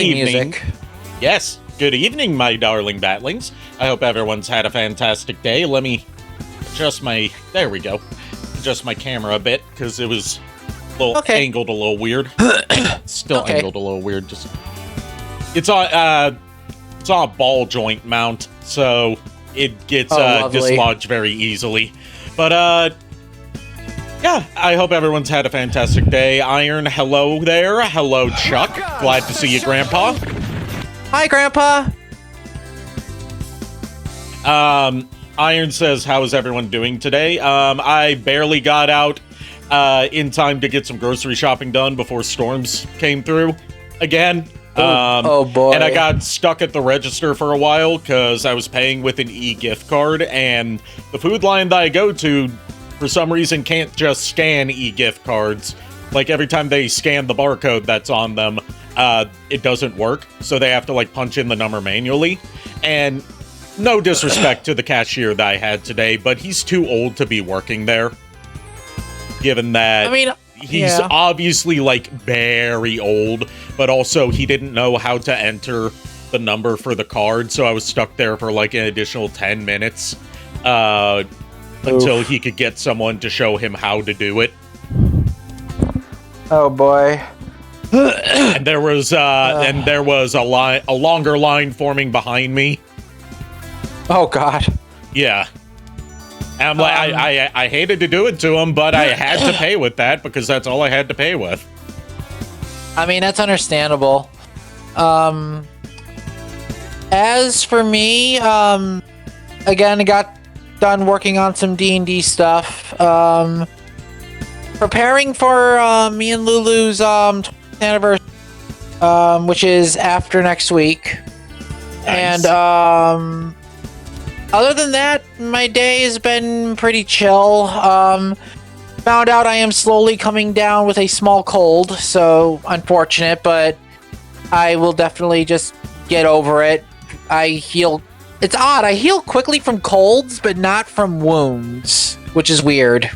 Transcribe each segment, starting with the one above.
evening. Music. Yes, good evening, my darling batlings. I hope everyone's had a fantastic day. Let me adjust my... There we go. Adjust my camera a bit, because it was a little angled a little weird. Still angled a little weird. Just it's on a ball joint mount, so it gets dislodged very easily. But yeah, I hope everyone's had a fantastic day. Iron, hello there. Hello, Chuck. Glad to see you, Grandpa. Hi, Grandpa. Iron says, how is everyone doing today? I barely got out in time to get some grocery shopping done before storms came through again. Oh boy. And I got stuck at the register for a while because I was paying with an e-gift card, and the food line that I go to, for some reason, can't just scan e-gift cards. Like, every time they scan the barcode that's on them, it doesn't work, so they have to, like, punch in the number manually. And no disrespect to the cashier that I had today, but he's too old to be working there. Given that... I mean... He's obviously, like, very old, but also he didn't know how to enter the number for the card, so I was stuck there for, like, an additional 10 minutes until he could get someone to show him how to do it. Oh, boy. And there was a longer line forming behind me. Oh, God. Yeah. And I'm like, I hated to do it to him, but I had to pay with that because that's all I had to pay with. I mean, that's understandable. As for me, again, I got done working on some D&D stuff. Preparing for me and Lulu's 20th anniversary, which is after next week. Nice. And other than that, my day has been pretty chill. Found out I am slowly coming down with a small cold, so unfortunate, but I will definitely just get over it. I heal... It's odd, I heal quickly from colds, but not from wounds, which is weird.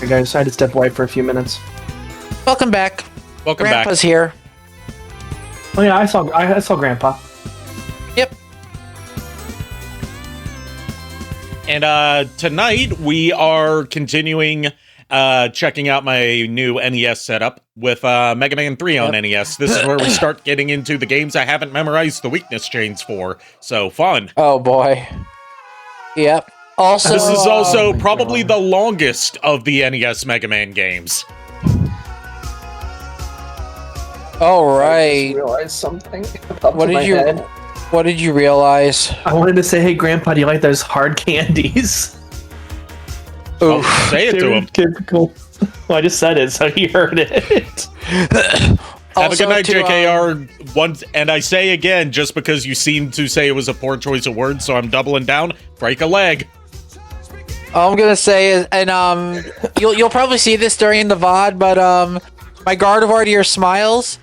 I decided to step away for a few minutes. Welcome back. Welcome Grandpa's back. here. Oh yeah, I saw Grandpa. Yep. And tonight we are continuing checking out my new NES setup with Mega Man 3 on NES. This is where we start getting into the games I haven't memorized the weakness chains for. So fun. Oh boy. Yep. Also, this is also probably the longest of the NES Mega Man games. all right. I just realized something. What did you realize? I wanted to say, hey, Grandpa, do you like those hard candies? Oh, say it to him. Typical. Well, I just said it, so he heard it. Have a good night, JKR. And I say again, just because you seem to say it was a poor choice of words, so I'm doubling down, break a leg. All I'm gonna say is, and you'll probably see this during the VOD, but my Gardevoir to your smiles.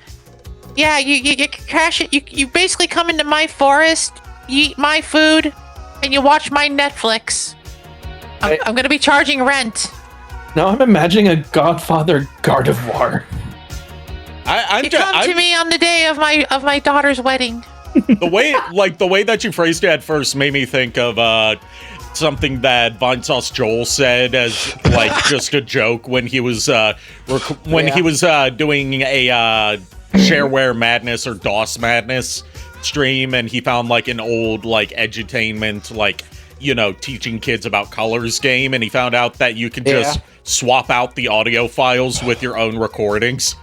Yeah, you crash it. You basically come into my forest, you eat my food, and you watch my Netflix. I'm gonna be charging rent. Now I'm imagining a Godfather Gardevoir. You come to me on the day of my daughter's wedding. The way that you phrased it at first made me think of something that Vinesauce Joel said as like just a joke when he was he was doing a Shareware Madness or DOS Madness stream, and he found like an old like edutainment, like, you know, teaching kids about colors game, and he found out that you could just swap out the audio files with your own recordings.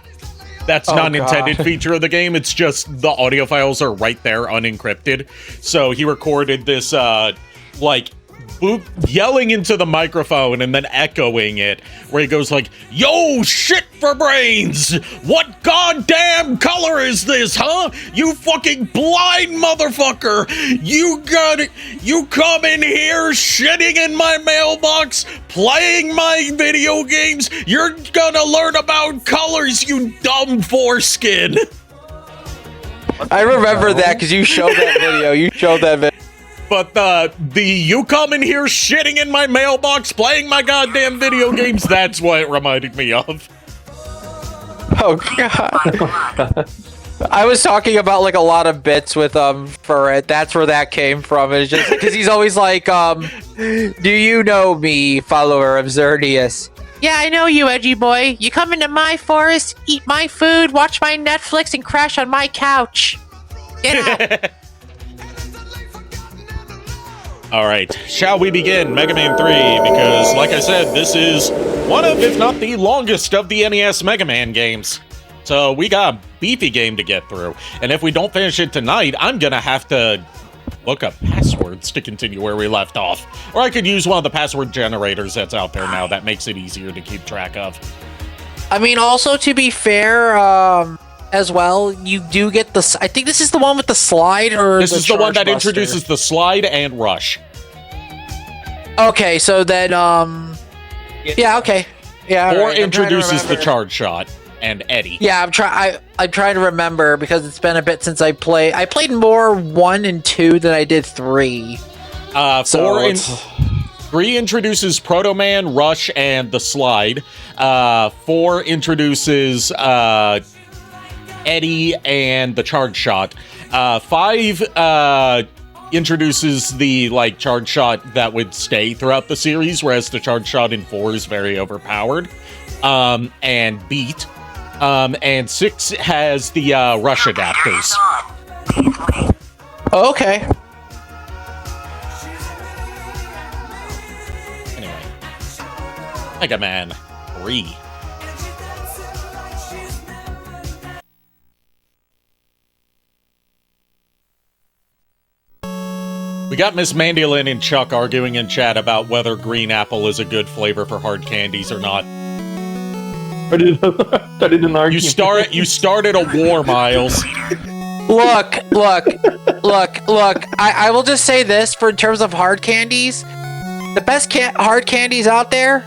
That's not an intended feature of the game. It's just the audio files are right there unencrypted. So he recorded this like yelling into the microphone and then echoing it, where he goes like, "Yo, shit for brains! What goddamn color is this, huh? You fucking blind motherfucker! You come in here shitting in my mailbox, playing my video games. You're gonna learn about colors, you dumb foreskin." I remember that because you showed that video. But the you come in here shitting in my mailbox, playing my goddamn video games, that's what it reminded me of. Oh god. I was talking about like a lot of bits with Furret. That's where that came from. It's just because he's always like, do you know me, follower of Xerdius? Yeah, I know you, edgy boy. You come into my forest, eat my food, watch my Netflix, and crash on my couch. Get out. All right, shall we begin Mega Man 3? Because, like I said, this is one of, if not the longest of the NES Mega Man games. So we got a beefy game to get through. And if we don't finish it tonight, I'm gonna have to look up passwords to continue where we left off. Or I could use one of the password generators that's out there now. That makes it easier to keep track of. I mean, also, to be fair, as well, you do get the... I think this is the one with the slide, or this the is the one that Charge Buster? introduces the slide and rush. Okay, so then, yeah, okay. Yeah, Or right. introduces the charge shot and Eddie. Yeah, I'm trying to remember because it's been a bit since I played. I played more 1 and 2 than I did 3. 3 introduces Proto Man, Rush, and the slide. 4 introduces Eddie and the charge shot. 5 introduces the charge shot that would stay throughout the series, whereas the charge shot in 4 is very overpowered and beat. And 6 has the rush adapters. Okay. Anyway, Mega Man 3. We got Miss Mandolin and Chuck arguing in chat about whether green apple is a good flavor for hard candies or not. Started an argument. You started a war, Miles. Look. I will just say this in terms of hard candies. The best hard candies out there: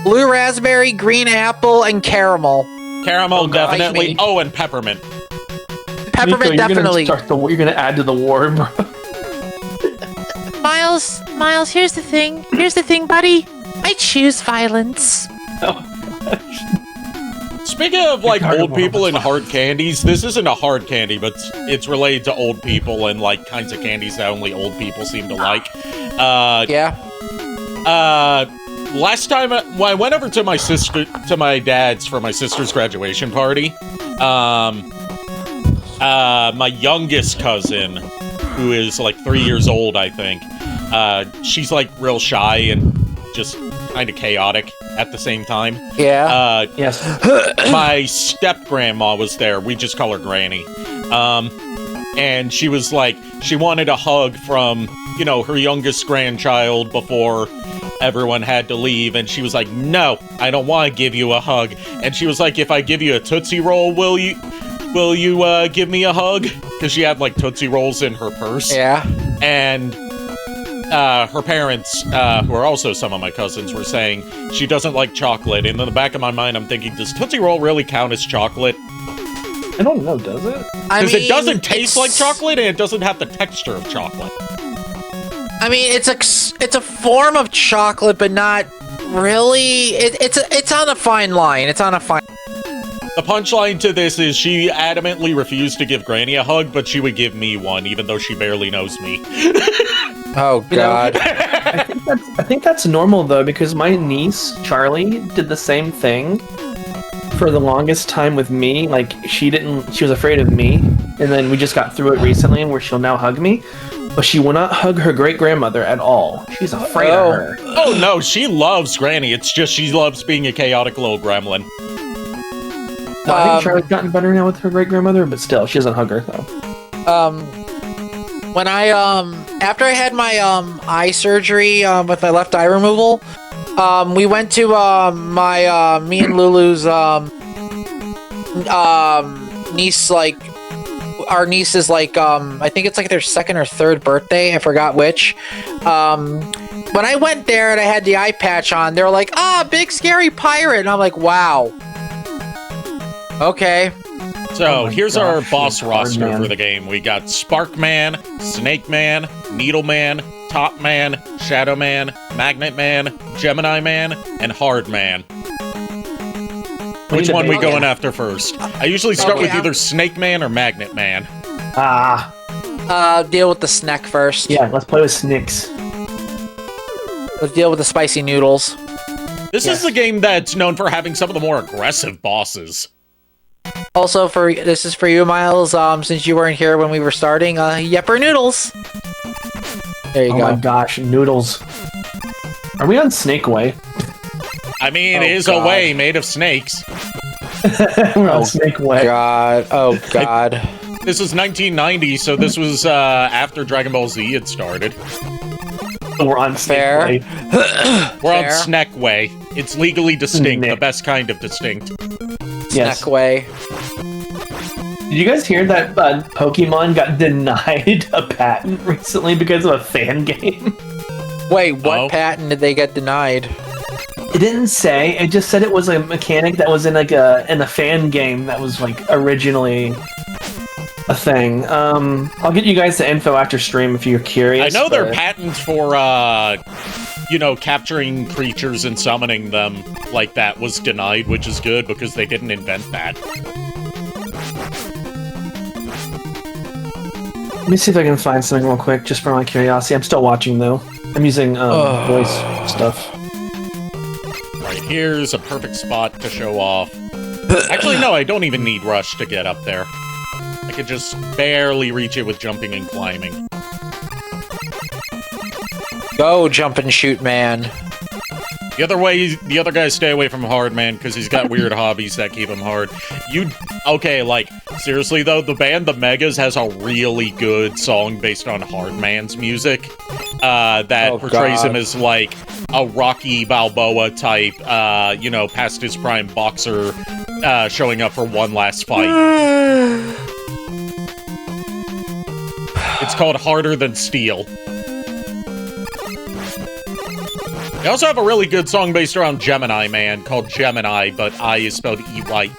blue raspberry, green apple, and caramel. Caramel, definitely. Oh, and peppermint. Peppermint, Nico, definitely. You're gonna add to the war, bro. Miles, here's the thing, buddy. I choose violence. Speaking of old people and hard candies, this isn't a hard candy, but it's related to old people and kinds of candies that only old people seem to like. Yeah. Last time when I went over to my dad's for my sister's graduation party, my youngest cousin, who is 3 years old, I think, she's real shy and just kind of chaotic at the same time. Yeah. Yes. My step-grandma was there. We just call her Granny. And she was she wanted a hug from, her youngest grandchild before everyone had to leave. And she was like, no, I don't want to give you a hug. And she was like, if I give you a Tootsie Roll, will you give me a hug? Because she had Tootsie Rolls in her purse. Yeah. And her parents, who are also some of my cousins, were saying she doesn't like chocolate. And in the back of my mind, I'm thinking, does Tootsie Roll really count as chocolate? I don't know, does it? Because it doesn't taste like chocolate, and it doesn't have the texture of chocolate. I mean, it's a form of chocolate, but not really. It's on a fine line. The punchline to this is she adamantly refused to give Granny a hug, but she would give me one, even though she barely knows me. Oh, God. I think that's normal, though, because my niece, Charlie, did the same thing for the longest time with me. She was afraid of me, and then we just got through it recently, where she'll now hug me. But she will not hug her great-grandmother at all. She's afraid of her. Oh, no, she loves Granny. It's just she loves being a chaotic little gremlin. No, I think Charlie's gotten better now with her great-grandmother, but still, she doesn't hug her, though. When I, after I had my, eye surgery, with my left eye removal, we went to, me and Lulu's, niece, our niece is I think it's their second or third birthday. I forgot which. When I went there and I had the eye patch on, they were like, big scary pirate. And I'm like, wow. Okay. So here's our boss hard, roster man. for the game. We got Spark Man, Snake Man, Needle Man, Top Man, Shadow Man, Magnet Man, Gemini Man, and Hard Man. Which one we debate. going after first? I usually start Okay, with either Snake Man or Magnet Man. Deal with the snack first. Yeah, let's play with Snicks. Let's deal with the spicy noodles. This is a game that's known for having some of the more aggressive bosses. Also, this is for you, Miles. Since you weren't here when we were starting, Yepper noodles. There you Oh go. my gosh, noodles. Are we on Snake Way? I mean, it is God. a way made of snakes. We're on Snake Way. God. Oh God. This is 1990, so this was after Dragon Ball Z had started. We're on Snake Fair. Way. We're on Fair. Snack Way. It's legally distinct, the Nick. best kind of distinct. Yes. Snack way. Did you guys hear that Pokemon got denied a patent recently because of a fan game? Wait, what Oh. patent did they get denied? It didn't say. It just said it was a mechanic that was in a fan game that was like originally a thing. I'll get you guys the info after stream if you're curious. I know their but- patent for, capturing creatures and summoning them like that was denied, which is good because they didn't invent that. Let me see if I can find something real quick, just for my curiosity. I'm still watching though. I'm using voice stuff. Right, here's a perfect spot to show off. Actually, no, I don't even need Rush to get up there. I could just barely reach it with jumping and climbing. Go jump and shoot, man. The other guys stay away from Hard Man because he's got weird hobbies that keep him hard. Okay, like, seriously though, the band The Megas has a really good song based on Hard Man's music that portrays him as like a Rocky Balboa type, past his prime boxer showing up for one last fight. It's called Harder Than Steel. They also have a really good song based around Gemini Man called Gemini, but I is spelled E-Y.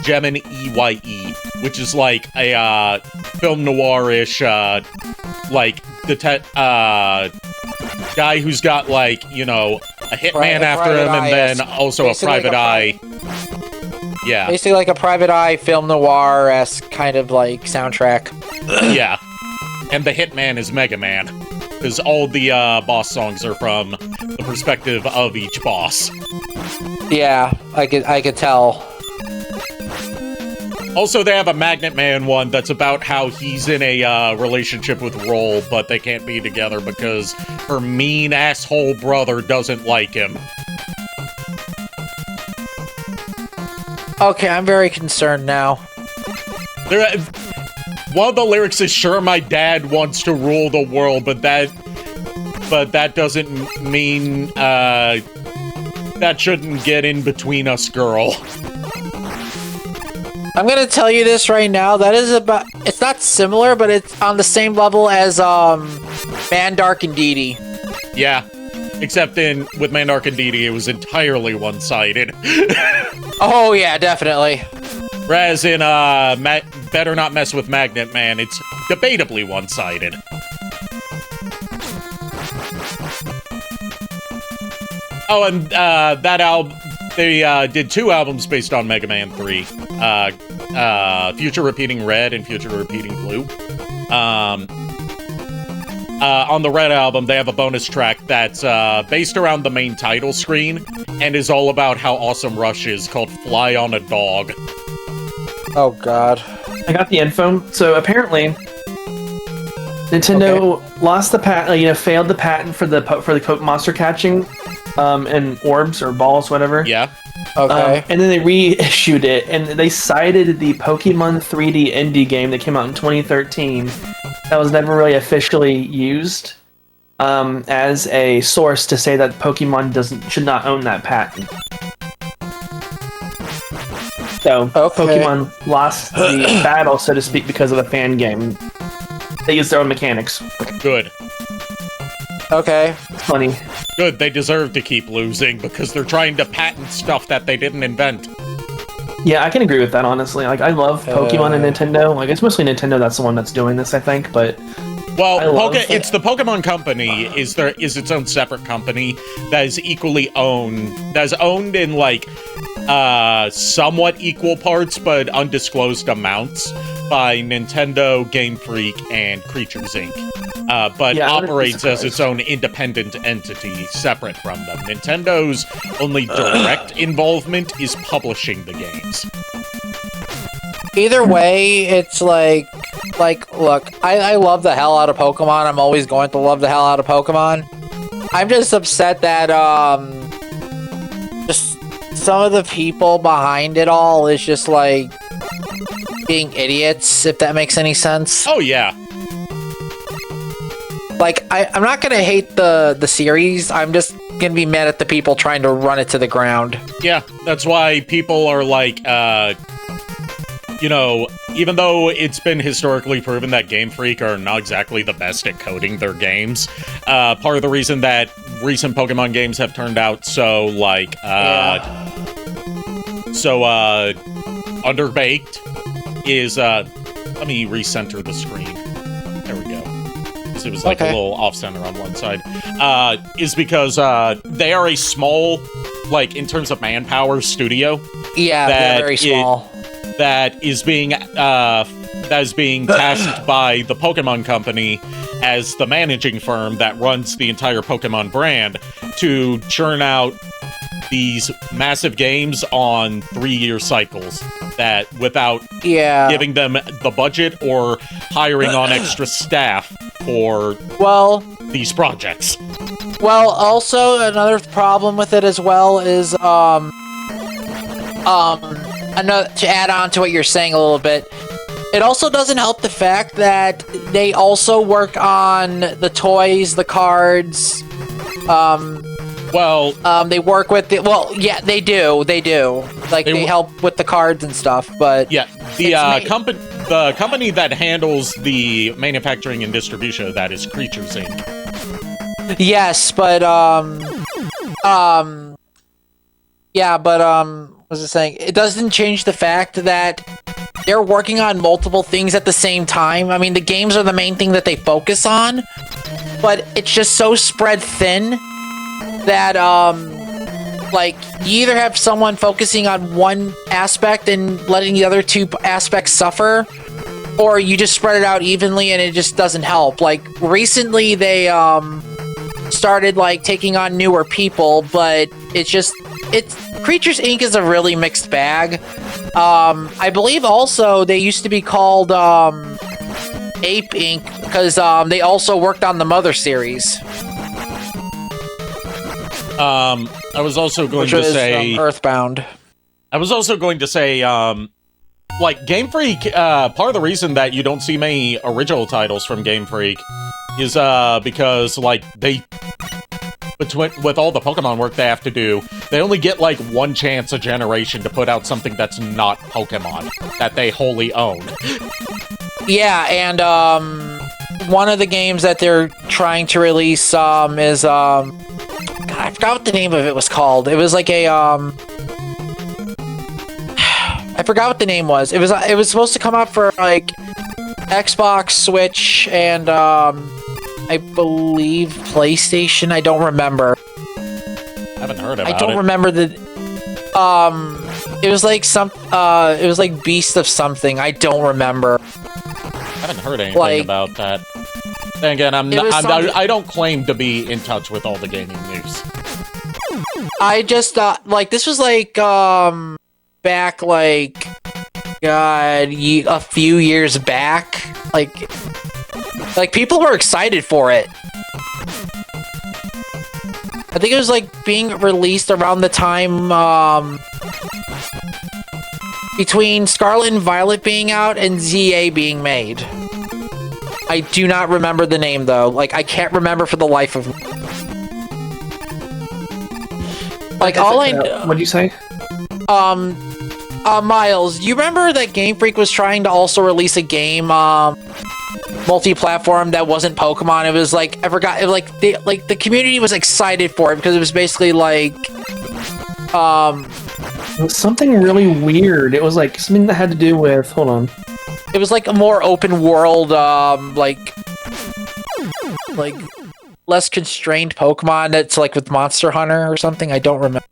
Gemini E-Y-E, which is like a film noir-ish, guy who's got like, a hitman after him and then also a private eye. Yeah. Basically like a private eye film noir-esque kind of like soundtrack. Yeah. And the hitman is Mega Man. Because all the boss songs are from the perspective of each boss. Yeah, I could tell. Also, they have a Magnet Man one that's about how he's in a relationship with Roll, but they can't be together because her mean asshole brother doesn't like him. Okay, I'm very concerned now. One of the lyrics is, "Sure, my dad wants to rule the world, but that doesn't mean that shouldn't get in between us, girl." I'm gonna tell you this right now. That is it's not similar, but it's on the same level as Mandark and Dee Dee. Yeah, except with Mandark and Dee Dee, it was entirely one-sided. Oh yeah, definitely. Whereas in Better Not Mess with Magnet Man, it's debatably one-sided. Oh, and that album, they did 2 albums based on Mega Man 3. Future Repeating Red and Future Repeating Blue. On the Red album, they have a bonus track that's based around the main title screen and is all about how awesome Rush is, called Fly on a Dog. Oh god. I got the info. So apparently, Nintendo lost the patent. Failed the patent for the monster catching, and orbs or balls, whatever. Yeah. Okay. And then they reissued it, and they cited the Pokemon 3D indie game that came out in 2013 that was never really officially used as a source to say that Pokemon should not own that patent. So Pokemon lost the battle, so to speak, because of the fan game. They used their own mechanics. Good. Okay. It's funny. Good, they deserve to keep losing because they're trying to patent stuff that they didn't invent. Yeah, I can agree with that, honestly. Like, I love Pokemon and Nintendo. Like, it's mostly Nintendo that's the one that's doing this, I think, but... Well, it's the Pokemon Company is its own separate company that is equally owned, that's owned in, like, somewhat equal parts but undisclosed amounts by Nintendo, Game Freak, and Creatures Inc. But Yeah, I wouldn't be operates as surprised. its own independent entity separate from them. Nintendo's only direct involvement is publishing the games. Either way, it's like, look, I love the hell out of Pokemon. I'm always going to love the hell out of Pokemon. I'm just upset that, just some of the people behind it all is just, like, being idiots, if that makes any sense. Oh, yeah. Like, I'm not gonna hate the series, I'm just gonna be mad at the people trying to run it to the ground. Yeah, that's why people are like, you know, even though it's been historically proven that Game Freak are not exactly the best at coding their games, part of the reason that recent Pokemon games have turned out so, like, underbaked is, let me recenter the screen. There we go. Because it was, like, a little off-center on one side. Is because, they are a small, like, in terms of manpower, studio. Yeah, they're very small. That is being tasked by the Pokemon Company as the managing firm that runs the entire Pokemon brand to churn out these massive games on 3-year cycles that without giving them the budget or hiring on extra staff for these projects. Well, also another problem with it as well is another, to add on to what you're saying a little bit, it also doesn't help the fact that they also work on the toys, the cards. They work with the. Well, yeah, they do. Like they help with the cards and stuff. But yeah, the company that handles the manufacturing and distribution of that is Creatures Inc. Yes, but what was I saying? It doesn't change the fact that they're working on multiple things at the same time. I mean, the games are the main thing that they focus on, but it's just so spread thin that, like, you either have someone focusing on one aspect and letting the other two aspects suffer, or you just spread it out evenly and it just doesn't help. Like, recently they, started, like, taking on newer people, but it's Creatures Inc. is a really mixed bag. I believe also they used to be called Ape Inc. because they also worked on the Mother series. I was also going to say Earthbound. I was also going to say, like, Game Freak, part of the reason that you don't see many original titles from Game Freak is because, like, with all the Pokemon work they have to do, they only get, like, one chance a generation to put out something that's not Pokemon, that they wholly own. Yeah, and, one of the games that they're trying to release, is, God, I forgot what the name of it was called. It was like a, I forgot what the name was. It was supposed to come out for, like, Xbox, Switch, and, I believe PlayStation. I don't remember. I haven't heard about it. I don't remember the. It was like it was like Beast of something. I don't remember. I haven't heard anything about that. Then again, I don't claim to be in touch with all the gaming news. I just like this was like back like a few years back, like people were excited for it. I think it was like being released around the time between Scarlet and Violet being out and ZA being made. I do not remember the name though. Like, I can't remember for the life of me. Like, all I know. What'd you say? Miles, you remember that Game Freak was trying to also release a game, multi-platform that wasn't Pokemon? It was like, I forgot, the community was excited for it because it was basically like, It was something really weird. It was like something that had to do with, hold on. It was like a more open world, like less constrained Pokemon that's like with Monster Hunter or something. I don't remember.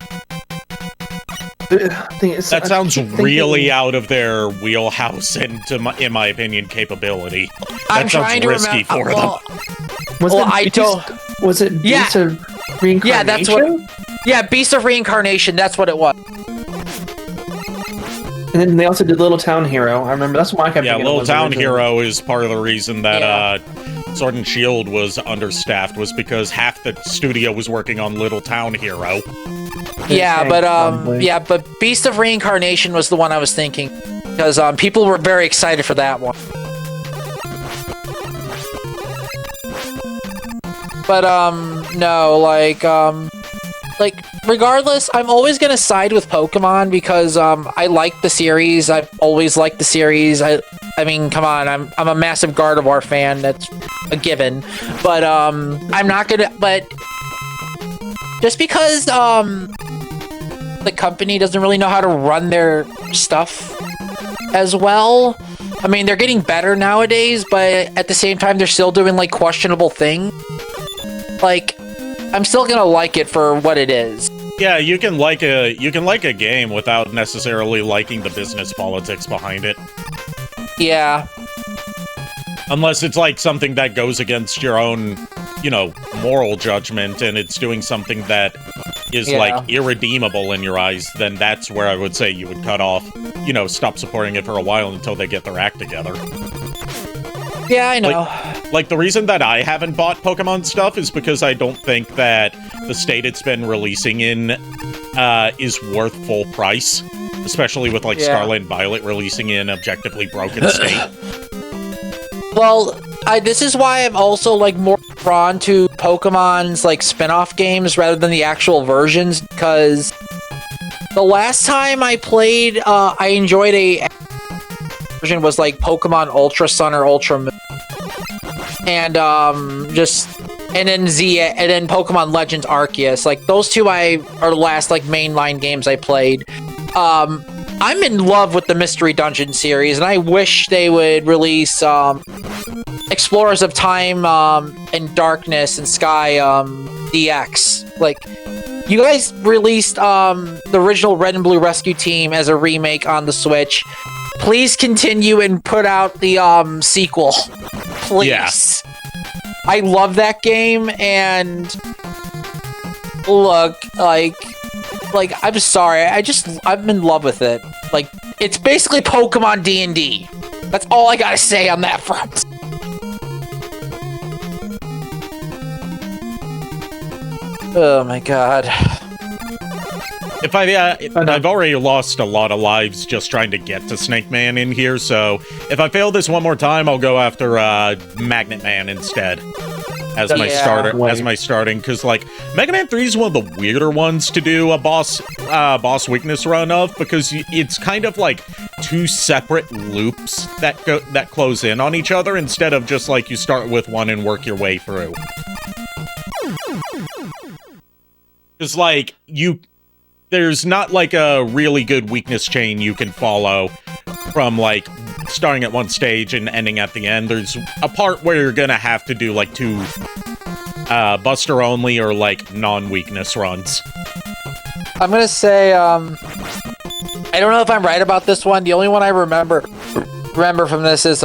That sounds really out of their wheelhouse and, in my opinion, capability. I'm That trying sounds to risky for them. Was it Beast of Reincarnation? Yeah, that's what. Yeah, Beast of Reincarnation. That's what it was. And then they also did Little Town Hero. I remember that's why I kept. Yeah, thinking Little it was Town original. Hero is part of the reason that Sword and Shield was understaffed, was because half the studio was working on Little Town Hero. Yeah, but probably. but Beast of Reincarnation was the one I was thinking, because people were very excited for that one. But no, like regardless, I'm always gonna side with Pokemon because I like the series. I've always liked the series. I mean, come on, I'm a massive Gardevoir fan. That's a given. But I'm not gonna. But just because the company doesn't really know how to run their stuff as well. I mean, they're getting better nowadays, but at the same time, they're still doing like questionable things. Like, I'm still gonna like it for what it is. Yeah, you can like a game without necessarily liking the business politics behind it. Yeah. Unless it's like something that goes against your own, moral judgment, and it's doing something that is like irredeemable in your eyes, then that's where I would say you would cut off, stop supporting it for a while until they get their act together. Yeah, I know. Like the reason that I haven't bought Pokemon stuff is because I don't think that the state it's been releasing in is worth full price, especially with Scarlet and Violet releasing in objectively broken state. Well, this is why I'm also more drawn to Pokemon's spin-off games rather than the actual versions, because the last time I played, I enjoyed a version was Pokemon Ultra Sun or Ultra Moon, and then Pokemon Legends Arceus. Those two are the last mainline games I played. I'm in love with the Mystery Dungeon series, and I wish they would release Explorers of Time and Darkness and Sky DX. You guys released the original Red and Blue Rescue Team as a remake on the Switch. Please continue and put out the sequel. Please. Yeah. I love that game, and look, I'm sorry, I'm in love with it. It's basically Pokemon D&D. That's all I gotta say on that front. Oh my god. I've already lost a lot of lives just trying to get to Snake Man in here, so if I fail this one more time, I'll go after Magnet Man instead as my starter, as my starting, because Mega Man 3 is one of the weirder ones to do a boss weakness run of, because it's kind of two separate loops that close in on each other instead of just you start with one and work your way through. Because there's not a really good weakness chain you can follow from starting at one stage and ending at the end. There's a part where you're gonna have to do two Buster only or non-weakness runs. I'm gonna say I don't know if I'm right about this one. The only one I remember from this is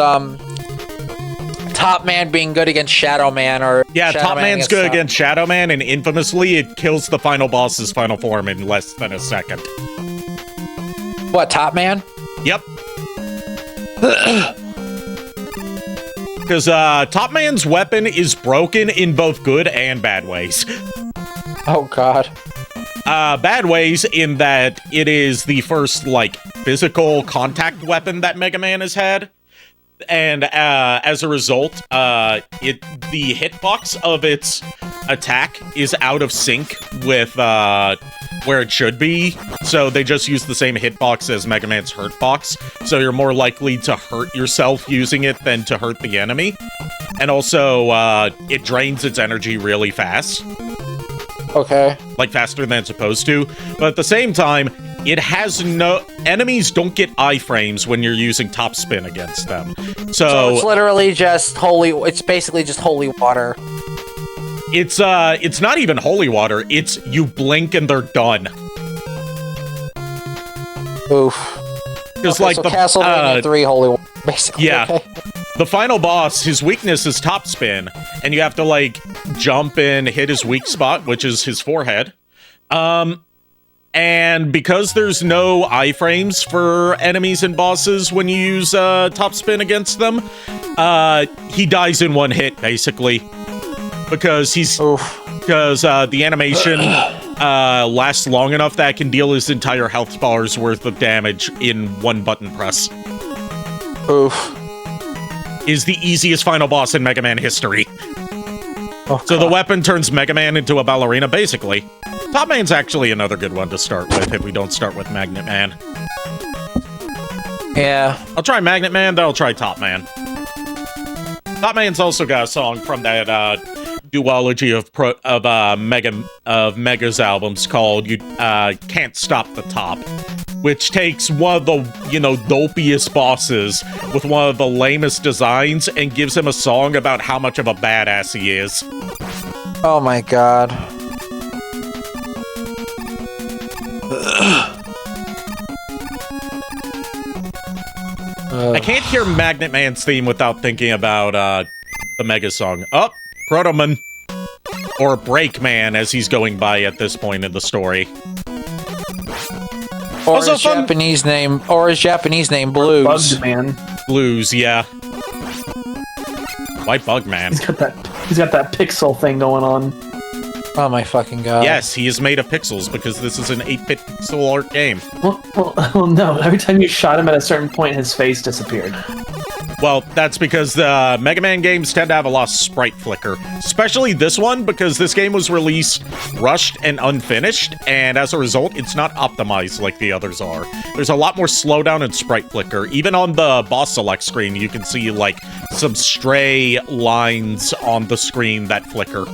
Top Man being good against Shadow Man, or Top Man's good against Shadow Man, and infamously it kills the final boss's final form in less than a second. What, Top Man? Yep. Because Top Man's weapon is broken in both good and bad ways. Oh god. Bad ways in that it is the first physical contact weapon that Mega Man has had. And as a result, the hitbox of its attack is out of sync with where it should be. So they just use the same hitbox as Mega Man's hurt box. So you're more likely to hurt yourself using it than to hurt the enemy. And also, it drains its energy really fast. Okay. Faster than it's supposed to. But at the same time, it has no... Enemies don't get iframes when you're using top spin against them. So it's literally just holy... It's basically just holy water. It's not even holy water. It's you blink and they're done. Oof. Because Okay, so Castlevania 3 Holy War, basically. yeah. Okay. The final boss, his weakness is top spin, and you have to, like, jump and hit his weak spot, which is his forehead. And because there's no iframes for enemies and bosses when you use top spin against them, he dies in one hit, basically. Because the animation lasts long enough that it can deal his entire health bar's worth of damage in one button press. Oof. Is the easiest final boss in Mega Man history. Oh, so the weapon turns Mega Man into a ballerina, basically. Top Man's actually another good one to start with if we don't start with Magnet Man. Yeah. I'll try Magnet Man, then I'll try Top Man. Top Man's also got a song from that duology of Mega's albums called "You Can't Stop the Top," which takes one of the dopiest bosses with one of the lamest designs and gives him a song about how much of a badass he is. Oh my god. I can't hear Magnet Man's theme without thinking about the Mega song. Oh, Proto Man. Or Break Man, as he's going by at this point in the story. Or also his Japanese name, Blues. Bugged Man. Blues, yeah. Why Bug Man? He's got that pixel thing going on. Oh my fucking god. Yes, he is made of pixels because this is an 8-bit pixel art game. Well, no. Every time you shot him at a certain point, his face disappeared. Well, that's because the Mega Man games tend to have a lot of sprite flicker. Especially this one, because this game was released rushed and unfinished, and as a result, it's not optimized like the others are. There's a lot more slowdown and sprite flicker. Even on the boss select screen, you can see, like, some stray lines on the screen that flicker.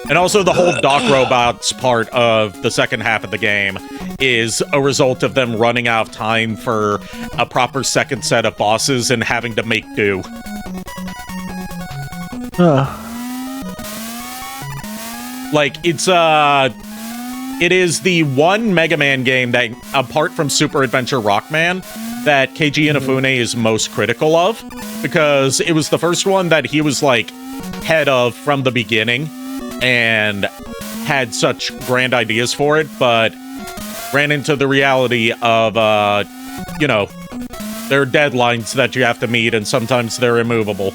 And also the whole Doc Robots part of the second half of the game is a result of them running out of time for a proper second set of bosses and having to make do. Like, it is the one Mega Man game that, apart from Super Adventure Rockman, that Keiji Inafune is most critical of, because it was the first one that he was, like, head of from the beginning, and had such grand ideas for it, but ran into the reality of, there are deadlines that you have to meet, and sometimes they're immovable.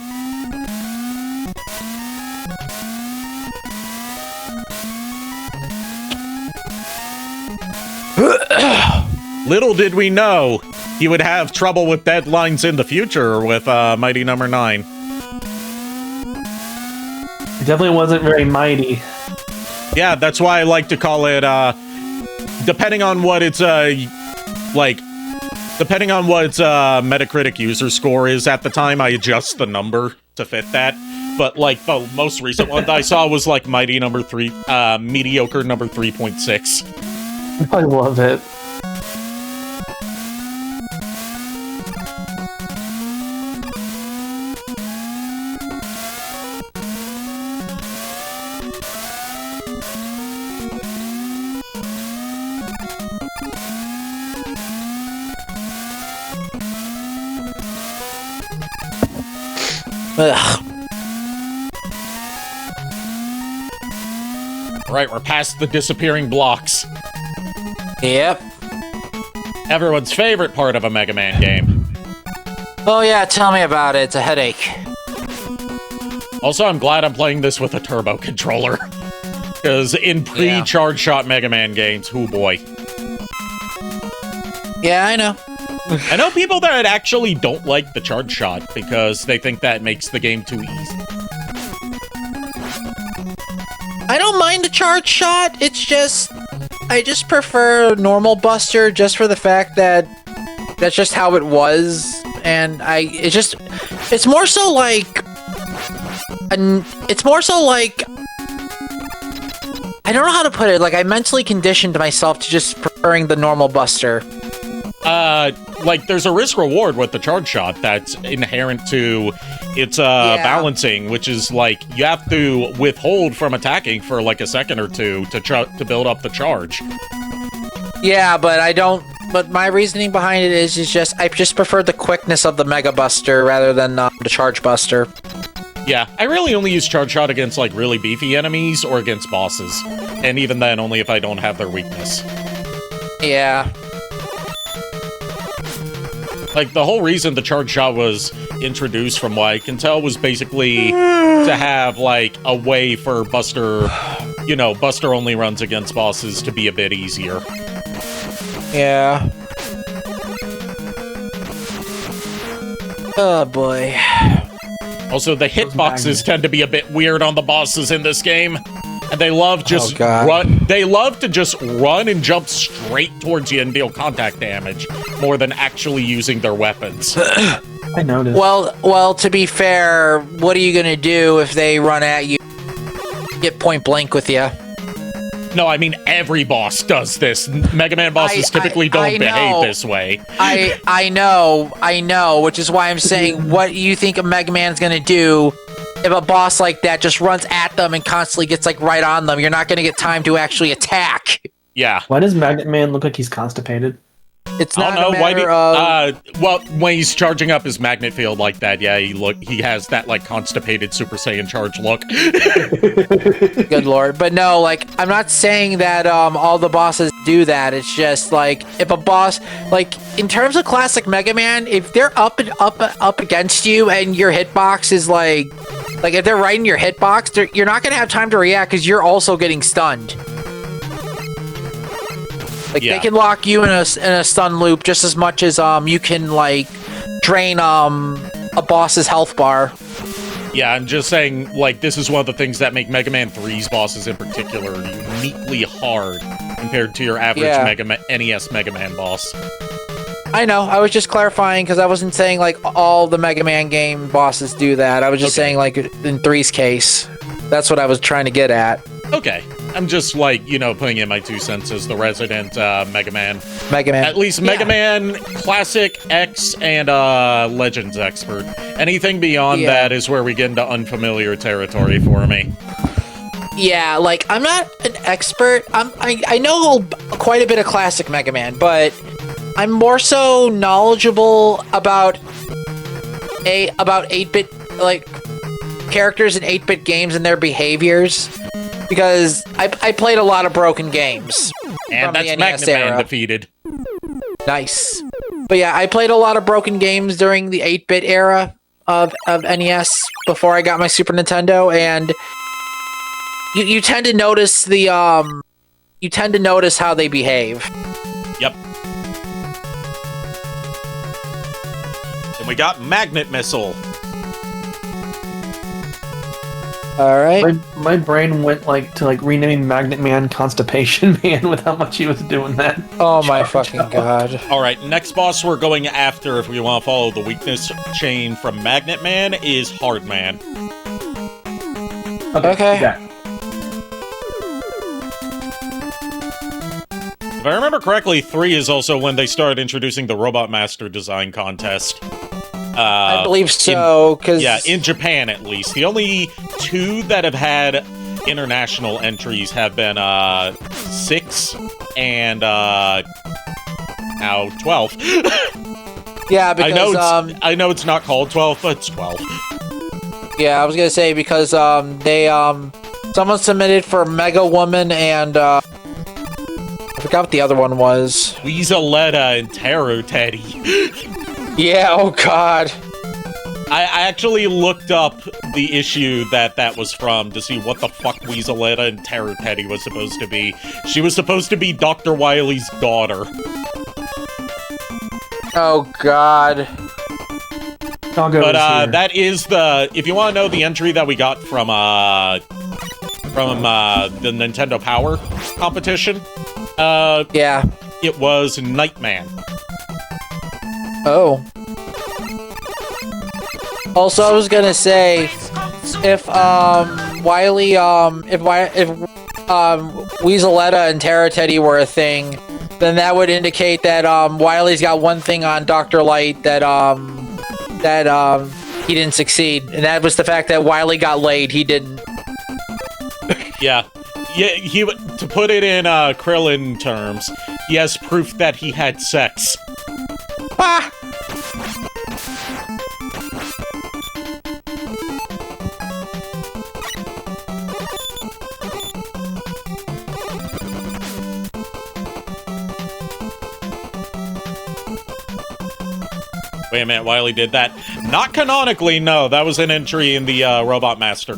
Little did we know he would have trouble with deadlines in the future with Mighty Number 9. It definitely wasn't very mighty. Yeah, that's why I like to call it, depending on what its, Metacritic user score is at the time, I adjust the number to fit that. But, like, the most recent one that I saw was, like, Mighty Number 3, Mediocre Number 3.6. I love it. Ugh. Right, we're past the disappearing blocks. Yep. Everyone's favorite part of a Mega Man game. Oh yeah, tell me about it. It's a headache. Also, I'm glad I'm playing this with a turbo controller. Because in pre-charge shot Mega Man games, oh boy. Yeah, I know. I know people that actually don't like the charge shot because they think that makes the game too easy. I don't mind the charge shot. It's just, I just prefer normal Buster just for the fact that that's just how it was, and it's more so like, I don't know how to put it. Like, I mentally conditioned myself to just preferring the normal Buster. Like, there's a risk-reward with the charge shot that's inherent to It's balancing, which is like you have to withhold from attacking for like a second or two to build up the charge. Yeah, but I don't. But my reasoning behind it is just I just prefer the quickness of the Mega Buster rather than the Charge Buster. Yeah, I really only use Charge Shot against like really beefy enemies or against bosses, and even then only if I don't have their weakness. Yeah. Like, the whole reason the Charge Shot was introduced, from what I can tell, was basically to have, like, a way for Buster, you know, Buster-only runs against bosses to be a bit easier. Yeah. Oh, boy. Also, the hitboxes tend to be a bit weird on the bosses in this game. And they love just They love to just run and jump straight towards you and deal contact damage, more than actually using their weapons. I noticed. Well, to be fair, what are you gonna do if they run at you, get point blank with you? No, I mean every boss does this. Mega Man bosses typically don't behave this way. I know, which is why I'm saying, what do you think a Mega Man's gonna do if a boss like that just runs at them and constantly gets like right on them? You're not gonna get time to actually attack. Yeah. Why does Magnet Man look like he's constipated? It's not a matter of... well, when he's charging up his magnet field like that, yeah, he has that, like, constipated Super Saiyan charge look. Good lord. But no, like, I'm not saying that all the bosses do that. It's just, like, if a boss... Like, in terms of classic Mega Man, if they're up against you and your hitbox is, like... Like, if they're right in your hitbox, you're not going to have time to react because you're also getting stunned. Like, they can lock you in a stun loop just as much as you can, like, drain a boss's health bar. Yeah, I'm just saying, like, this is one of the things that make Mega Man 3's bosses in particular uniquely hard compared to your average NES Mega Man boss. I know, I was just clarifying because I wasn't saying, like, all the Mega Man game bosses do that. I was just saying, like, in 3's case. That's what I was trying to get at. Okay. I'm just, like, you know, putting in my 2 cents as the resident Mega Man. At least Mega Man, Classic, X, and Legends expert. Anything beyond that is where we get into unfamiliar territory for me. Yeah, like, I'm not an expert. I know quite a bit of Classic Mega Man, but I'm more so knowledgeable about 8-bit, like, characters in 8-bit games and their behaviors. Because I played a lot of broken games. And that's Magnet Man defeated. Nice. But yeah, I played a lot of broken games during the 8-bit era of NES before I got my Super Nintendo, and you tend to notice you tend to notice how they behave. Yep. And we got Magnet Missile. All right. My brain went to renaming Magnet Man Constipation Man with how much he was doing that. Oh my fucking god. All right, next boss we're going after, if we want to follow the weakness chain from Magnet Man, is Hard Man. Okay. Yeah. If I remember correctly, 3 is also when they started introducing the Robot Master design contest. I believe so, because... Yeah, in Japan, at least. The only 2 that have had international entries have been, 6 and, now 12. Yeah, because, I know it's not called 12, but it's 12. Yeah, I was gonna say, because, someone submitted for Mega Woman and, I forgot what the other one was. Weaseletta and Taro Teddy. Yeah, oh god. I actually looked up the issue that was from to see what the fuck Weaseletta and Taro Teddy was supposed to be. She was supposed to be Dr. Wily's daughter. Oh god. But that is if you want to know the entry that we got from the Nintendo Power competition, yeah, it was Nightman. Oh. Also, I was gonna say, if Weaseletta and Taro Teddy were a thing, then that would indicate that Wily's got one thing on Dr. Light that he didn't succeed, and that was the fact that Wily got laid. He didn't. Yeah. To put it in Krillin terms, he has proof that he had sex. Ah! Wait a minute, Wily did that? Not canonically, no. That was an entry in the Robot Master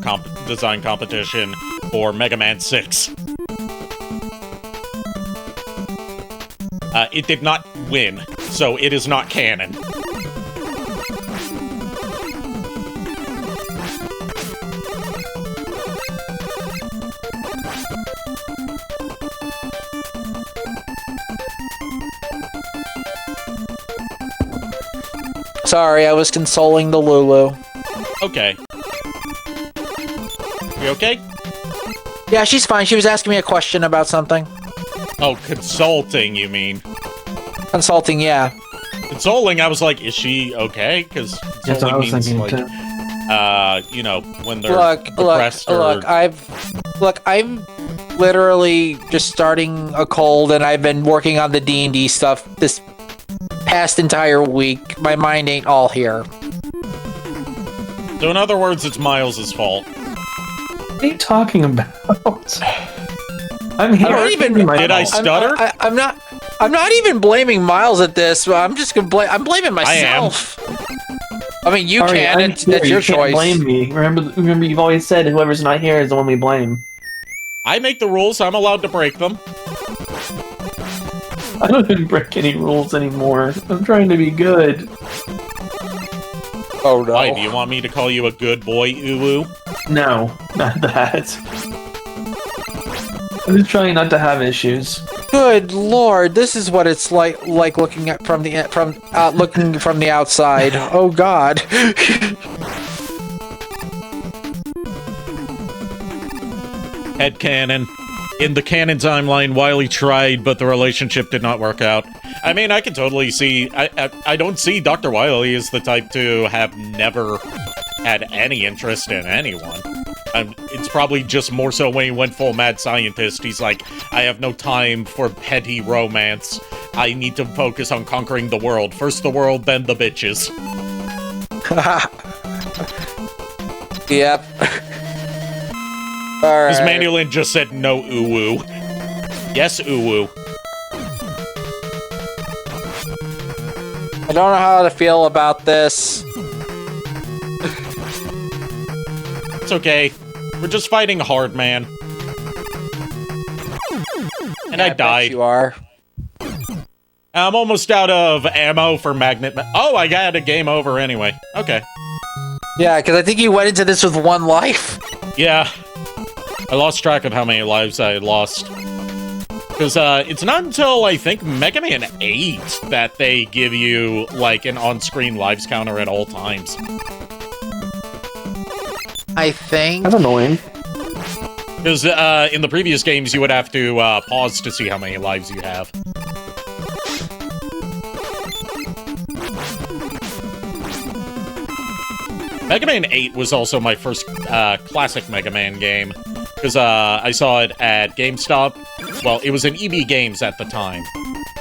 design competition for Mega Man 6. It did not win, so it is not canon. Sorry, I was consoling the Lulu. Okay. You okay? Yeah, she's fine. She was asking me a question about something. Oh, consulting, you mean? Consulting, yeah. Consoling, I was like, is she okay? Because That's what I was consoling means, thinking like, too. you know, when they're depressed or... I'm literally just starting a cold, and I've been working on the D&D stuff this past entire week. My mind ain't all here. So in other words, it's Miles' fault. What are you talking about? I'm here. Did I stutter? I'm not even blaming Miles at this. I'm just gonna I'm blaming myself. I mean, you can. That's your choice. Blame me. Remember, you've always said whoever's not here is the one we blame. I make the rules. I'm allowed to break them. I don't even break any rules anymore. I'm trying to be good. Oh no! Why? Do you want me to call you a good boy, Uwu? No, not that. I'm just trying not to have issues. Good lord, this is what it's like looking at looking from the outside. Oh god. Headcanon. In the canon timeline, Wily tried, but the relationship did not work out. I mean, I can totally see... I don't see Dr. Wily as the type to have never had any interest in anyone. It's probably just more so when he went full mad scientist. He's like, I have no time for petty romance. I need to focus on conquering the world. First the world, then the bitches. Yep. Alright. His Manulin just said no Uwu. Yes, Uwu. I don't know how to feel about this. It's okay. We're just fighting hard, man. And I died. Bet you are. I'm almost out of ammo for magnet. Oh, I got a game over anyway. Okay. Yeah, because I think you went into this with one life. Yeah. I lost track of how many lives I had lost. Because it's not until, I think, Mega Man 8 that they give you, like, an on-screen lives counter at all times. I think. That's annoying. Because in the previous games, you would have to pause to see how many lives you have. Mega Man 8 was also my first classic Mega Man game. Because I saw it at GameStop. Well, it was in EB Games at the time.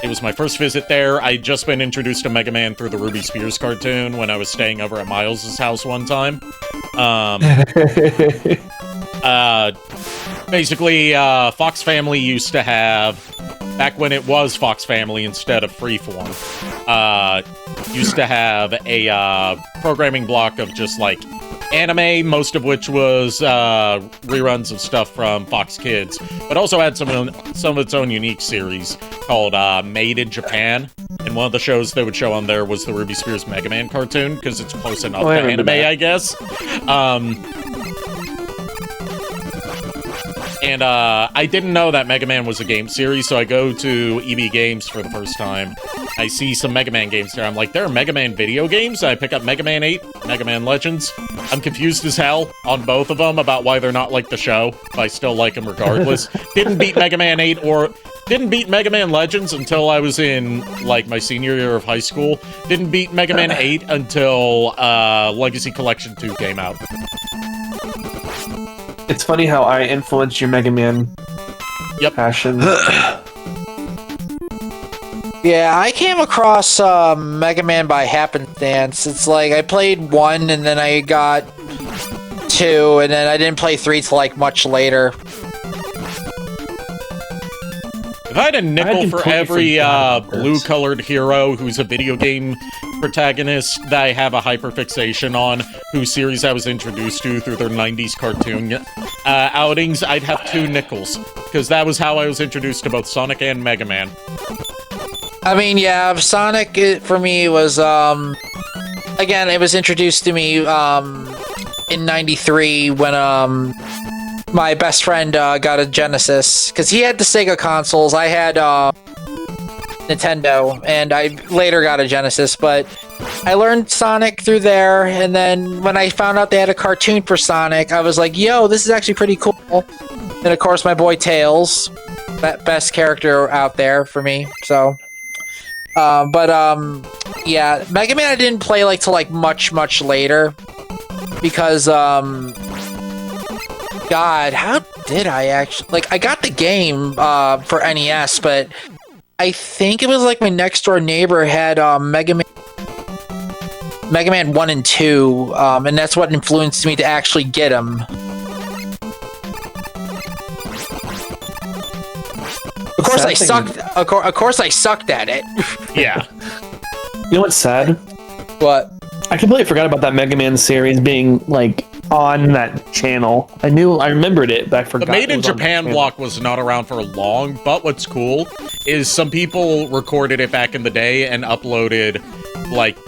It was my first visit there. I'd just been introduced to Mega Man through the Ruby Spears cartoon when I was staying over at Miles' house one time. Basically, Fox Family used to have, back when it was Fox Family instead of Freeform, used to have a programming block of just, like, anime, most of which was reruns of stuff from Fox Kids, but also had some of its own unique series called Made in Japan. And one of the shows they would show on there was the Ruby Spears Mega Man cartoon, because it's close enough to anime, I guess. And I didn't know that Mega Man was a game series, so I go to EB Games for the first time. I see some Mega Man games there. I'm like, there are Mega Man video games? I pick up Mega Man 8, Mega Man Legends. I'm confused as hell on both of them about why they're not like the show, but I still like them regardless. Didn't beat Mega Man 8 or... Didn't beat Mega Man Legends until I was in, like, my senior year of high school. Didn't beat Mega Man 8 until Legacy Collection 2 came out. It's funny how I influenced your Mega Man passion. Yeah, I came across Mega Man by happenstance. It's like I played 1 and then I got 2 and then I didn't play 3 till like much later. If I had a nickel for every blue-colored hero who's a video game protagonist that I have a hyperfixation on, whose series I was introduced to through their 90s cartoon outings, I'd have 2 nickels. Because that was how I was introduced to both Sonic and Mega Man. I mean, yeah, Sonic, for me, was, again, it was introduced to me, in 93 when, my best friend, got a Genesis. Because he had the Sega consoles, I had, Nintendo, and I later got a Genesis, but I learned Sonic through there, and then when I found out they had a cartoon for Sonic, I was like, yo, this is actually pretty cool. And of course, my boy Tails, best character out there for me, so... yeah, Mega Man I didn't play like till like much later because God, how did I actually like? I got the game for NES, but I think it was like my next door neighbor had Mega Man 1 and 2, and that's what influenced me to actually get them. Of course, I sucked. Of course, I sucked at it. Yeah. You know what's sad? What? I completely forgot about that Mega Man series being like on that channel. I remembered it, but I forgot. The Made in Japan block was not around for long, but what's cool is some people recorded it back in the day and uploaded like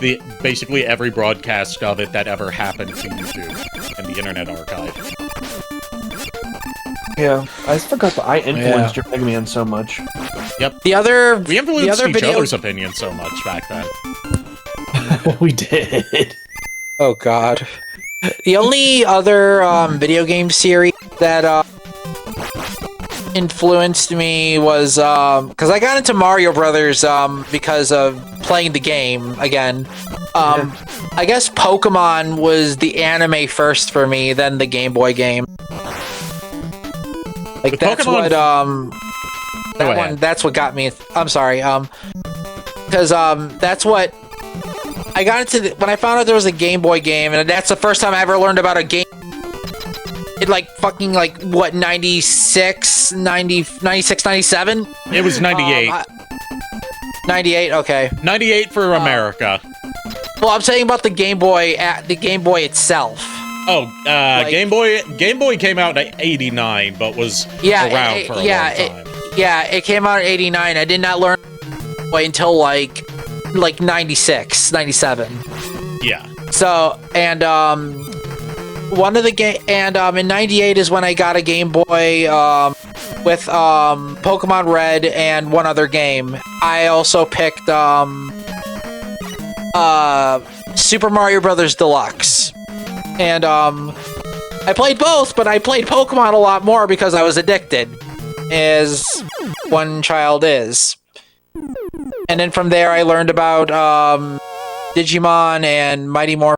basically every broadcast of it that ever happened to YouTube and the Internet Archive. Yeah, I just forgot that I influenced your Mega Man so much. Yep. We influenced each other's opinions so much back then. We did. Oh God. The only other video game series that influenced me was because I got into Mario Brothers because of playing the game again. I guess Pokemon was the anime first for me, then the Game Boy game. Like that's Pokemon... what that's what got me. I'm sorry. Because that's what I got into when I found out there was a Game Boy game, and that's the first time I ever learned about a game. It like fucking like what 96, 97? It was 98. 98. Okay. 98 for America. Well, I'm saying about the Game Boy itself. Oh, Game Boy came out in 89, but was around for a long time. It came out in 89. I did not learn until like 96, 97. Yeah. So, and one of the in 98 is when I got a Game Boy with Pokemon Red and one other game. I also picked Super Mario Brothers Deluxe. And I played both, but I played Pokemon a lot more because I was addicted, as one child is. And then from there, I learned about Digimon and Mighty Morphin.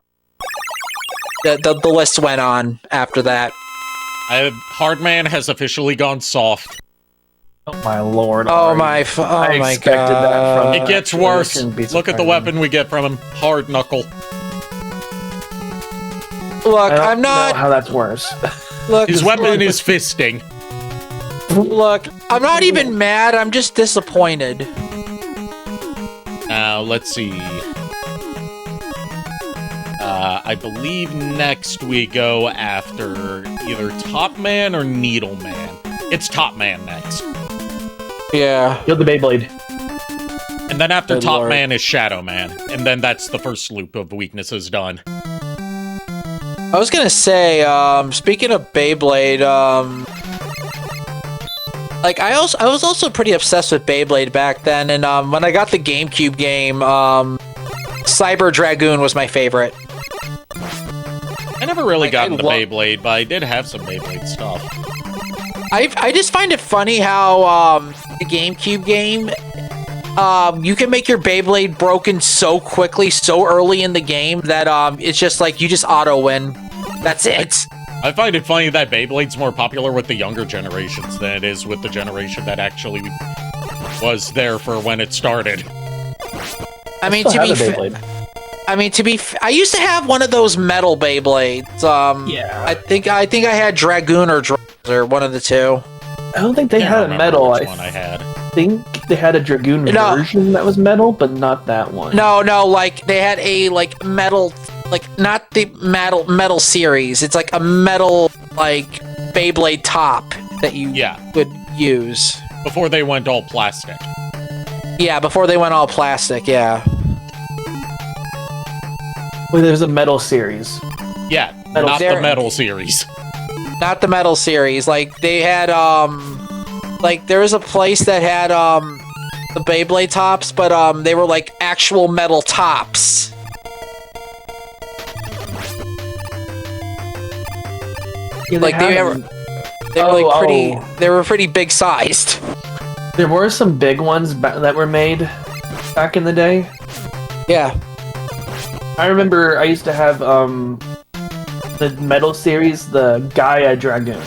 The list went on after that. Hardman has officially gone soft. Oh my lord! Oh my god! It gets worse. Look at the weapon we get from him. Hard Knuckle. Look, I'm not know how that's worse. Look, his weapon is fisting. Look, I'm not even mad. I'm just disappointed. Now let's see. I believe next we go after either Top Man or Needle Man. It's Top Man next. Yeah. You're the Beyblade. And then after Top Man is Shadow Man. And then that's the first loop of weaknesses done. I was gonna say, speaking of Beyblade, like I was also pretty obsessed with Beyblade back then, and when I got the GameCube game, Cyber Dragoon was my favorite. I never really got into Beyblade, but I did have some Beyblade stuff. I just find it funny how the GameCube game, you can make your Beyblade broken so quickly, so early in the game that it's just like you just auto win. That's it. I find it funny that Beyblade's more popular with the younger generations than it is with the generation that actually was there for when it started. I mean, I used to have one of those metal Beyblades. Yeah. I think I had Dragoon or Dragster, one of the two. I don't think they Can't had a remember metal. which one I had. think they had a Dragoon version that was metal, but not that one. No, like they had a like metal, like not the metal series. It's like a metal like Beyblade top that you would use before they went all plastic. Yeah, before they went all plastic. Yeah. Well, there's a metal series. Yeah, not the metal series. Not the metal series. Like they had like there was a place that had the Beyblade tops, but they were like actual metal tops. Yeah, like they were like pretty. They were pretty big sized. There were some big ones that were made back in the day. Yeah. I remember I used to have the metal series, the Gaia Dragoon.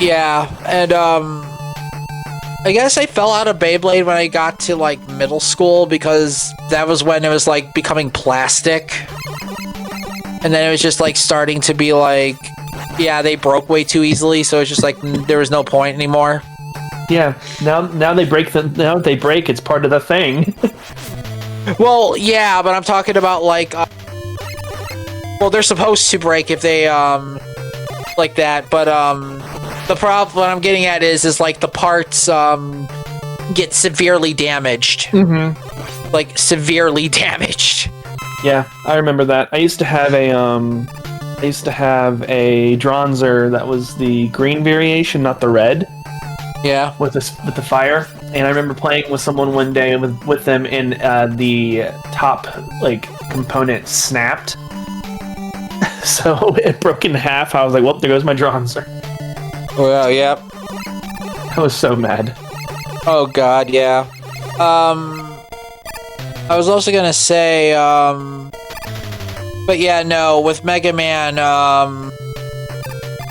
Yeah, and I guess I fell out of Beyblade when I got to like middle school because that was when it was like becoming plastic. And then it was just like starting to be like, yeah, they broke way too easily, so it's just like there was no point anymore. Yeah, now they break it's part of the thing. Well, yeah, but I'm talking about like well, they're supposed to break if they like that, but the problem what I'm getting at is like the parts get severely damaged. Mm-hmm. Like severely damaged. Yeah, I remember that. I used to have a Dronzer that was the green variation, not the red. Yeah. With the fire, and I remember playing with someone one day with them, and the top like component snapped, so it broke in half. I was like, "Well, there goes my Dronzer." Well, yep. I was so mad. Oh God, yeah. I was also gonna say, but yeah, no, with Mega Man, I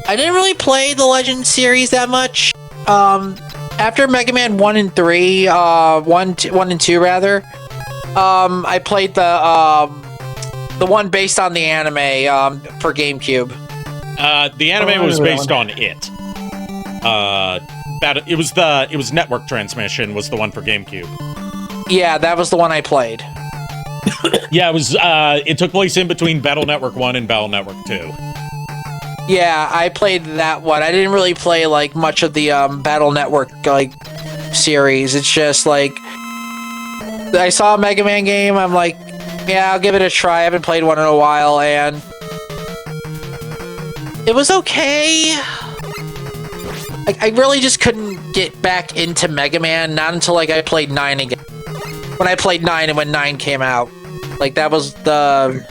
didn't really play the Legend series that much. After Mega Man 1 and 3, 1 and 2 rather, I played the one based on the anime, for GameCube. The anime was based on it. It was Network Transmission was the one for GameCube. Yeah, that was the one I played. Yeah, it was. It took place in between Battle Network 1 and Battle Network 2. Yeah, I played that one. I didn't really play like much of the Battle Network like series. It's just like I saw a Mega Man game. I'm like, yeah, I'll give it a try. I haven't played one in a while, and it was okay. I really just couldn't get back into Mega Man. Not until like I played 9 again. When I played 9 and when 9 came out, like that was the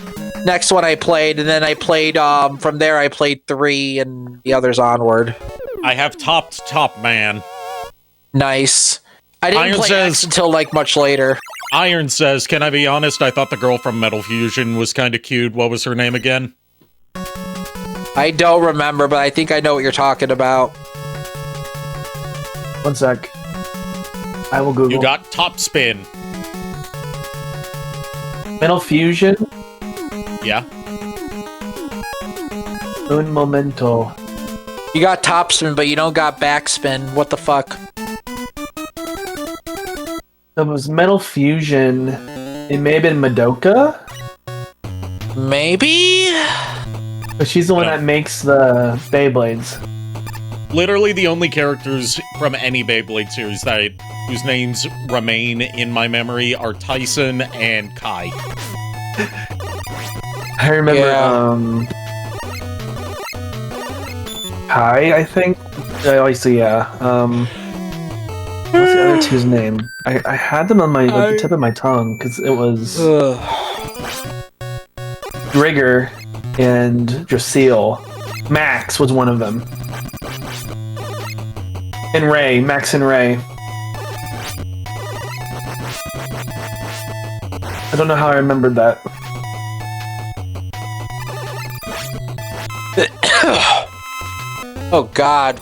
next one I played, and then I played from there I played 3 and the others onward. I have topped Top Man. Nice. I didn't Iron play says, X until like much later. Iron says, "Can I be honest? I thought the girl from Metal Fusion was kind of cute. What was her name again?" I don't remember, but I think I know what you're talking about. One sec. I will Google. You got Top Spin. Metal Fusion. Yeah. Un momento. You got topspin, but you don't got backspin. What the fuck? It was Metal Fusion. It may have been Madoka. Maybe? But she's the one that makes the Beyblades. Literally the only characters from any Beyblade series whose names remain in my memory are Tyson and Kai. I remember, Kai, I think? Obviously, yeah. What's the other two's name? I had them on the tip of my tongue, because it was Drigger and Drasil. Max was one of them. And Ray, Max and Ray. I don't know how I remembered that. Oh God.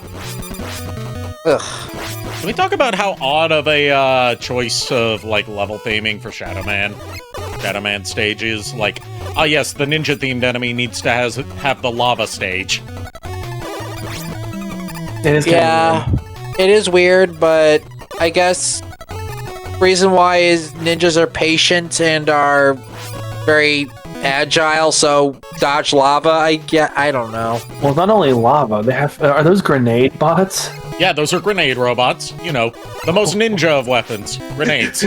Ugh. Can we talk about how odd of a choice of like level theming for Shadow Man stages? Like, oh yes, the ninja-themed enemy needs to have the lava stage. It is Yeah, it is weird, but I guess reason why is ninjas are patient and are very agile, so dodge lava. I don't know. Well, not only lava, they have. Are those grenade bots? Yeah, those are grenade robots. You know, the most ninja of weapons, grenades.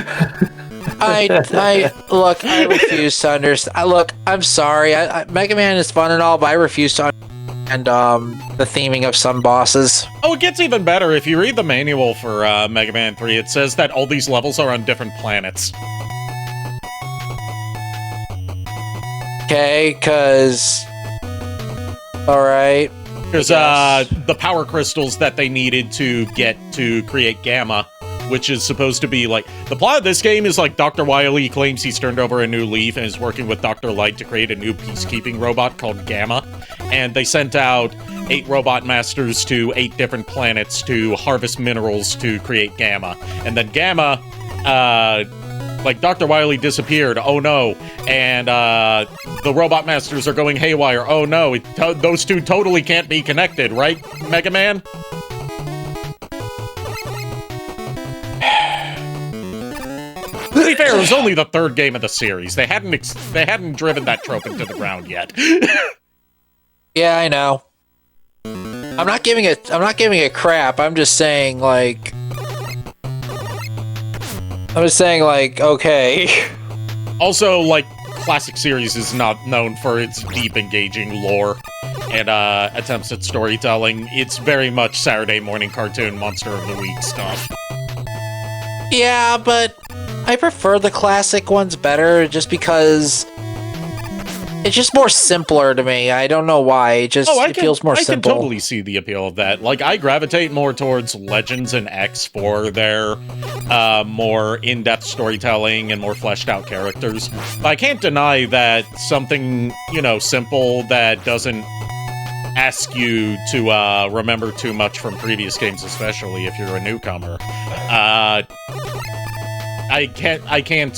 I look. I refuse to understand. Look, I'm sorry. Mega Man is fun and all, but I refuse to understand the theming of some bosses. Oh, it gets even better. If you read the manual for Mega Man 3, it says that all these levels are on different planets. Okay, cause. All right. There's the power crystals that they needed to get to create Gamma, which is supposed to be like... The plot of this game is like Dr. Wily claims he's turned over a new leaf and is working with Dr. Light to create a new peacekeeping robot called Gamma. And they sent out 8 robot masters to 8 different planets to harvest minerals to create Gamma. And then Gamma, like Dr. Wily disappeared, oh no. And the robot masters are going haywire, oh no. Those two totally can't be connected, right, Mega Man? To be fair, it was only the 3rd game of the series. They hadn't driven that trope into the ground yet. Yeah, I know. I'm not giving it crap. I'm just saying like okay. Also, like, classic series is not known for its deep, engaging lore and attempts at storytelling. It's very much Saturday morning cartoon Monster of the Week stuff. Yeah, but I prefer the classic ones better just because it's just more simpler to me. I don't know why. It feels more simple. I can totally see the appeal of that. Like, I gravitate more towards Legends and X for their more in-depth storytelling and more fleshed out characters. But I can't deny that something, you know, simple that doesn't ask you to remember too much from previous games, especially if you're a newcomer. I can't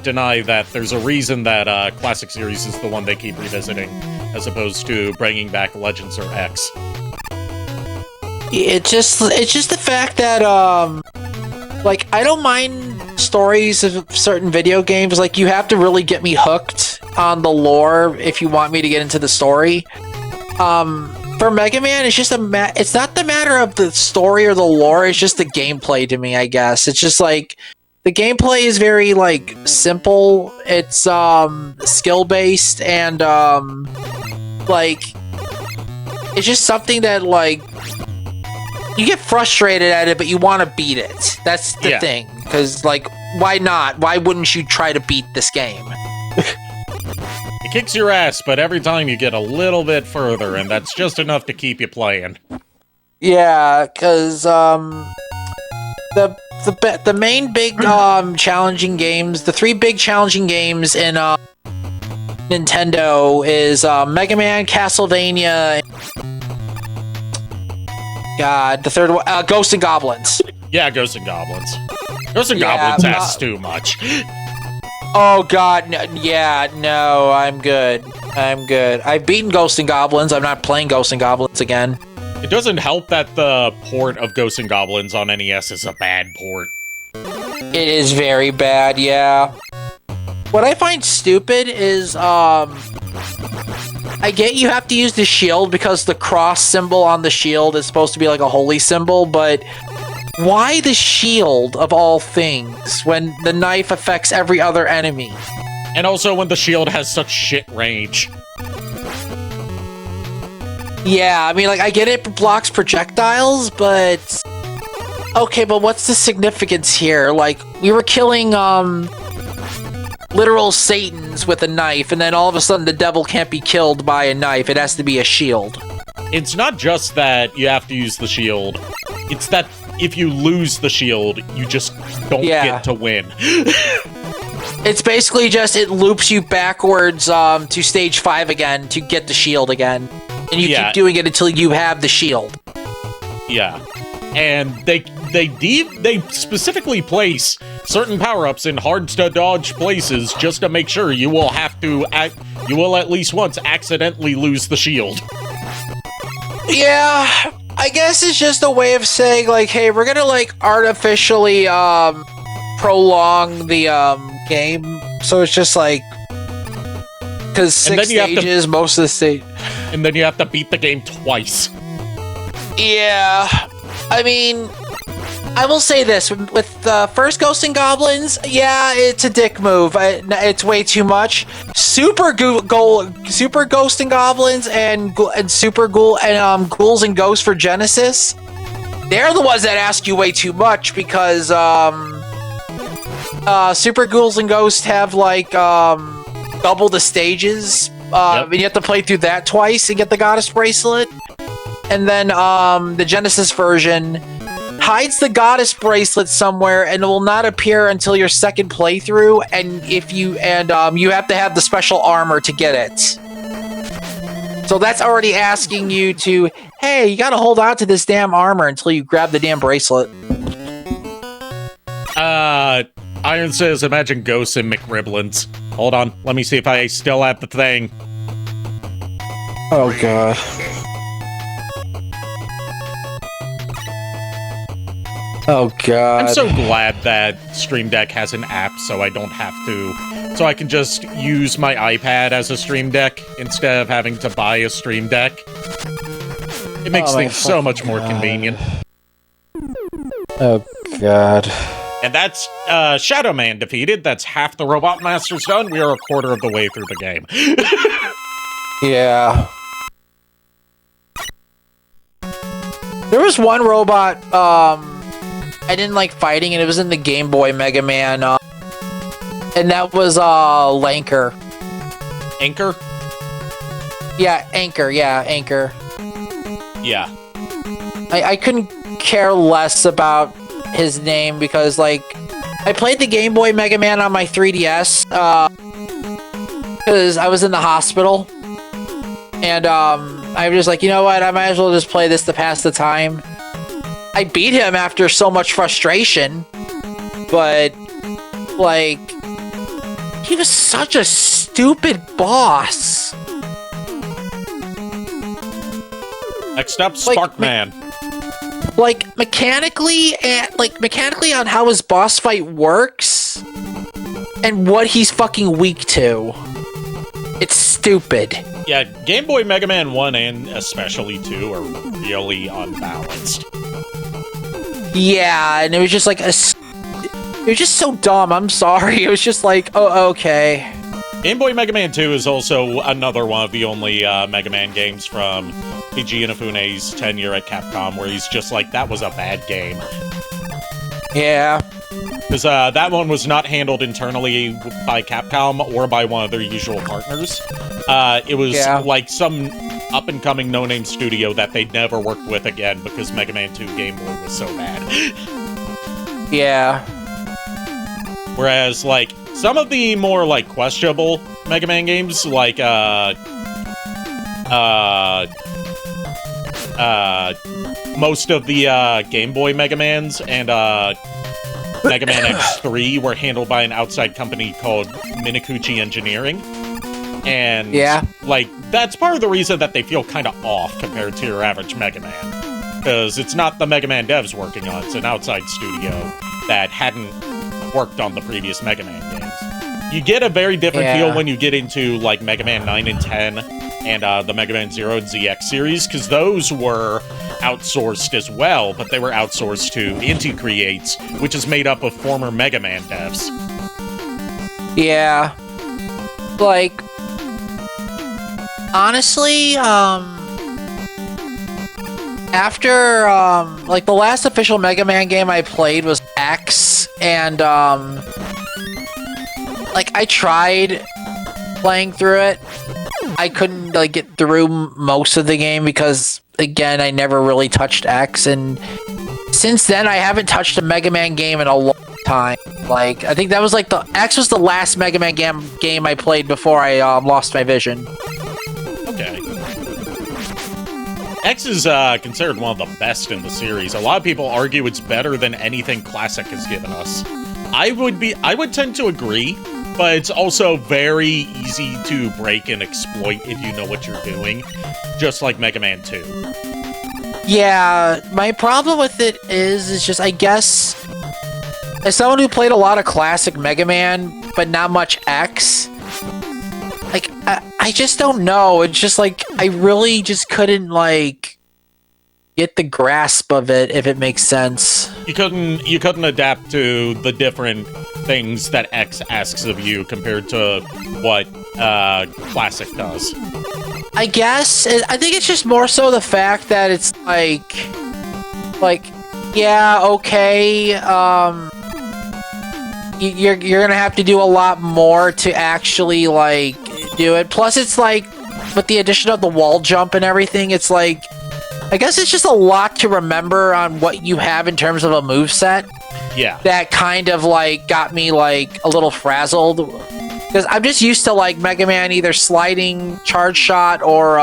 deny that there's a reason that Classic Series is the one they keep revisiting, as opposed to bringing back Legends or X. It's just the fact that like I don't mind stories of certain video games. Like you have to really get me hooked on the lore if you want me to get into the story. For Mega Man, it's just it's not the matter of the story or the lore. It's just the gameplay to me. I guess it's just like. The gameplay is very, like, simple. It's, skill-based, and, like, it's just something that, like, you get frustrated at it, but you want to beat it. That's the thing. Because, like, why not? Why wouldn't you try to beat this game? It kicks your ass, but every time you get a little bit further, and that's just enough to keep you playing. Yeah, because, the main big challenging games, the 3 big challenging games in Nintendo is Mega Man, Castlevania, God, the 3rd one, Ghosts and Goblins. Yeah, Ghosts and Goblins. Ghosts and Goblins asks too much. Oh God, no, I'm good. I've beaten Ghosts and Goblins. I'm not playing Ghosts and Goblins again. It doesn't help that the port of Ghosts and Goblins on NES is a bad port. It is very bad, yeah. What I find stupid is, I get you have to use the shield because the cross symbol on the shield is supposed to be like a holy symbol, but why the shield of all things when the knife affects every other enemy? And also when the shield has such shit range. Yeah, I mean, like, I get it blocks projectiles, but... Okay, but what's the significance here? Like, we were killing, literal Satans with a knife, and then all of a sudden the devil can't be killed by a knife. It has to be a shield. it's not just that you have to use the shield. It's that if you lose the shield, you just don't get to win. It's basically just it loops you backwards to stage 5 again to get the shield again. And you keep doing it until you have the shield. Yeah. And they specifically place certain power-ups in hard-to-dodge places just to make sure you will at least once accidentally lose the shield. Yeah, I guess it's just a way of saying, like, hey, we're gonna, like, artificially, prolong the, game. So it's just, like, because 6 stages, most of the stage... And then you have to beat the game twice. Yeah, I mean... I will say this, with the first Ghosts and Goblins, yeah, it's a dick move. It's way too much. Super Ghosts and Goblins and Super Ghoul and Ghouls and Ghosts for Genesis, they're the ones that ask you way too much because Super Ghouls and Ghosts have like double the stages, and you have to play through that twice and get the Goddess Bracelet. And then the Genesis version hides the Goddess Bracelet somewhere and it will not appear until your second playthrough, and you have to have the special armor to get it. So that's already asking you to, hey, you gotta hold on to this damn armor until you grab the damn bracelet. Iron says, imagine ghosts and McRibblins. Hold on, let me see if I still have the thing. Oh god. Oh god. I'm so glad that Stream Deck has an app so I don't have to... So I can just use my iPad as a Stream Deck instead of having to buy a Stream Deck. It makes things so much more convenient. Oh god. And that's Shadow Man defeated. That's half the Robot Master's done. We are a quarter of the way through the game. Yeah. There was one robot, I didn't like fighting, and it was in the Game Boy Mega Man, and that was, Lanker. Anchor? Yeah, Anchor, Anchor. Yeah. I couldn't care less about his name, because, like, I played the Game Boy Mega Man on my 3DS, because I was in the hospital, and, I was just like, you know what, I might as well just play this to pass the time. I beat him after so much frustration, but, like, he was such a stupid boss. Next up, Sparkman. Mechanically on how his boss fight works, and what he's fucking weak to. It's stupid. Yeah, Game Boy Mega Man 1 and especially 2 are really unbalanced. Yeah, and it was just like it was just so dumb. I'm sorry. It was just like, oh, okay. Game Boy Mega Man 2 is also another one of the only Mega Man games from Keiji Inafune's tenure at Capcom where he's just like, that was a bad game. Yeah. Because that one was not handled internally by Capcom or by one of their usual partners. It was like some up-and-coming no-name studio that they'd never worked with again because Mega Man 2 Game Boy was so bad. Yeah. Whereas, like, some of the more, like, questionable Mega Man games, like, most of the, Game Boy Mega Mans and, Mega Man X3 were handled by an outside company called Minikuchi Engineering. And, like, that's part of the reason that they feel kind of off compared to your average Mega Man. Because it's not the Mega Man devs working on it, it's an outside studio that hadn't worked on the previous Mega Man games. You get a very different feel when you get into, like, Mega Man 9 and 10 and the Mega Man 0 and ZX series, because those were outsourced as well, but they were outsourced to Inti Creates, which is made up of former Mega Man devs. Yeah. Like, honestly, after, like, the last official Mega Man game I played was X, and, like, I tried playing through it. I couldn't, like, get through most of the game because again, I never really touched X, and since then I haven't touched a Mega Man game in a long time. Like, I think that was like X was the last Mega Man game I played before I lost my vision. Okay. X is considered one of the best in the series. A lot of people argue it's better than anything Classic has given us. I would tend to agree, but it's also very easy to break and exploit if you know what you're doing, just like Mega Man 2. Yeah, my problem with it is just, I guess, as someone who played a lot of classic Mega Man, but not much X, like, I just don't know. It's just like, I really just couldn't, like, get the grasp of it, if it makes sense. You couldn't adapt to the different things that X asks of you compared to what Classic does. I guess I think it's just more so the fact that it's like yeah, okay, you're gonna have to do a lot more to actually like do it. Plus, it's like with the addition of the wall jump and everything, it's like, I guess it's just a lot to remember on what you have in terms of a moveset. Yeah. That kind of like got me like a little frazzled. Because I'm just used to like Mega Man either sliding, charge shot, or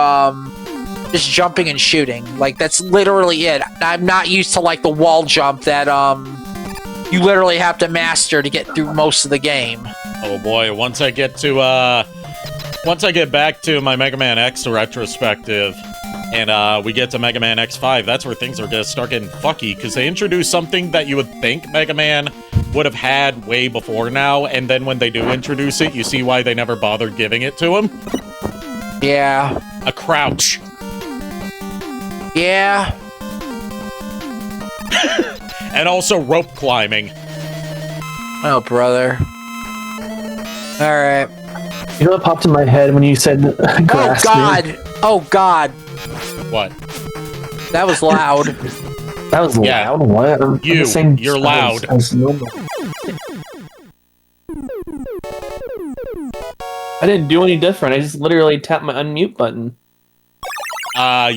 just jumping and shooting. Like, that's literally it. I'm not used to like the wall jump that you literally have to master to get through most of the game. Oh boy, once I get back to my Mega Man X retrospective, and we get to Mega Man X5, that's where things are gonna start getting fucky, because they introduce something that you would think Mega Man would have had way before now, and then when they do introduce it, you see why they never bothered giving it to him. Yeah. A crouch. Yeah. And also rope climbing. Oh, brother. Alright. You know what popped in my head when you said Oh, God! Oh, God! What? That was loud. That was Yeah. loud. What? I'm the same You're size loud. as normal. I didn't do any different. I just literally tapped my unmute button.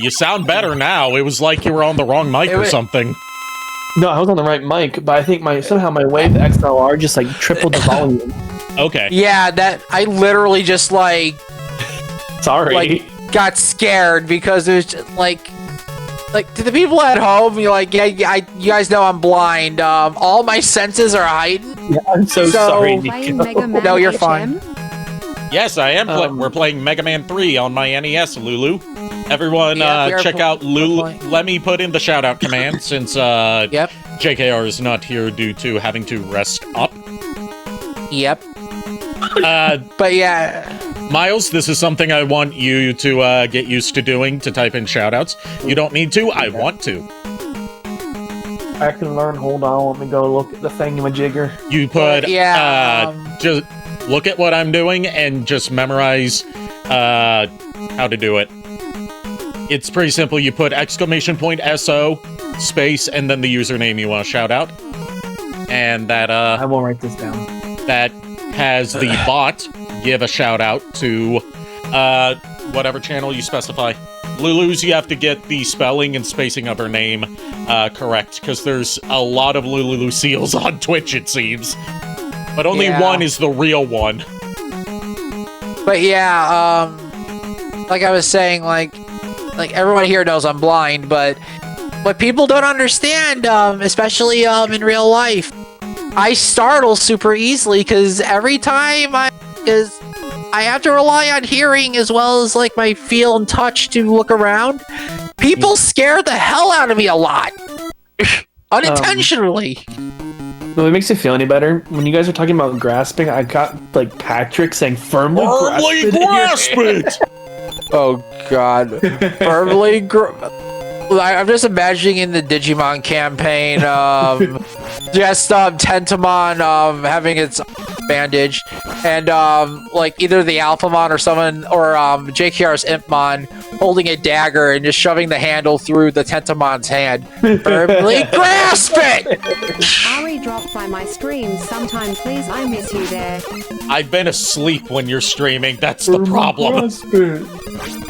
You sound better now. It was like you were on the wrong mic or something. No, I was on the right mic, but I think somehow my Wave XLR just like tripled the volume. Okay. Yeah, that I literally just like Sorry. got scared because it was just, like to the people at home, you're like, yeah, you guys know I'm blind. All my senses are heightened. Yeah, I'm so sorry. Playing Nico. Mega Man No, you're HM? fine. Yes, I am. We're playing Mega Man 3 on my NES, Lulu. Everyone, Yeah, we are check out Lulu. playing. Let me put in the shout-out command, since Yep. JKR is not here due to having to rest up. Yep. Uh, But yeah. Miles, this is something I want you to get used to doing, to type in shout-outs. You don't need to, I want to. I can learn. Hold on, let me go look at the thingamajigger. You put, Yeah, just look at what I'm doing and just memorize how to do it. It's pretty simple. You put !SO, space, and then the username you want to shout out. And that, I will write this down. that has the bot give a shout out to whatever channel you specify. Lulu's, you have to get the spelling and spacing of her name correct, because there's a lot of Lulu Lucille's on Twitch, it seems. But only one is the real one. But yeah, like I was saying, like everyone here knows I'm blind, but what people don't understand, especially in real life, I startle super easily because every time I have to rely on hearing as well as like my feel and touch to look around. People scare the hell out of me a lot, unintentionally. Well, it makes you feel any better. When you guys are talking about grasping, I got like Patrick saying firmly grasp it! Oh God, firmly. I'm just imagining in the Digimon campaign, just Tentamon having its bandage, and like either the Alphamon or someone, or JKR's Impmon holding a dagger and just shoving the handle through the Tentamon's hand. Firmly grasp it! Ari dropped by my stream sometime, please. I miss you there. I've been asleep when you're streaming, that's the problem.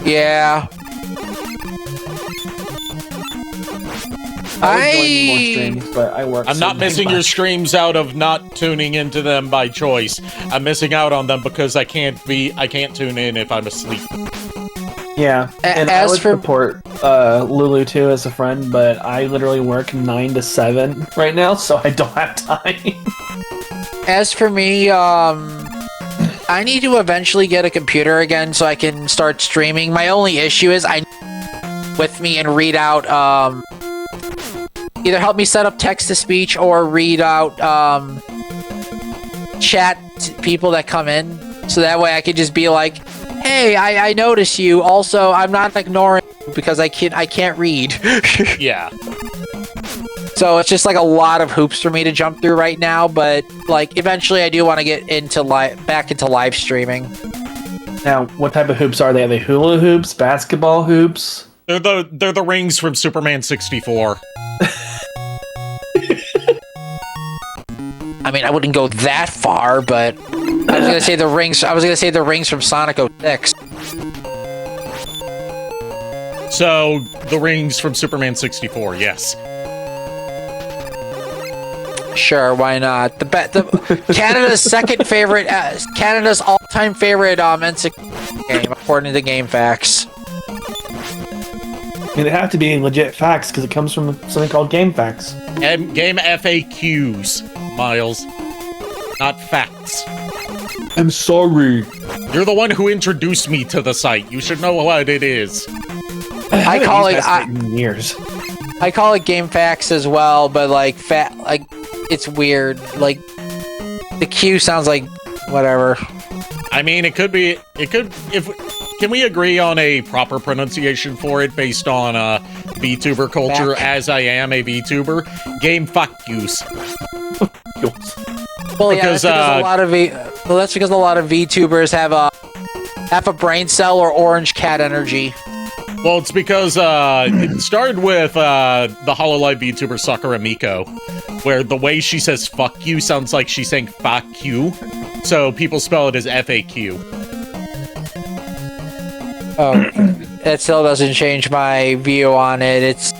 Yeah. I would join more streams, but I work. I'm not missing your streams out of not tuning into them by choice. I'm missing out on them because I can't tune in if I'm asleep. Yeah, and I would support Lulu too as a friend, but I literally work 9 to 7 right now, so I don't have time. As for me, I need to eventually get a computer again so I can start streaming. My only issue is I with me and read out either help me set up text to speech or read out chat to people that come in, so that way I could just be like, hey, I notice you. Also, I'm not ignoring you because I can't read. Yeah. So it's just like a lot of hoops for me to jump through right now, but like eventually I do want to get into back into live streaming. Now, what type of hoops are they? Are they hula hoops, basketball hoops? They're the rings from Superman 64. I mean, I wouldn't go that far, but I was gonna say the rings. I was gonna say the rings from Sonic 06. So the rings from Superman 64, yes. Sure, why not? The Canada's second favorite, Canada's all-time favorite N64 game, according to GameFAQs. I mean, they have to be legit facts because it comes from something called GameFAQs. Game FAQs, Miles, not facts. I'm sorry. You're the one who introduced me to the site. You should know what it is. I call it years. I call it GameFAQs as well, but like it's weird. Like the Q sounds like whatever. I mean, it could be. Can we agree on a proper pronunciation for it based on VTuber culture? As I am a VTuber, game fuck yous. Well, yeah, that's because a lot of VTubers have a brain cell or orange cat energy. Well, it's because it started with the HoloLive VTuber Sakura Miko, where the way she says fuck you sounds like she's saying fuck you, so people spell it as FAQ. Oh, that still doesn't change my view on it. It's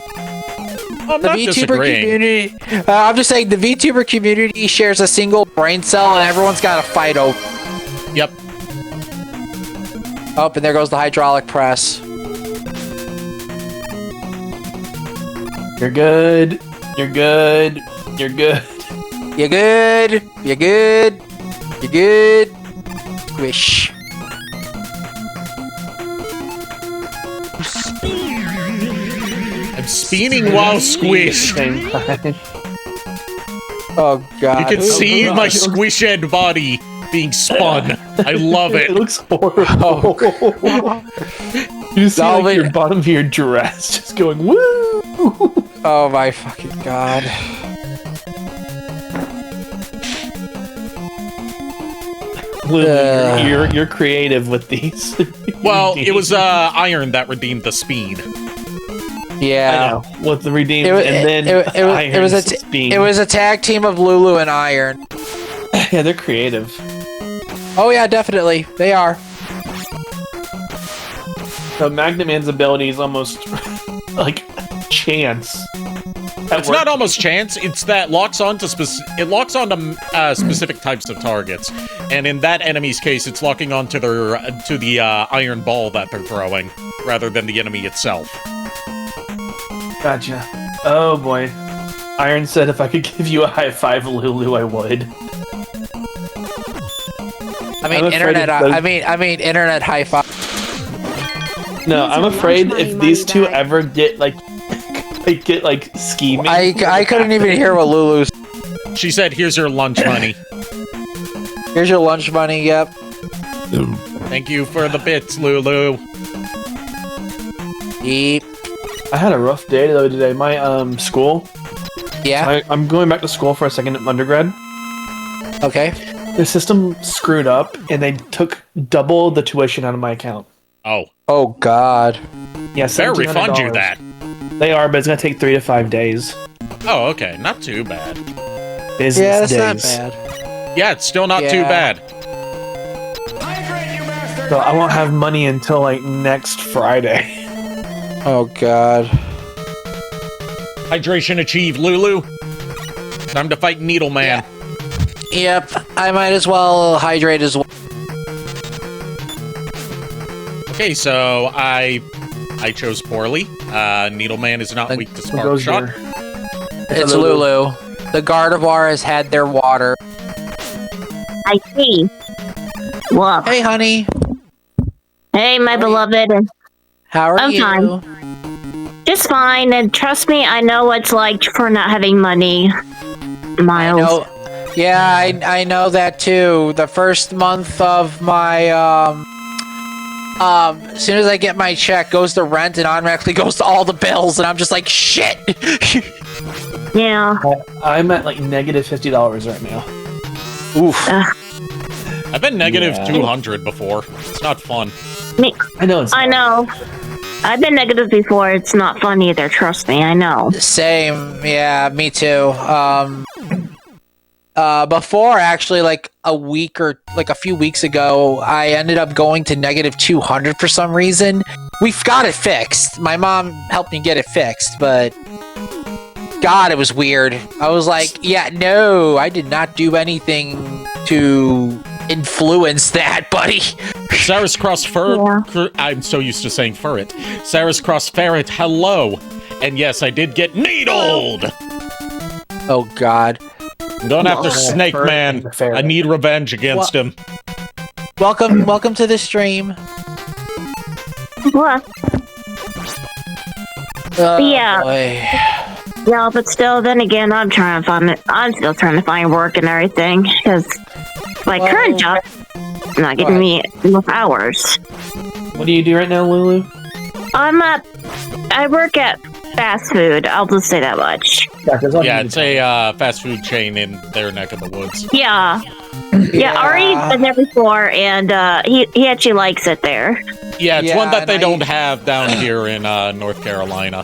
I'm not disagreeing. Community. I'm just saying the VTuber community shares a single brain cell, and everyone's got to fight over. Yep. Oh, and there goes the hydraulic press. You're good. You're good. You're good. You're good. You're good. You're good. Squish. I'm spinning while squish. Oh god. You can see my squish-ed body being spun. I love it. It looks horrible. You see like your bottom of your dress just going woo. Oh my fucking god. Literally, you're creative with these. Well, it was Iron that redeemed the speed. Yeah, I know. With the redeemed, and then it was a tag team of Lulu and Iron. Yeah, they're creative. Oh yeah, definitely they are. So Magna Man's ability is almost like chance. It's not almost chance. It's that locks onto specific types of targets, and in that enemy's case, it's locking onto the iron ball that they're throwing, rather than the enemy itself. Gotcha. Oh boy, Iron said if I could give you a high five, Lulu, I would. I mean, internet high five. No, I'm afraid if these two ever get like scheming. I couldn't even hear what Lulu said. She said, "Here's your lunch money." Here's your lunch money. Yep. Thank you for the bits, Lulu. Yep. I had a rough day though today. My school. Yeah. I'm going back to school for a second undergrad. Okay. The system screwed up, and they took double the tuition out of my account. Oh. Oh God. Yeah, they'll refund you that. They are, but it's gonna take 3 to 5 days. Oh, okay, not too bad. Business days. Not bad. Yeah, it's still not too bad. So I won't have money until like next Friday. Oh God. Hydration achieved, Lulu. Time to fight Needle Man. Yep, I might as well hydrate as well. Okay, so I chose poorly. Needle Man is not weak to Spark goes Shot. there? It's Lulu. The Gardevoir has had their water. I see. Well, Hey, honey. hey, my How are you? beloved. How are I'm you? fine. Just fine, and trust me, I know what it's like for not having money. Miles. No. Yeah, I know that too. The first month of my as soon as I get my check, goes to rent and automatically goes to all the bills, and I'm just like, shit. Yeah. I'm at like negative $50 right now. Oof. I've been negative Yeah. 200 before. It's not fun. Me, I know it's. I know. I've been negative before. It's not fun either. Trust me. I know. Same. Yeah, me too. Before actually, like a few weeks ago, I ended up going to negative 200 for some reason. We've got it fixed. My mom helped me get it fixed, but God, it was weird. I was like, yeah, no, I did not do anything to influence that, buddy. Sarah's Cross I'm so used to saying ferret. Sarah's Cross Ferret, hello. And yes, I did get needled. Oh God. I'm going after Well, Snake ferret Man. and the ferret. I need revenge against him. Welcome to the stream. What? Oh, Yeah. boy. Yeah, but still, then again, I'm still trying to find work and everything, because my Well, current job is not giving me enough hours. What do you do right now, Lulu? I work at fast food, I'll just say that much. Yeah, it's a fast food chain in their neck of the woods. Yeah. Yeah, Ari's been there before, and he actually likes it there. Yeah, it's Yeah, one that and they I- don't have down here in North Carolina.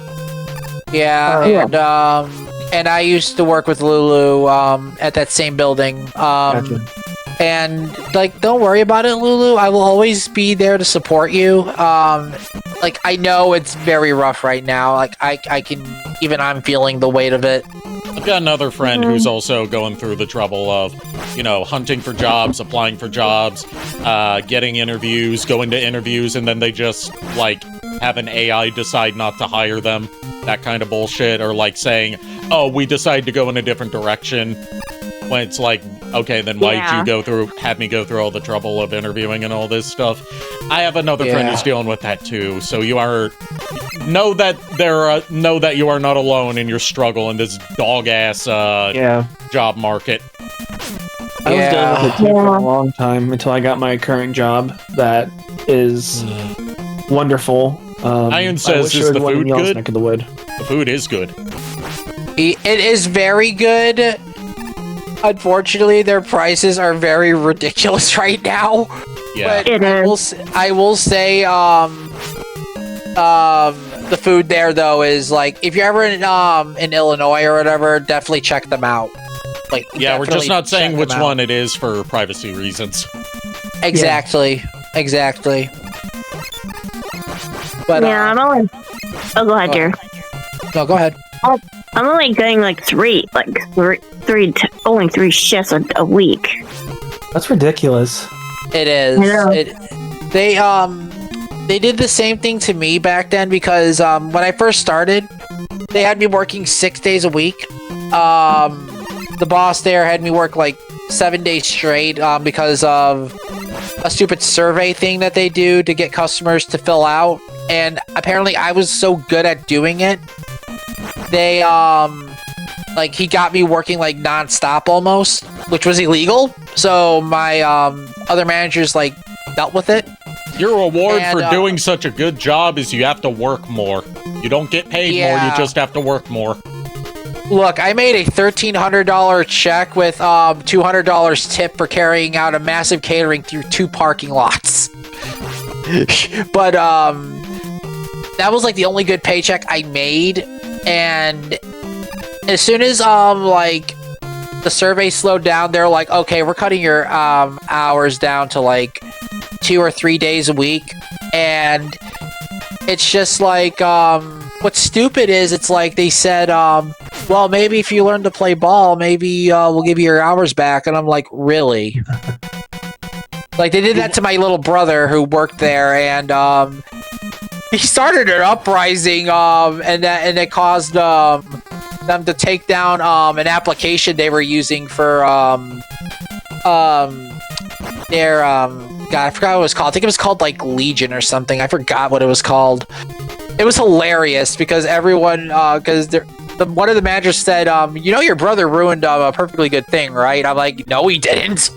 Yeah, Oh. and I used to work with Lulu at that same building. Gotcha. And like, don't worry about it, Lulu. I will always be there to support you. Like, I know it's very rough right now. Like, I can, even I'm feeling the weight of it. I've got another friend who's also going through the trouble of, hunting for jobs, applying for jobs, getting interviews, going to interviews, and then they just, have an AI decide not to hire them. That kind of bullshit. Or, saying, oh, we decided to go in a different direction. When it's like, okay, then why'd you have me go through all the trouble of interviewing and all this stuff? I have another friend who's dealing with that too. So know that you are not alone in your struggle in this dog ass job market. I was dealing with it too for a long time until I got my current job. That is wonderful. Iron says, wish is there was the one in food y'all's good? neck of the wood. The food is good. It is very good. Unfortunately, their prices are very ridiculous right now. Yeah. But I will say, the food there though is like, if you're ever in Illinois or whatever, definitely check them out. Yeah, we're just definitely not saying check which them out. one it is for privacy reasons. Exactly. But Yeah, I'm only... Oh, go ahead, dear. no, go ahead. I'm only getting only three shifts a week. That's ridiculous. It is. I know. They did the same thing to me back then because when I first started, they had me working 6 days a week. The boss there had me work 7 days straight because of a stupid survey thing that they do to get customers to fill out. And apparently I was so good at doing it, they he got me working non-stop almost, which was illegal. So my other managers dealt with it. Your reward And, for doing such a good job is you have to work more. You don't get paid more, you just have to work more. Look, I made a $1,300 check with $200 tip for carrying out a massive catering through 2 parking lots. But that was the only good paycheck I made. And as soon as the survey slowed down, they're like, okay, we're cutting your hours down to 2 or 3 days a week. And it's just what's stupid is it's like they said, well, maybe if you learn to play ball, maybe we'll give you your hours back. And I'm like, really? Like, they did that to my little brother who worked there, and he started an uprising, and it caused them to take down an application they were using for their God, I forgot what it was called. I think it was called like Legion or something. I forgot what it was called. It was hilarious because everyone, because one of the managers said, you know, your brother ruined a perfectly good thing, right? I'm like, no, he didn't.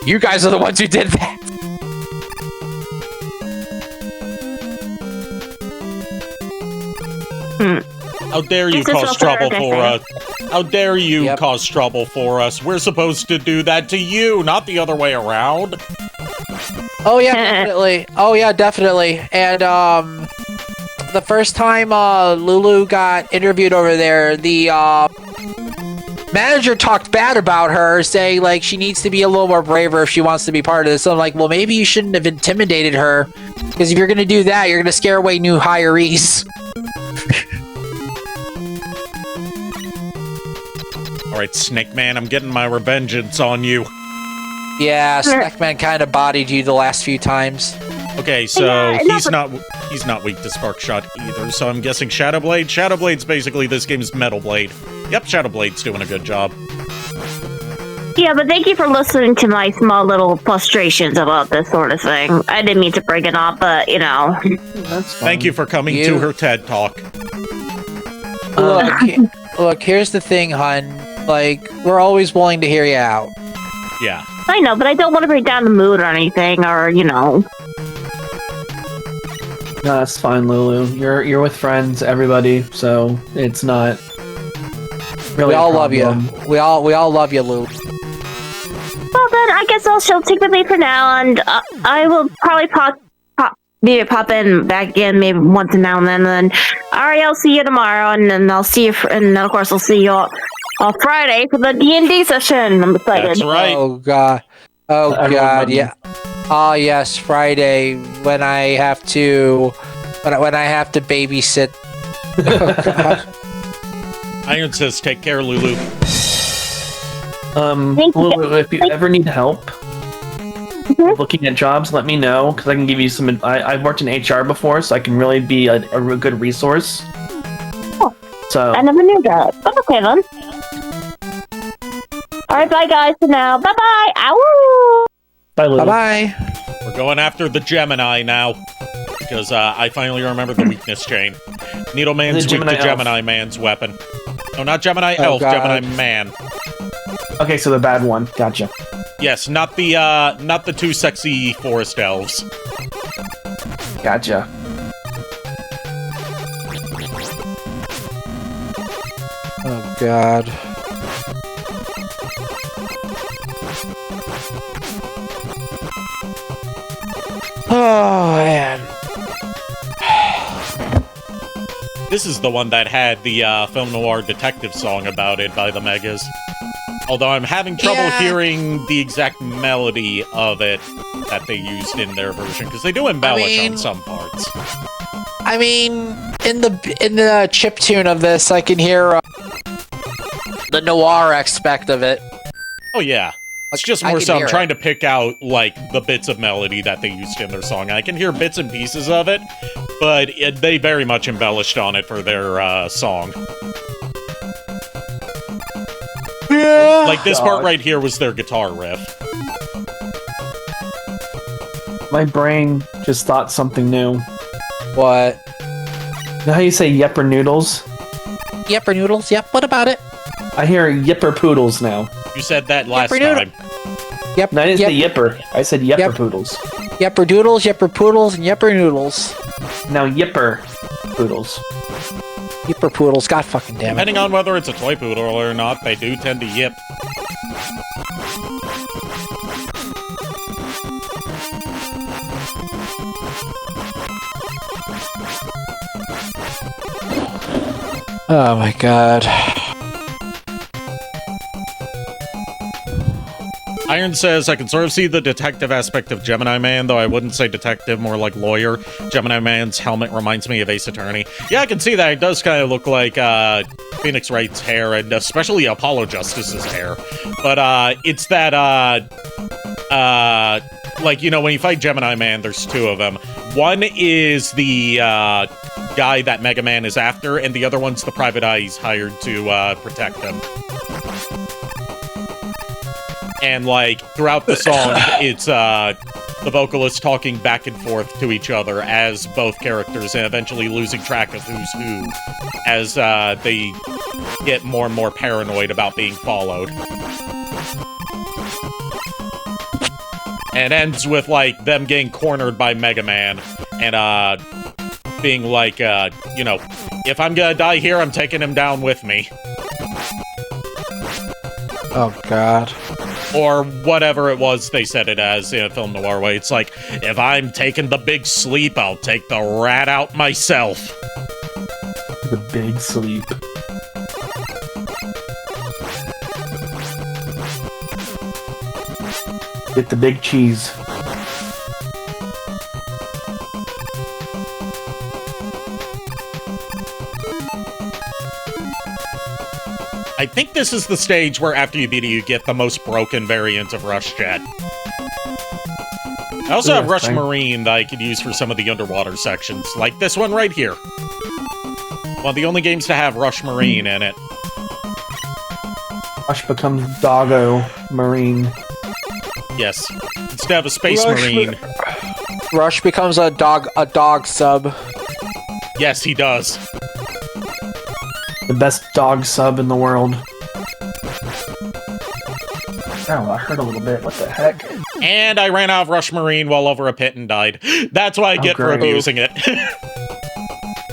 You guys are the ones who did that. How dare you cause trouble for us? How dare you cause trouble for us? We're supposed to do that to you, not the other way around. Oh yeah, definitely. Oh yeah, definitely. And the first time Lulu got interviewed over there, the manager talked bad about her, saying like she needs to be a little more braver if she wants to be part of this. So I'm like, well, maybe you shouldn't have intimidated her, because if you're gonna do that, you're gonna scare away new hirees. Alright, Snake Man, I'm getting my revengeance on you. Yeah, Snackman kind of bodied you the last few times. Okay, so he's not weak to Spark Shot either, so I'm guessing Shadow Blade? Shadow Blade's basically this game's Metal Blade. Yep, Shadow Blade's doing a good job. Yeah, but thank you for listening to my small little frustrations about this sort of thing. I didn't mean to bring it up, but, you know. That's fine. Thank you for coming to her TED Talk. Look, here's the thing, hun. Like, we're always willing to hear you out. Yeah. I know, but I don't want to bring down the mood or anything, or, you know. No, that's fine, Lulu. You're with friends, everybody, so it's not really. We all love you. We all love you, Lou. Well, then I guess I'll take with me for now, and I will probably pop in back again maybe once now and then. And alright, I'll see you tomorrow, and then I'll see you, and then of course I'll see you on Friday for the D&D session. I'm excited. That's right. Oh god. Oh god. Yeah. Oh yes, Friday when I have to babysit. Oh god. Iron says, take care, Lulu. Lulu, if you ever need help looking at jobs, let me know, because I can give you some. I've worked in HR before, so I can really be a good resource. Oh, so I never knew that. But okay then. Alright, bye guys for now. Bye bye. Ow! bye, Lulu. Bye bye. We're going after the Gemini now, because I finally remember the weakness chain. Needle Man's weak to Gemini Man's weapon. No, not Gemini Elf, God. Gemini Man. Okay, so the bad one. Gotcha. Yes, not the two sexy forest elves. Gotcha. Oh god. Oh man. This is the one that had the film noir detective song about it by the Megas. Although I'm having trouble hearing the exact melody of it that they used in their version, because they do embellish on some parts. I mean, in the chiptune of this, I can hear the noir aspect of it. Oh yeah. It's just more so I'm trying to pick out, like, the bits of melody that they used in their song. I can hear bits and pieces of it, but they very much embellished on it for their song. Yeah. Like, this part right here was their guitar riff. My brain just thought something new. What? You know how you say yepper noodles? Yepper noodles? Yep. What about it? I hear yipper poodles now. You said that last Yepper time. Yep. No, I didn't yep. say yipper. I said yepper poodles. Yepper doodles, yepper poodles, and yepper noodles. Now yipper poodles. Yepper poodles. God fucking damn it. Depending on whether it's a toy poodle or not, they do tend to yip. Oh my god. Iron says, I can sort of see the detective aspect of Gemini Man, though I wouldn't say detective, more like lawyer. Gemini Man's helmet reminds me of Ace Attorney. Yeah, I can see that. It does kind of look like Phoenix Wright's hair, and especially Apollo Justice's hair. But it's that, like, you know, when you fight Gemini Man, there's two of them. One is the guy that Mega Man is after, and the other one's the private eye he's hired to protect him. And, like, throughout the song, it's the vocalists talking back and forth to each other as both characters, and eventually losing track of who's who as they get more and more paranoid about being followed. And ends with, like, them getting cornered by Mega Man and being like, you know, if I'm gonna die here, I'm taking him down with me. Oh, God. Or whatever it was they said it as in a film noir way. It's like, if I'm taking the big sleep, I'll take the rat out myself. The big sleep. Get the big cheese. I think this is the stage where after you beat it, you get the most broken variant of Rush Jet. I also have Rush Marine that I could use for some of the underwater sections, like this one right here. One of the only games to have Rush Marine in it. Rush becomes Doggo Marine. Yes. Instead of a Space Marine. Rush becomes a dog sub. Yes, he does. The best dog sub in the world. Oh, I hurt a little bit. What the heck? And I ran out of Rush Marine while over a pit and died. That's what I get for abusing it.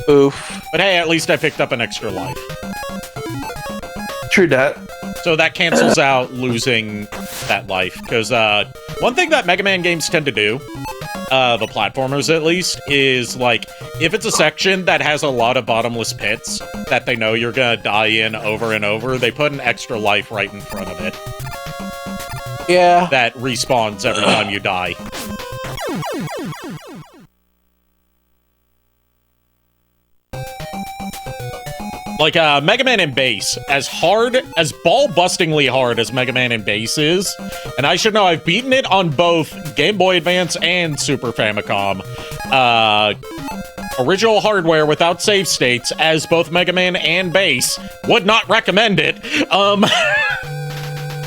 Oof. But hey, at least I picked up an extra life. True that. So that cancels out losing that life. Because one thing that Mega Man games tend to do, the platformers at least, is like, if it's a section that has a lot of bottomless pits that they know you're gonna die in over and over, they put an extra life right in front of it. Yeah. That respawns every time you die. Like, Mega Man and Bass, as ball-bustingly hard as Mega Man and Bass is, and I should know I've beaten it on both Game Boy Advance and Super Famicom. Original hardware without save states, as both Mega Man and Bass. Would not recommend it.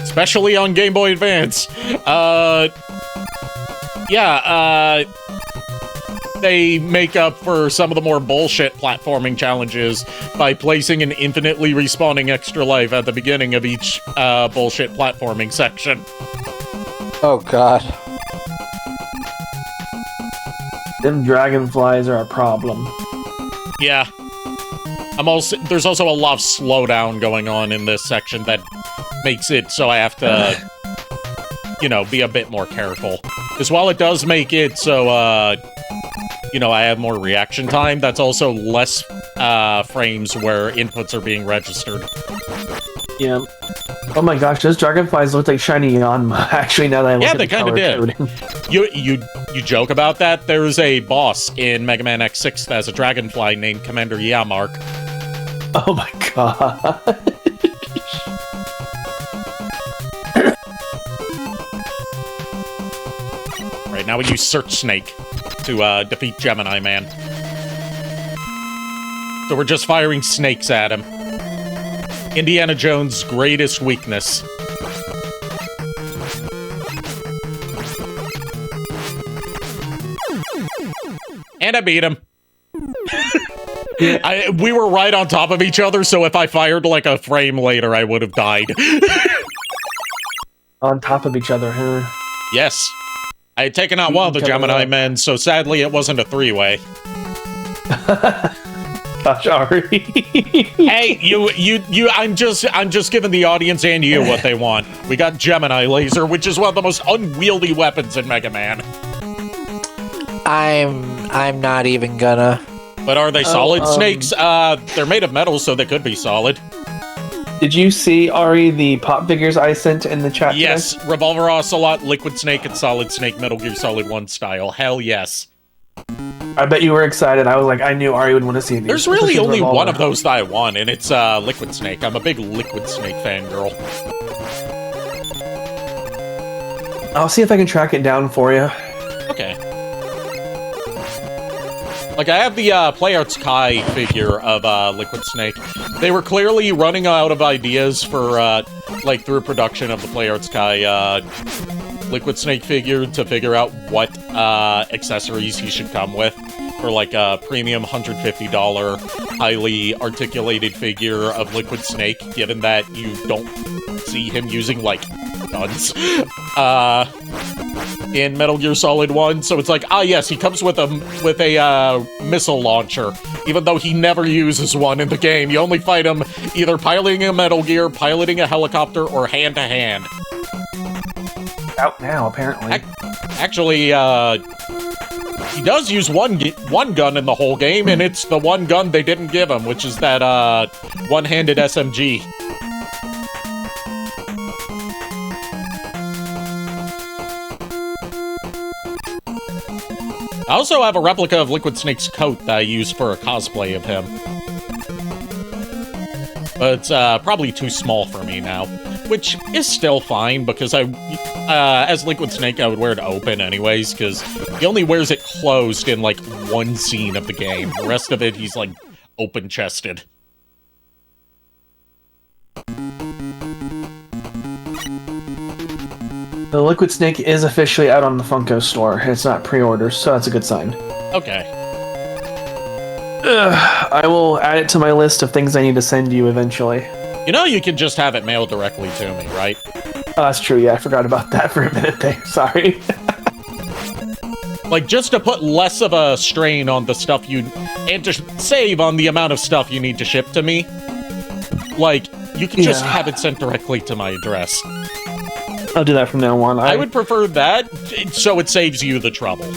Especially on Game Boy Advance. They make up for some of the more bullshit platforming challenges by placing an infinitely respawning extra life at the beginning of each bullshit platforming section. Oh, God. Them dragonflies are a problem. Yeah. There's also a lot of slowdown going on in this section that makes it so I have to, you know, be a bit more careful. Because while it does make it so, you know, I have more reaction time, that's also less frames where inputs are being registered. Yeah. Oh my gosh, those dragonflies look like shiny Yanma. Actually, now that I look at they the kind of color did. coding. You joke about that. There's a boss in Mega Man X6 that has a dragonfly named Commander Yamark. Oh my god. Right, now we use Search Snake to defeat Gemini Man. So we're just firing snakes at him. Indiana Jones' greatest weakness. And I beat him. We were right on top of each other, so if I fired like a frame later, I would have died. On top of each other, huh? Yes. I had taken out one of the Gemini men, so sadly it wasn't a three-way. Gosh, Ari. Hey, I'm just giving the audience and you what they want. We got Gemini Laser, which is one of the most unwieldy weapons in Mega Man. I'm not even gonna. But are they solid snakes? They're made of metal, so they could be solid. Did you see, Ari, the pop figures I sent in the chat Yes, today? Revolver Ocelot, Liquid Snake, and Solid Snake, Metal Gear Solid 1 style. Hell yes. I bet you were excited. I was like, I knew Ari would want to see these. There's really especially only Revolver. one of those that I want, and it's Liquid Snake. I'm a big Liquid Snake fangirl. I'll see if I can track it down for you. Okay. Like, I have the Playarts Kai figure of Liquid Snake. They were clearly running out of ideas for, like, through production of the Playarts Kai Liquid Snake figure to figure out what accessories he should come with for, like, a premium $150 highly articulated figure of Liquid Snake, given that you don't see him using, like, guns in Metal Gear Solid 1. So it's like, yes, he comes with a missile launcher, even though he never uses one in the game. You only fight him either piloting a Metal Gear, piloting a helicopter, or hand-to-hand. Out now, apparently. Actually, he does use one gun in the whole game, and it's the one gun they didn't give him, which is that one-handed SMG. I also have a replica of Liquid Snake's coat that I use for a cosplay of him. But it's probably too small for me now, which is still fine, because as Liquid Snake, I would wear it open anyways, because he only wears it closed in, like, one scene of the game. The rest of it, he's, like, open-chested. The Liquid Snake is officially out on the Funko store. It's not pre-order, so that's a good sign. Okay. I will add it to my list of things I need to send you eventually. You know you can just have it mailed directly to me, right? Oh, that's true, yeah, I forgot about that for a minute there. Sorry. Like, just to put less of a strain on the stuff and to save on the amount of stuff you need to ship to me, like, you can just have it sent directly to my address. I'll do that from now on. I would prefer that, so it saves you the trouble.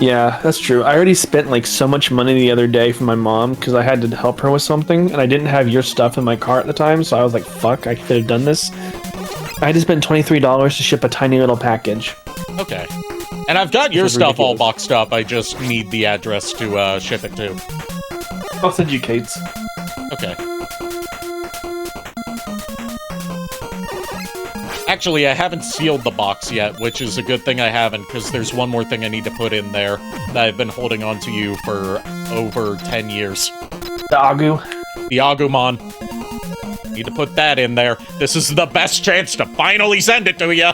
Yeah, that's true. I already spent, like, so much money the other day for my mom, because I had to help her with something, and I didn't have your stuff in my car at the time, so I was like, fuck, I could have done this. I had to spend $23 to ship a tiny little package. Okay. And I've got your stuff all ridiculous. boxed up, I just need the address to ship it to. I'll send you Kate's. Okay. Actually, I haven't sealed the box yet, which is a good thing I haven't, because there's one more thing I need to put in there that I've been holding on to you for over 10 years. The Agu. The Agumon. Need to put that in there. This is the best chance to finally send it to you.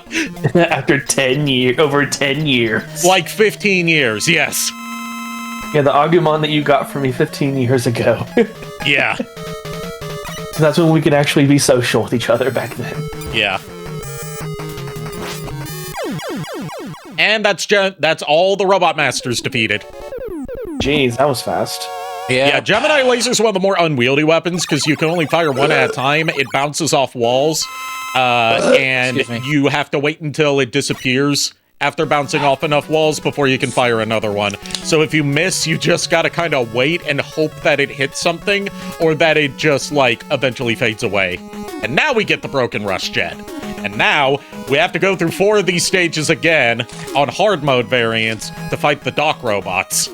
After 10 years, over 10 years. Like 15 years, yes. Yeah, the Agumon that you got for me 15 years ago. Yeah. So that's when we could actually be social with each other back then. Yeah. And that's all the Robot Masters defeated. Jeez, that was fast. Yeah, Gemini Laser's one of the more unwieldy weapons, because you can only fire one at a time. It bounces off walls, and you have to wait until it disappears after bouncing off enough walls before you can fire another one. So if you miss, you just gotta kind of wait and hope that it hits something, or that it just, like, eventually fades away. And now we get the Broken Rush Jet. And now, we have to go through 4 of these stages again, on hard mode variants, to fight the Dock Robots.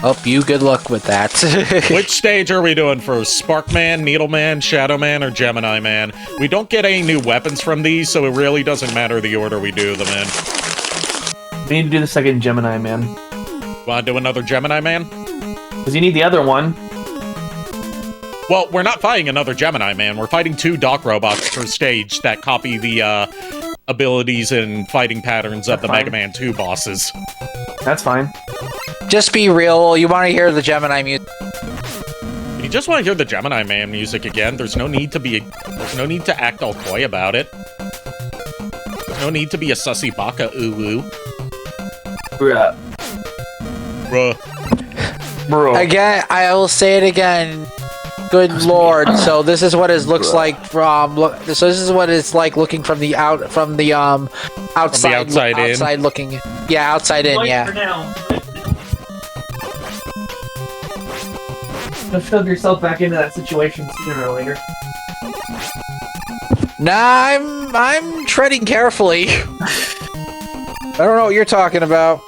Oh, you good luck with that. Which stage are we doing first? Sparkman, Needleman, Shadowman, or Gemini Man? We don't get any new weapons from these, so it really doesn't matter the order we do them in. We need to do the second Gemini Man. Want to do another Gemini Man? Because you need the other one. Well, we're not fighting another Gemini Man. We're fighting 2 Dock Robots per stage that copy the abilities and fighting patterns of the Mega Man 2 bosses. That's fine. Just be real. You want to hear the Gemini music? If you just want to hear the Gemini Man music again, there's no need to act all coy about it. There's no need to be a sussy baka ooh-woo. Bruh. Bruh. Bro. Again, I will say it again. Good lord! So this is what it looks like from. So this is what it's like looking from the outside. From the outside in. Outside looking. Yeah, outside in. Yeah. You'll shove yourself back into that situation sooner or later. Nah, I'm treading carefully. I don't know what you're talking about.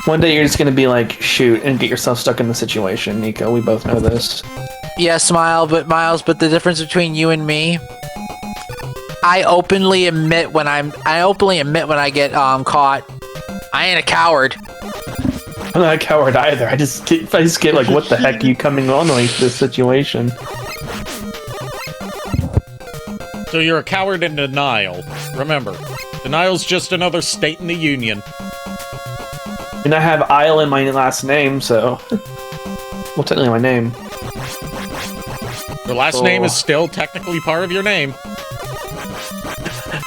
One day you're just gonna be like, shoot, and get yourself stuck in the situation, Nico. We both know this. Yeah, Miles, but the difference between you and me, I openly admit when I get caught. I ain't a coward. I'm not a coward either. I just get like, what the heck are you coming on like this situation? So you're a coward in denial. Remember, denial's just another state in the union. And I have Isle in my last name, so well, technically my name. Your last name is still technically part of your name.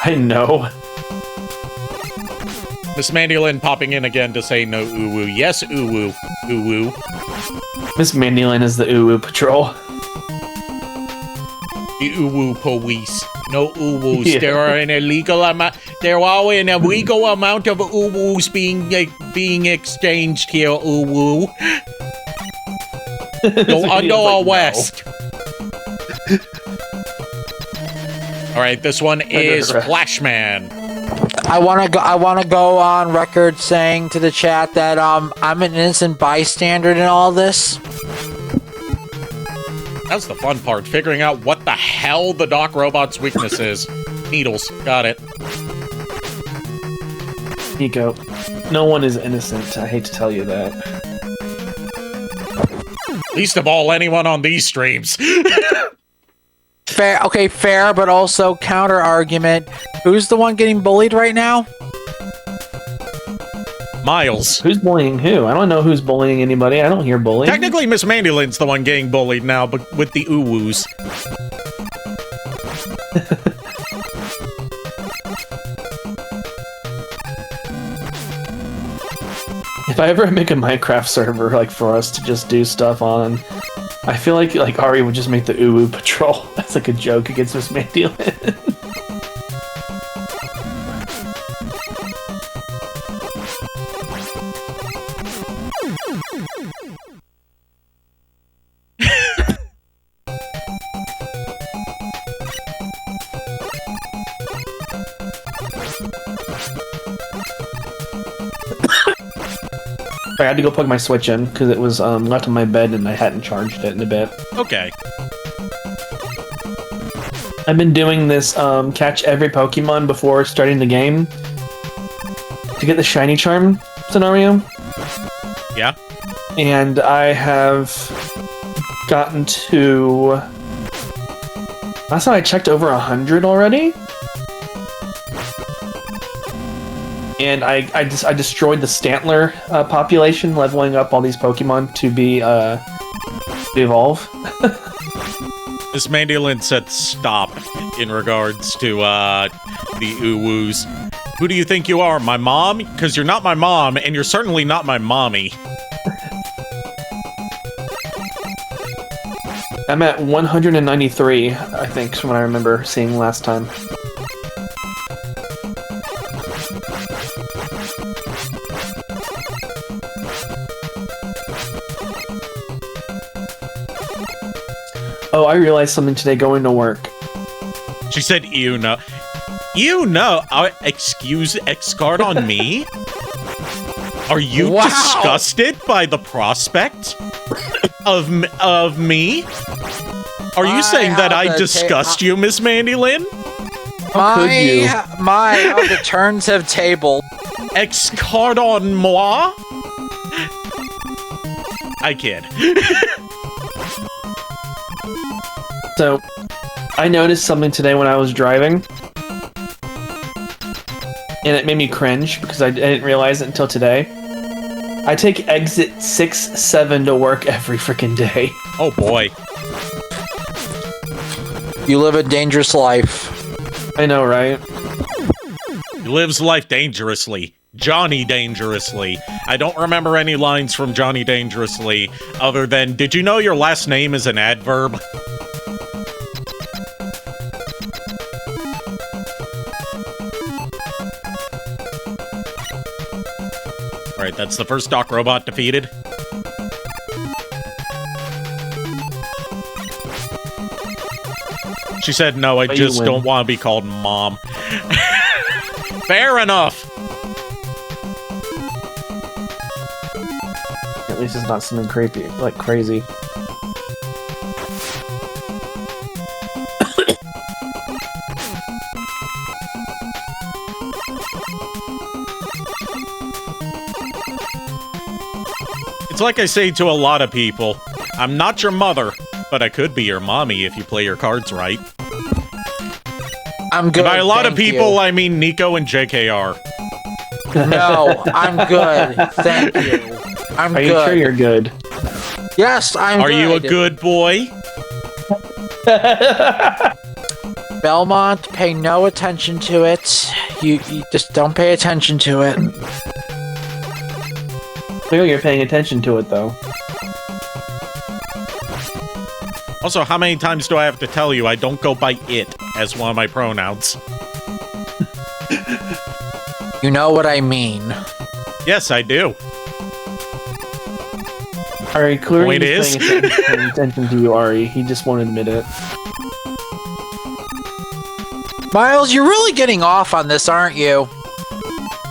I know. Miss Mandolin popping in again to say no uwu. Yes, uwu. Uwu. Miss Mandolin is the Uwu Patrol. The uwu police. No uwus. Yeah. There are an illegal amount. There are an illegal amount of uwus being exchanged here. Uwu. Go under or west. All right, this one is Flashman. I wanna go on record saying to the chat that I'm an innocent bystander in all this. That's the fun part, figuring out what the hell the Doc Robot's weakness is. Needles. Got it. Nico, no one is innocent. I hate to tell you that. Least of all anyone on these streams. Fair, but also counter argument. Who's the one getting bullied right now? Miles. Who's bullying who? I don't know who's bullying anybody. I don't hear bullying. Technically, Miss Mandolin's the one getting bullied now, but with the uwus. If I ever make a Minecraft server, like, for us to just do stuff on, I feel like Ari would just make the Uwu Patrol. That's like a joke against Miss Mandolin. I had to go plug my Switch in because it was left on my bed and I hadn't charged it in a bit. Okay. I've been doing this catch every Pokemon before starting the game to get the shiny charm scenario. Yeah. And I have gotten to... Last time I checked, over 100 already. And I destroyed the Stantler population, leveling up all these Pokemon to be to evolve. Miss Mandolin said stop in regards to the uwus. Who do you think you are, my mom? Because you're not my mom, and you're certainly not my mommy. I'm at 193, I think, from what I remember seeing last time. Oh, I realized something today going to work. She said, "You know, you know." Excuse Xcard on me. Are you disgusted by the prospect of me? Are you saying that I disgust you, Miss Mandolin? How could you? How the turns have tabled. Xcard on moi? I kid. So, I noticed something today when I was driving, and it made me cringe because I didn't realize it until today. I take exit 6-7 to work every freaking day. Oh boy. You live a dangerous life. I know, right? He lives life dangerously. Johnny Dangerously. I don't remember any lines from Johnny Dangerously other than, did you know your last name is an adverb? Alright, that's the first Doc Robot defeated. She said, no, I But you just win. don't want to be called Mom. Fair enough. At least it's not something creepy, like crazy. It's like I say to a lot of people, I'm not your mother, but I could be your mommy if you play your cards right. I'm good. And by a lot of thank people, you. I mean Nico and JKR. No, I'm good. Thank you. I'm Are good. you sure you're good? Yes, I'm Are good. you a good boy? Belmont, pay no attention to it. You just don't pay attention to it. Clearly you're paying attention to it, though. Also, how many times do I have to tell you I don't go by it as one of my pronouns? You know what I mean. Yes, I do. Ari, clearly Point he's paying attention to you, Ari. He just won't admit it. Miles, you're really getting off on this, aren't you?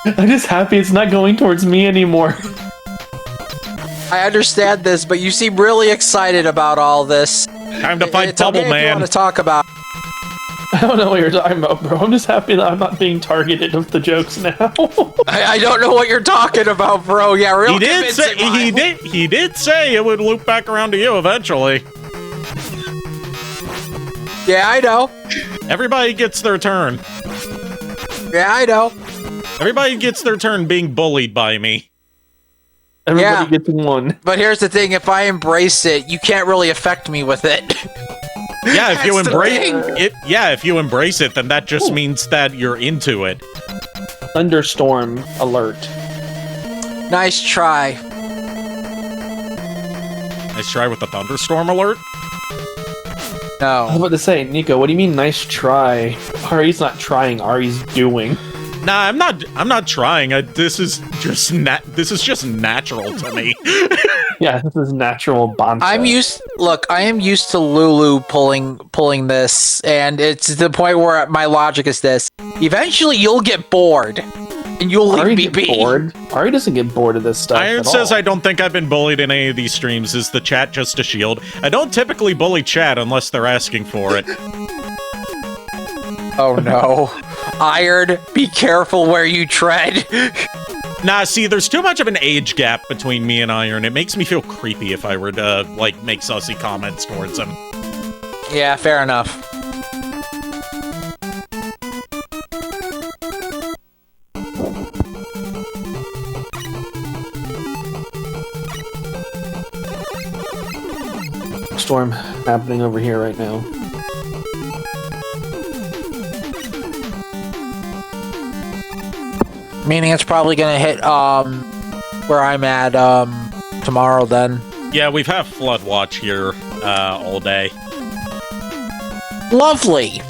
I'm just happy it's not going towards me anymore. I understand this, but you seem really excited about all this. Time to fight It's okay Bubble if you Man. want to talk about. I don't know what you're talking about, bro. I'm just happy that I'm not being targeted with the jokes now. I don't know what you're talking about, bro. Yeah, real He did say convincing, Miles. he did say it would loop back around to you eventually. Yeah, I know. Everybody gets their turn. Yeah, I know. Everybody gets their turn being bullied by me. Everybody Yeah. gets one. But here's the thing: if I embrace it, you can't really affect me with it. Yeah, if you That's the embrace thing. it, yeah, if you embrace it, then that just means that you're into it. Thunderstorm alert. Nice try. Nice try with the thunderstorm alert. I was No. about to say, Nico, what do you mean nice try? Ari's not trying, Ari's doing. Nah, I'm not trying. This is just natural to me. Yeah, this is natural bonzo. I am used to Lulu pulling this, and it's the point where my logic is this. Eventually you'll get bored. And you'll Ari leave me gets be. bored. Ari doesn't get bored of this stuff. Iron at says all. I don't think I've been bullied in any of these streams. Is the chat just a shield? I don't typically bully chat unless they're asking for it. Oh no. Iron, be careful where you tread. Nah, see, there's too much of an age gap between me and Iron. It makes me feel creepy if I were to, like, make sussy comments towards him. Yeah, fair enough. Storm happening over here right now. Meaning it's probably gonna hit where I'm at tomorrow then. Yeah, we've had Flood Watch here all day. Lovely.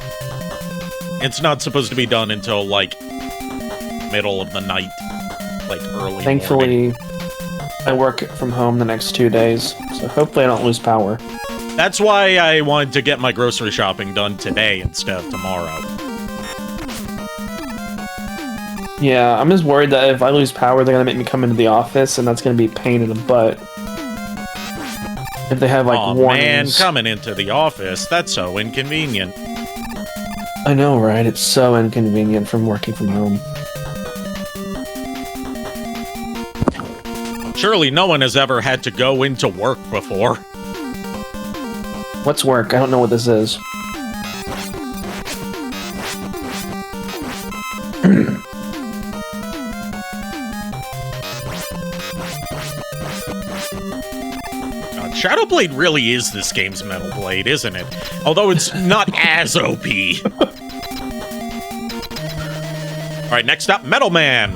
It's not supposed to be done until, like, middle of the night. Like, early morning. Thankfully, I work from home the next 2 days, so hopefully I don't lose power. That's why I wanted to get my grocery shopping done today instead of tomorrow. Yeah, I'm just worried that if I lose power, they're gonna make me come into the office, and that's gonna be a pain in the butt. If they have, like, Aw, man, warnings. coming into the office, that's so inconvenient. I know, right? It's so inconvenient from working from home. Surely no one has ever had to go into work before. What's work? I don't know what this is. God, Shadowblade really is this game's Metal Blade, isn't it? Although it's not as OP. Alright, next up, Metal Man.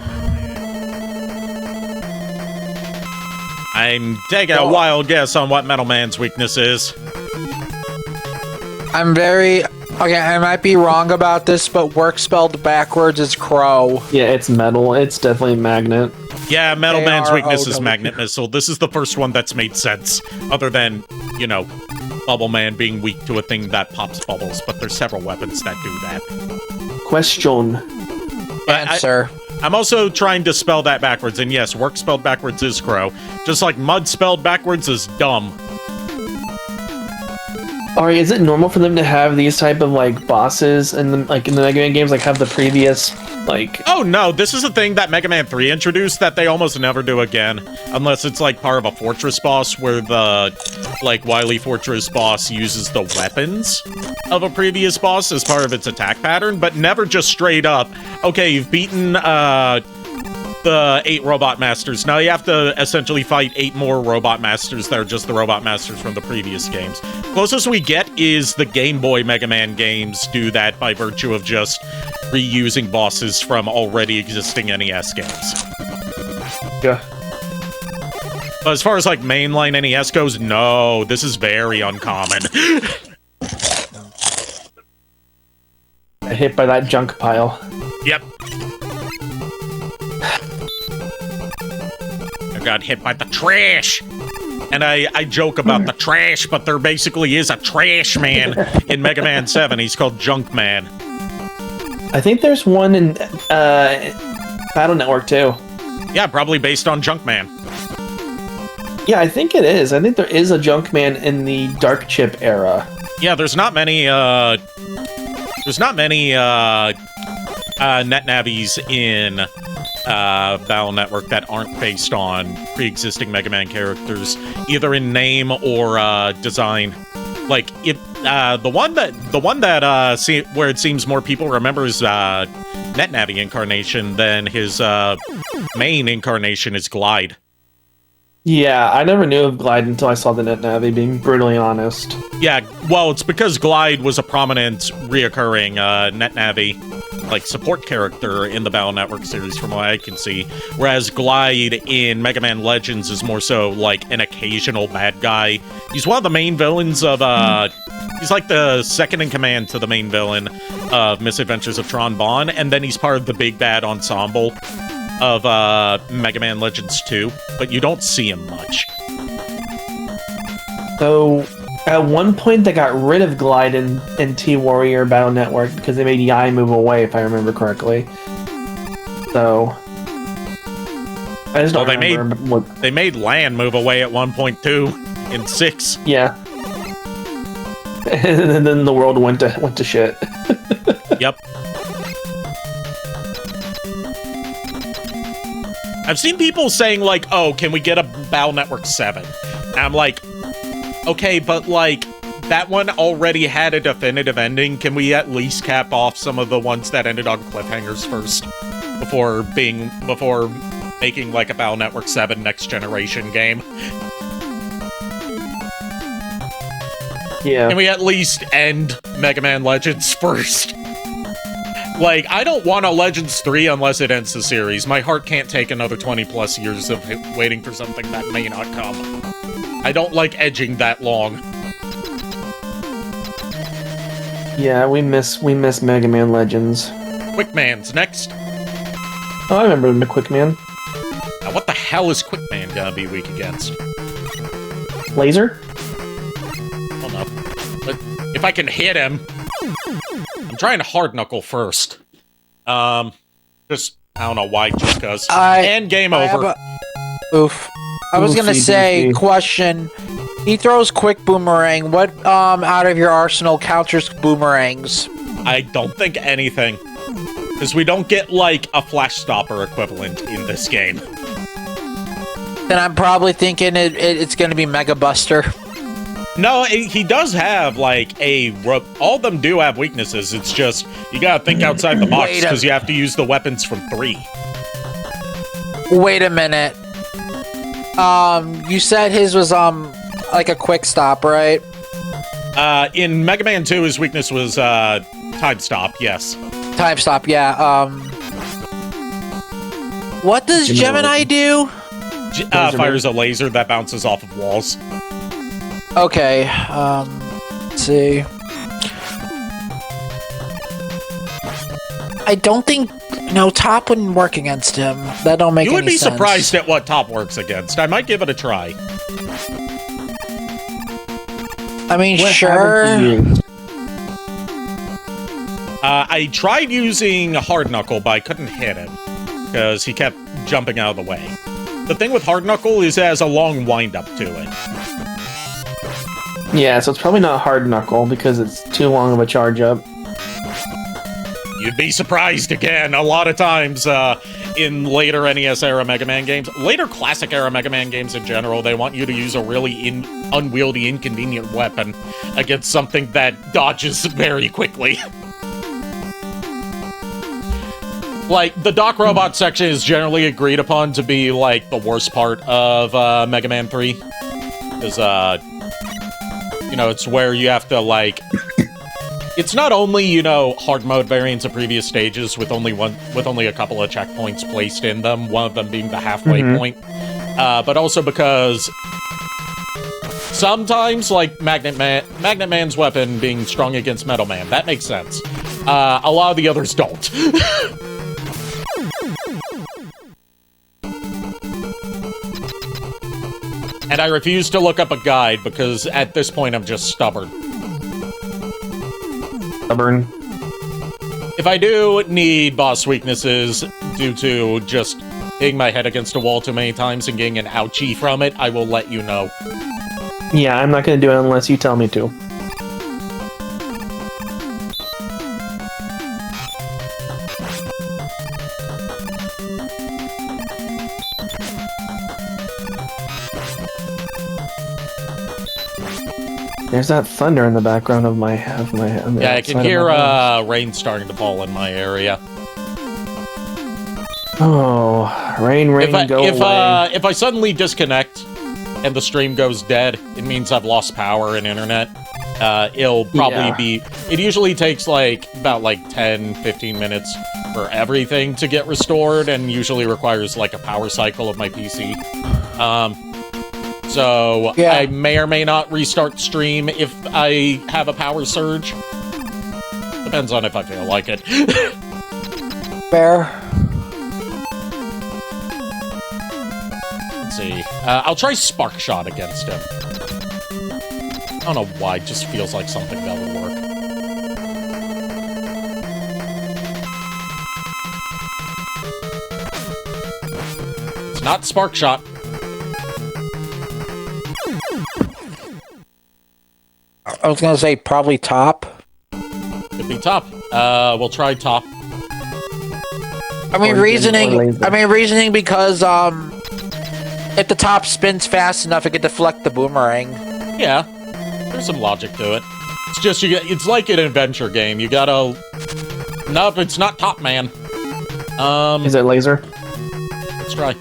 I'm taking a wild guess on what Metal Man's weakness is. I'm very okay, I might be wrong about this, but work spelled backwards is crow. Yeah, it's metal. It's definitely magnet. Yeah, Metal Man's weakness is AROW. magnet missile. This is the first one that's made sense, other than, you know, Bubble Man being weak to a thing that pops bubbles, but there's several weapons that do that. Question. Answer. I'm also trying to spell that backwards, and yes, work spelled backwards is crow. Just like mud spelled backwards is dumb. Alright, is it normal for them to have these type of like bosses and in the Mega Man games, like have the previous like? Oh no, this is a thing that Mega Man 3 introduced that they almost never do again, unless it's like part of a fortress boss where the like wily fortress boss uses the weapons of a previous boss as part of its attack pattern, but never just straight up. Okay, you've beaten the 8 robot masters. Now you have to essentially fight 8 more robot masters that are just the robot masters from the previous games. Closest we get is the Game Boy Mega Man games do that by virtue of just reusing bosses from already existing NES games. Yeah. But as far as like mainline NES goes, no, this is very uncommon. Hit by that junk pile. Yep. I got hit by the trash. And I joke about the trash, but there basically is a trash man in Mega Man 7. He's called Junk Man. I think there's one in Battle Network too. Yeah, probably based on Junk Man. Yeah, I think it is. I think there is a Junk Man in the Dark Chip era. Yeah, there's not many net navies in Battle Network that aren't based on pre-existing Mega Man characters, either in name or design. Like the one that where it seems more people remember is Net Navi incarnation than his main incarnation is Glide. Yeah, I never knew of Glide until I saw the Net Navi, being brutally honest. Yeah, well, it's because Glide was a prominent, reoccurring Net Navi, like, support character in the Battle Network series, from what I can see. Whereas Glide in Mega Man Legends is more so, like, an occasional bad guy. He's one of the main villains of, he's like the second in command to the main villain of Misadventures of Tron Bonne, and then he's part of the big bad ensemble of Mega Man Legends 2, but you don't see him much. So, at one point they got rid of Glide in T-Warrior Battle Network because they made Yai move away, if I remember correctly. So, I just don't remember what... They made Lan move away at one point too, in 6. Yeah. And then the world went to shit. Yep. I've seen people saying, like, oh, can we get a Battle Network 7? And I'm like, okay, but, like, that one already had a definitive ending. Can we at least cap off some of the ones that ended on cliffhangers first? Before making, like, a Battle Network 7 next generation game? Yeah. Can we at least end Mega Man Legends first? Like, I don't want a Legends 3 unless it ends the series. My heart can't take another 20-plus years of waiting for something that may not come. I don't like edging that long. Yeah, we miss Mega Man Legends. Quickman's next. Oh, I remember the Quickman. Now, what the hell is Quickman gonna be weak against? Laser? I don't know. But if I can hit him... I'm trying to hard knuckle first. Just, I don't know why, just cause. And game over. Oof. I was gonna say, question. He throws quick boomerang. What, out of your arsenal counters boomerangs? I don't think anything. Because we don't get, like, a flash stopper equivalent in this game. Then I'm probably thinking it's gonna be Mega Buster. No, he does have, like, all of them do have weaknesses. It's just, you gotta think outside the box, because you have to use the weapons from 3. Wait a minute. You said his was, like a quick stop, right? In Mega Man 2, his weakness was, time stop, yes. Time stop, yeah, What does Gemini do? Fires a laser that bounces off of walls. Okay, let's see. I don't think... No, Top wouldn't work against him. That don't make any sense. You would be surprised at what Top works against. I might give it a try. I mean, What sure. haven't you used? I tried using Hard Knuckle, but I couldn't hit him because he kept jumping out of the way. The thing with Hard Knuckle is it has a long wind-up to it. Yeah, so it's probably not Hard Knuckle because it's too long of a charge up. You'd be surprised again, a lot of times in later NES-era Mega Man games, later classic-era Mega Man games in general, they want you to use a really unwieldy, inconvenient weapon against something that dodges very quickly. Like, the Doc Robot section is generally agreed upon to be, like, the worst part of Mega Man 3. Because, you know, it's where you have to, like... It's not only, you know, hard mode variants of previous stages with only a couple of checkpoints placed in them, one of them being the halfway point, but also because sometimes, like, Magnet Man's weapon being strong against Metal Man, that makes sense. A lot of the others don't. And I refuse to look up a guide because at this point I'm just stubborn. Stubborn. If I do need boss weaknesses due to just hitting my head against a wall too many times and getting an ouchie from it, I will let you know. Yeah, I'm not going to do it unless you tell me to. There's that thunder in the background of my head. Yeah, I can hear rain starting to fall in my area. Oh, rain, go away. If I suddenly disconnect and the stream goes dead, it means I've lost power and internet. It'll probably be... It usually takes, like, about, 10-15 minutes for everything to get restored, and usually requires, like, a power cycle of my PC. So, Yeah. I may or may not restart stream if I have a power surge. Depends on if I feel like it. Fair. Let's see. I'll try Spark Shot against him. I don't know why, it just feels like something that would work. It's not Spark Shot. I was gonna say probably top. Could be top. We'll try top. I mean, Or reasoning. laser. I mean, reasoning because if the top spins fast enough, it could deflect the boomerang. Yeah, there's some logic to it. It's just it's like an adventure game. You gotta. Nope, it's not Top Man. Is it laser? Let's try.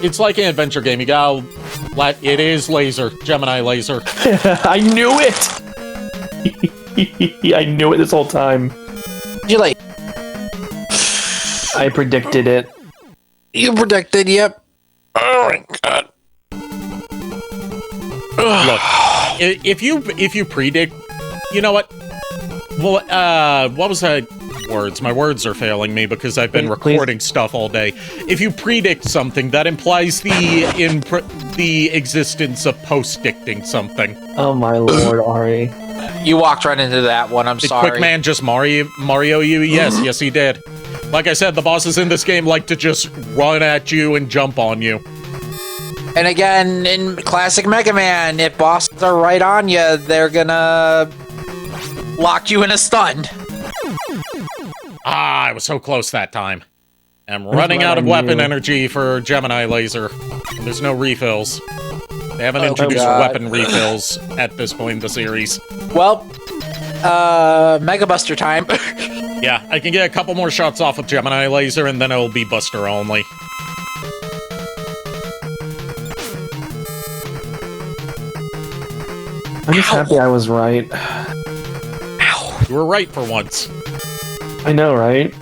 It's like an adventure game. You gotta. It is laser. Gemini laser. I knew it! I knew it this whole time. You like? I predicted it. You predicted. Yep. Oh my god. Look, if you predict, you know what? Well, what was that? Words. My words are failing me because I've been Please. recording stuff all day. If you predict something, that implies the existence of post-dicting something. Oh my lord, Ari. You walked right into that one. I'm Did sorry. Quick Man just Mario you? Yes, he did. Like I said, the bosses in this game like to just run at you and jump on you. And again, in classic Mega Man, if bosses are right on you, they're gonna lock you in a stun. Ah, I was so close that time. I'm running out of weapon energy for Gemini Laser. And there's no refills. They haven't introduced God. weapon refills at this point in the series. Well, Mega Buster time. Yeah, I can get a couple more shots off with Gemini Laser, and then it'll be Buster only. I'm just happy I was right. Ow. You were right for once. I know, right?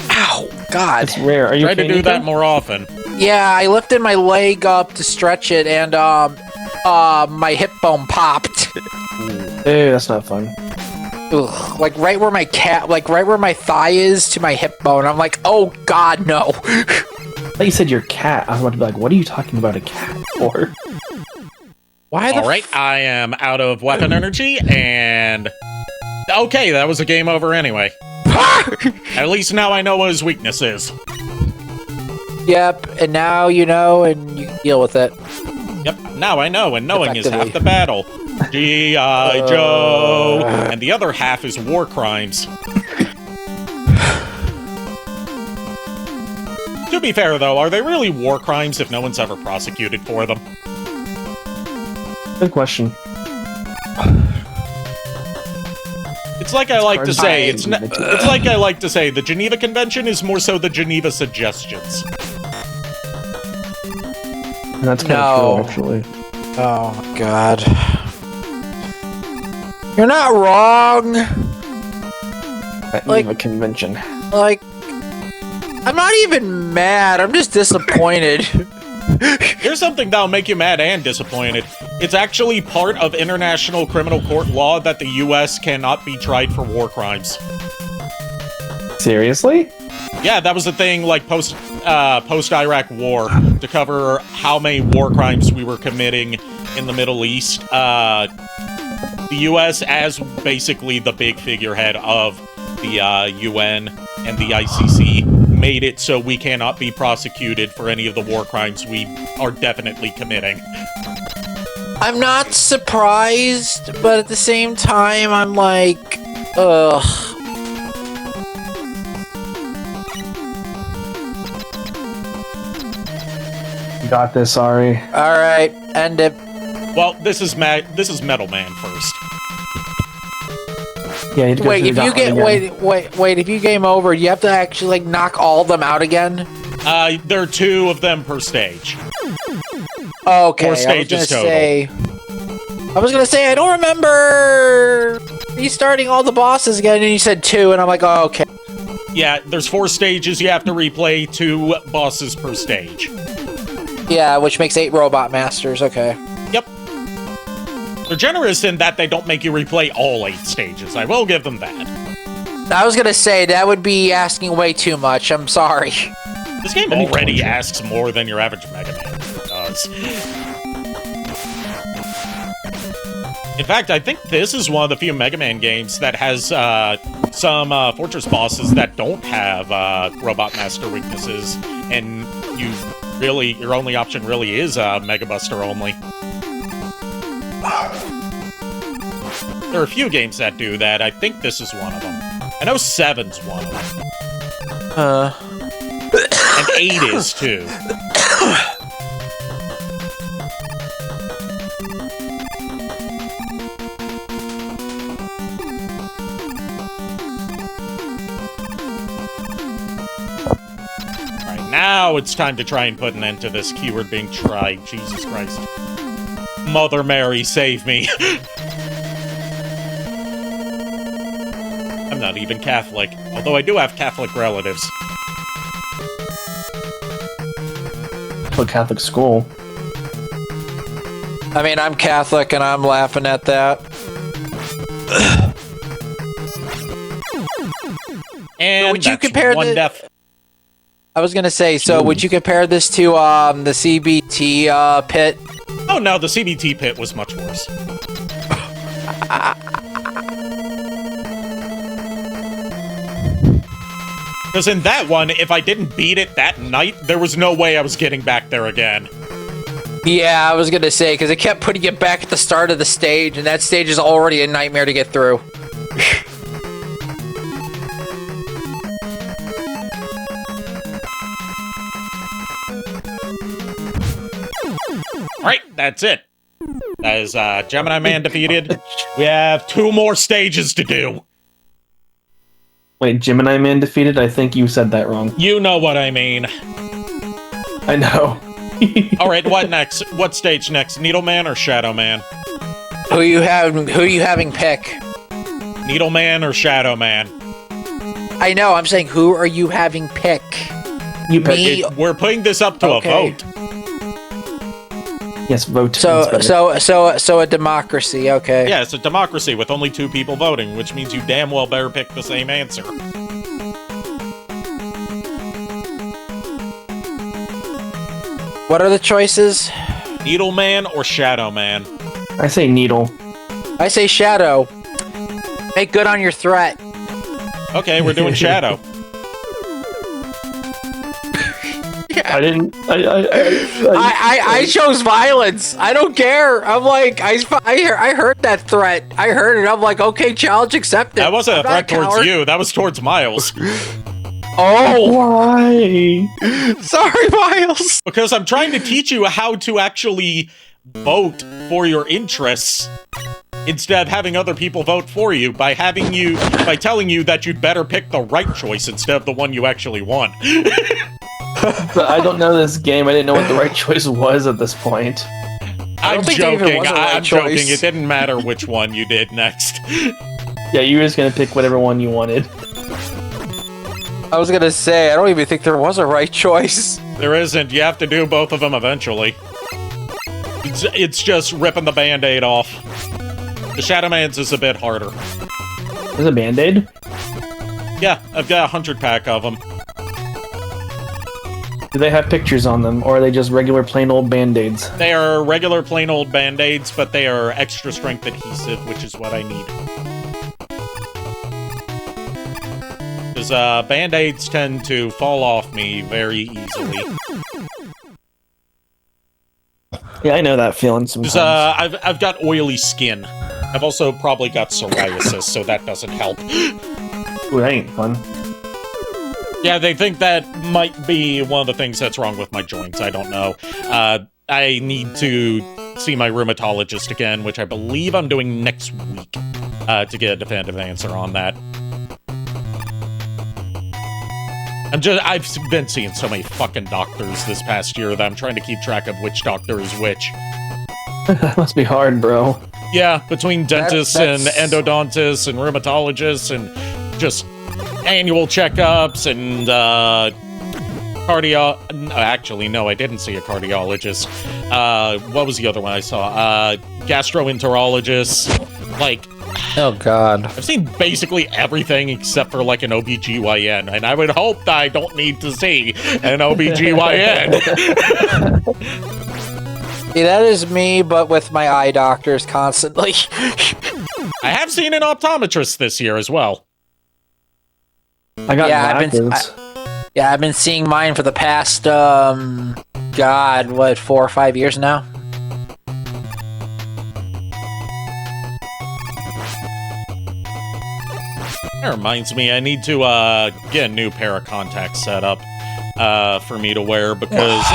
Ow. God. It's rare. Are you Try to okay, do that Nico? more often. Yeah, I lifted my leg up to stretch it, and my hip bone popped. Ew, that's not fun. Ugh, like right where my right where my thigh is to my hip bone. I'm like, oh God, no. I thought you said your cat. I was about to be like, what are you talking about a cat for? Why the All right, I am out of weapon energy, and okay, that was a game over anyway. At least now I know what his weakness is. Yep, and now you know, and you can deal with it. Yep, now I know, and knowing is half Effectively. the battle. G.I. Joe! And the other half is war crimes. To be fair, though, are they really war crimes if no one's ever prosecuted for them? Good question. It's like I like to say, it's It's like I like to say, the Geneva Convention is more so the Geneva Suggestions. That's kind No. of true, actually. Oh my god. You're not wrong. At Like- a convention. Like, I'm not even mad. I'm just disappointed. Here's something that'll make you mad and disappointed. It's actually part of international criminal court law that the U.S. cannot be tried for war crimes. Seriously? Yeah, that was the thing, like, post-Iraq war, to cover how many war crimes we were committing in the Middle East. The U.S., as basically the big figurehead of the UN and the ICC, made it so we cannot be prosecuted for any of the war crimes we are definitely committing. I'm not surprised, but at the same time, I'm like, ugh. You got this, Ari. All right, end it. Well, this is Metal Man first. Yeah, you Wait, if you get wait, if you game over, you have to actually like knock all of them out again. There are 2 of them per stage. Okay, 4 stages total. I was gonna say I don't remember restarting all the bosses again, and you said 2, and I'm like, oh, okay. Yeah, there's 4 stages. You have to replay 2 bosses per stage. Yeah, which makes 8 robot masters. Okay. Yep. They're generous in that they don't make you replay all 8 stages. I will give them that. I was gonna say that would be asking way too much. I'm sorry. This game already asks more than your average Mega Man does. In fact, I think this is one of the few Mega Man games that has some Fortress bosses that don't have Robot Master weaknesses, and your only option really is Mega Buster only. There are a few games that do that. I think this is one of them. I know 7's one of them. And 8 is too. Alright, now it's time to try and put an end to this keyword being tried. Jesus Christ. Mother Mary, save me. I'm not even Catholic, although I do have Catholic relatives. To a Catholic school. I mean, I'm Catholic, and I'm laughing at that. And would you that's compare one the- death. I was gonna say, so would you compare this to the CBT Pit? Oh no, the CBT Pit was much worse. Because in that one, if I didn't beat it that night, there was no way I was getting back there again. Yeah, I was gonna say, because it kept putting it back at the start of the stage, and that stage is already a nightmare to get through. Alright, that's it. That is Gemini Man defeated. We have 2 more stages to do. Wait, Gemini Man defeated? I think you said that wrong. You know what I mean. I know. Alright, what next? What stage next? Needle Man or Shadow Man? Who you having pick? Needle Man or Shadow Man? I know, I'm saying who are you having pick? You pick Me- it. We're putting this up to Okay. a vote. Yes, vote. That's better. So a democracy, okay. Yeah, it's a democracy with only 2 people voting, which means you damn well better pick the same answer. What are the choices? Needle Man or Shadow Man? I say needle. I say Shadow. Make good on your threat. Okay, we're doing Shadow. I chose violence. I don't care. I'm like, I heard that threat. I heard it. I'm like, okay, challenge accepted. That wasn't a threat towards coward. you. That was towards Miles. Oh, Why? sorry, Miles. Because I'm trying to teach you how to actually vote for your interests instead of having other people vote for you by telling you that you'd better pick the right choice instead of the one you actually want. But I don't know this game. I didn't know what the right choice was at this point. I'm think there even joking. was a right I'm joking. choice. It didn't matter which one you did next. Yeah, you were just gonna pick whatever one you wanted. I was gonna say, I don't even think there was a right choice. There isn't. You have to do both of them eventually. It's just ripping the Band-Aid off. The Shadow Man's is a bit harder. There's a Band-Aid? Yeah, I've got 100 pack of them. Do they have pictures on them, or are they just regular plain old Band-Aids? They are regular plain old Band-Aids, but they are extra strength adhesive, which is what I need. Because Band-Aids tend to fall off me very easily. Yeah, I know that feeling sometimes. Because I've got oily skin. I've also probably got psoriasis, so that doesn't help. Ooh, that ain't fun. Yeah, they think that might be one of the things that's wrong with my joints. I don't know. I need to see my rheumatologist again, which I believe I'm doing next week, to get a definitive answer on that. I've been seeing so many fucking doctors this past year that I'm trying to keep track of which doctor is which. That must be hard, bro. Yeah, between dentists and that's- endodontists and rheumatologists and just annual checkups and actually, no, I didn't see a cardiologist. What was the other one I saw? Gastroenterologist. Like, Oh God. I've seen basically everything except for like an OBGYN, and I would hope that I don't need to see an OBGYN. See, that is me, but with my eye doctors constantly. I have seen an optometrist this year as well. I got glasses. I've been seeing mine for the past, 4 or 5 years now? That reminds me, I need to get a new pair of contacts set up for me to wear because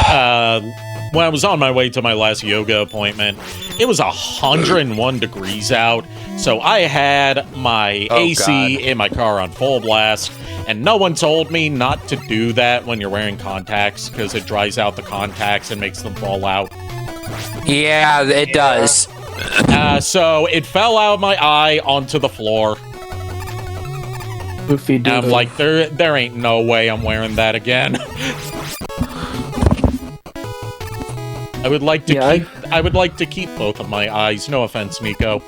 when I was on my way to my last yoga appointment, it was 101 degrees out. So I had my AC in my car on full blast, and no one told me not to do that when you're wearing contacts because it dries out the contacts and makes them fall out. Yeah, it does. So it fell out of my eye onto the floor. Goofy And I'm like, there ain't no way I'm wearing that again. I would like to keep both of my eyes. No offense, Miko.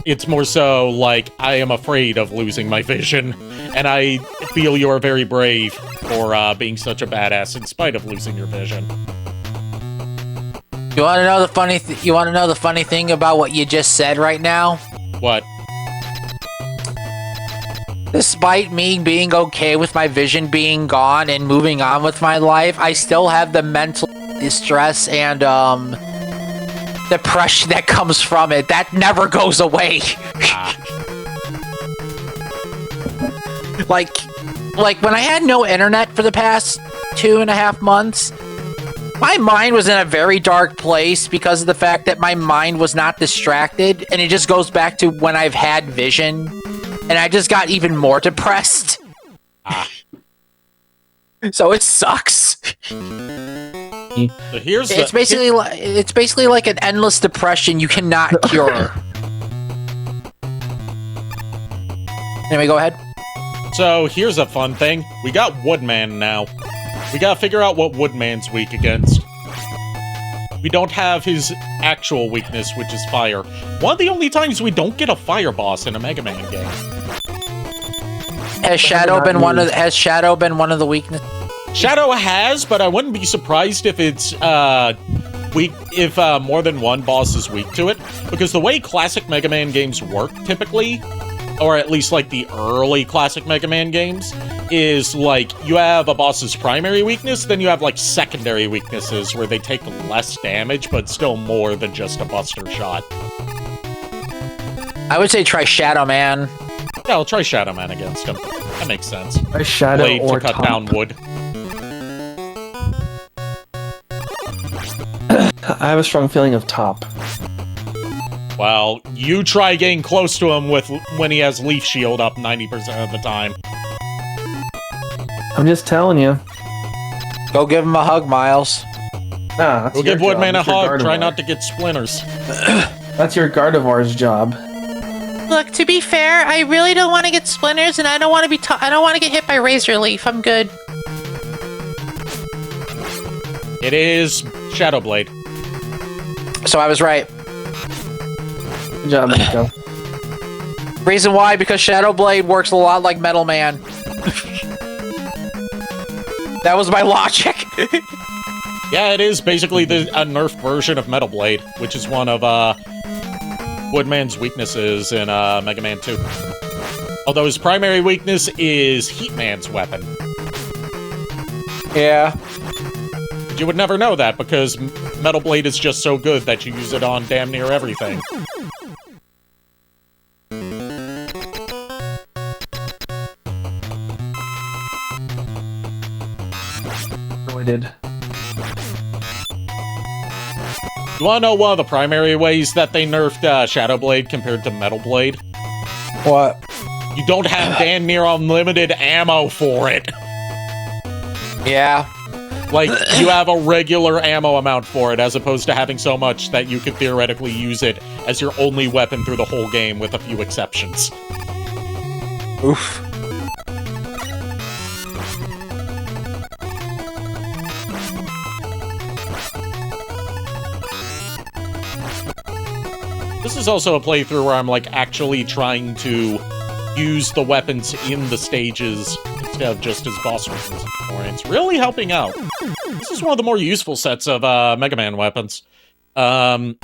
It's more so like I am afraid of losing my vision, and I feel you are very brave for being such a badass in spite of losing your vision. You want to know the funny? You want to know the funny thing about what you just said right now? What? Despite me being okay with my vision being gone and moving on with my life, I still have the mental distress and depression that comes from it. That never goes away. like when I had no internet for the past 2.5 months, my mind was in a very dark place because of the fact that my mind was not distracted, and it just goes back to when I've had vision. And I just got even more depressed. So it sucks. So here's It's basically like an endless depression you cannot cure. Anyway, go ahead. So here's a fun thing. We got Woodman now. We gotta figure out what Woodman's weak against. We don't have his actual weakness, which is fire. One of the only times we don't get a fire boss in a Mega Man game. Has Shadow been one of the weaknesses? Shadow has, but I wouldn't be surprised if it's more than one boss is weak to it, because the way classic Mega Man games work typically, or at least like the early classic Mega Man games, is like you have a boss's primary weakness, then you have like secondary weaknesses where they take less damage, but still more than just a buster shot. I would say try Shadow Man. Yeah, I'll try Shadow Man against him. That makes sense. A shadow Blade or to cut top. down wood. I have a strong feeling of top. Well, you try getting close to him when he has Leaf Shield up 90% of the time. I'm just telling you. Go give him a hug, Miles. Nah, that's We'll your give Woodman a job. That's your hug. Try Gardevoir. not to get splinters. That's your Gardevoir's job. Look, to be fair, I really don't want to get splinters, and I don't want to be. I don't want to get hit by Razor Leaf. I'm good. It is Shadow Blade. So I was right. Good job, Nico. Reason why? Because Shadow Blade works a lot like Metal Man. That was my logic. Yeah, it is basically a nerfed version of Metal Blade, which is one of Woodman's weaknesses in Mega Man 2. Although his primary weakness is Heatman's weapon. Yeah. But you would never know that because Metal Blade is just so good that you use it on damn near everything. Really did. You wanna know one of the primary ways that they nerfed Shadow Blade compared to Metal Blade? What? You don't have damn near unlimited ammo for it. Yeah. Like, you have a regular ammo amount for it, as opposed to having so much that you could theoretically use it as your only weapon through the whole game, with a few exceptions. Oof. This is also a playthrough where I'm, like, actually trying to use the weapons in the stages instead of just as boss weapons. And it's really helping out. This is one of the more useful sets of Mega Man weapons. Game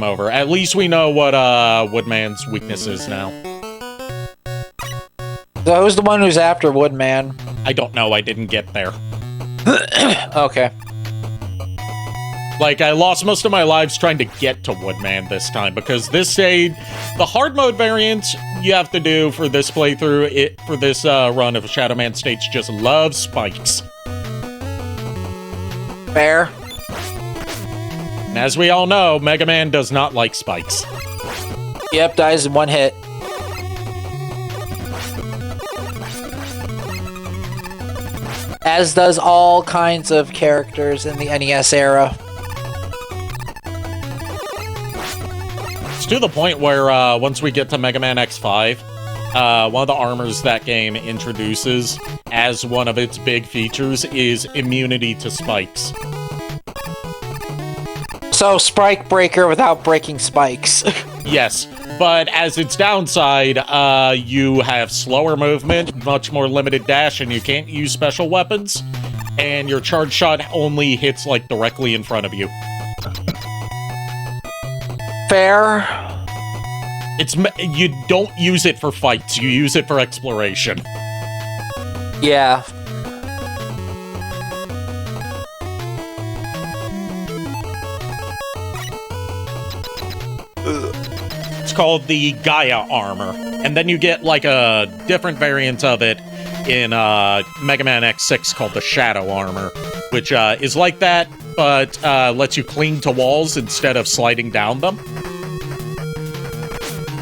over. At least we know what Woodman's weakness is now. So who's the one who's after Woodman? I don't know, I didn't get there. Okay. Like, I lost most of my lives trying to get to Woodman this time, because this stage, the hard mode variant you have to do for this playthrough, for this run of Shadow Man stage, just loves spikes. Fair. And as we all know, Mega Man does not like spikes. Yep, dies in one hit. As does all kinds of characters in the NES era. It's to the point where, once we get to Mega Man X5, one of the armors that game introduces as one of its big features is immunity to spikes. So, Spike Breaker without breaking spikes. Yes, but as its downside, you have slower movement, much more limited dash, and you can't use special weapons, and your charge shot only hits, like, directly in front of you. Fair. You don't use it for fights, you use it for exploration. Yeah. It's called the Gaia armor, and then you get, like, a different variant of it in Mega Man X6 called the Shadow armor, which is like that, but lets you cling to walls instead of sliding down them.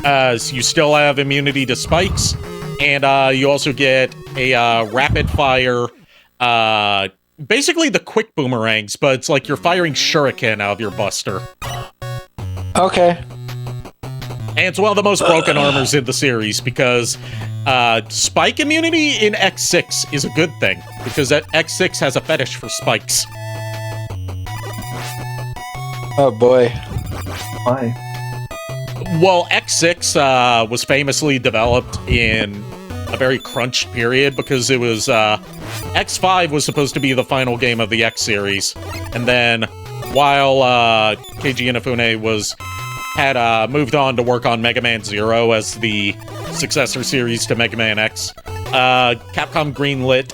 So you still have immunity to spikes, and you also get a rapid fire, basically the quick boomerangs, but it's like you're firing shuriken out of your buster. Okay. And it's one of the most broken armors in the series, because spike immunity in X6 is a good thing, because X6 has a fetish for spikes. Oh boy. Why? Well, X6 was famously developed in a very crunched period, because it was X5 was supposed to be the final game of the X series, and then while Keiji Inafune had moved on to work on Mega Man Zero as the successor series to Mega Man X, Capcom greenlit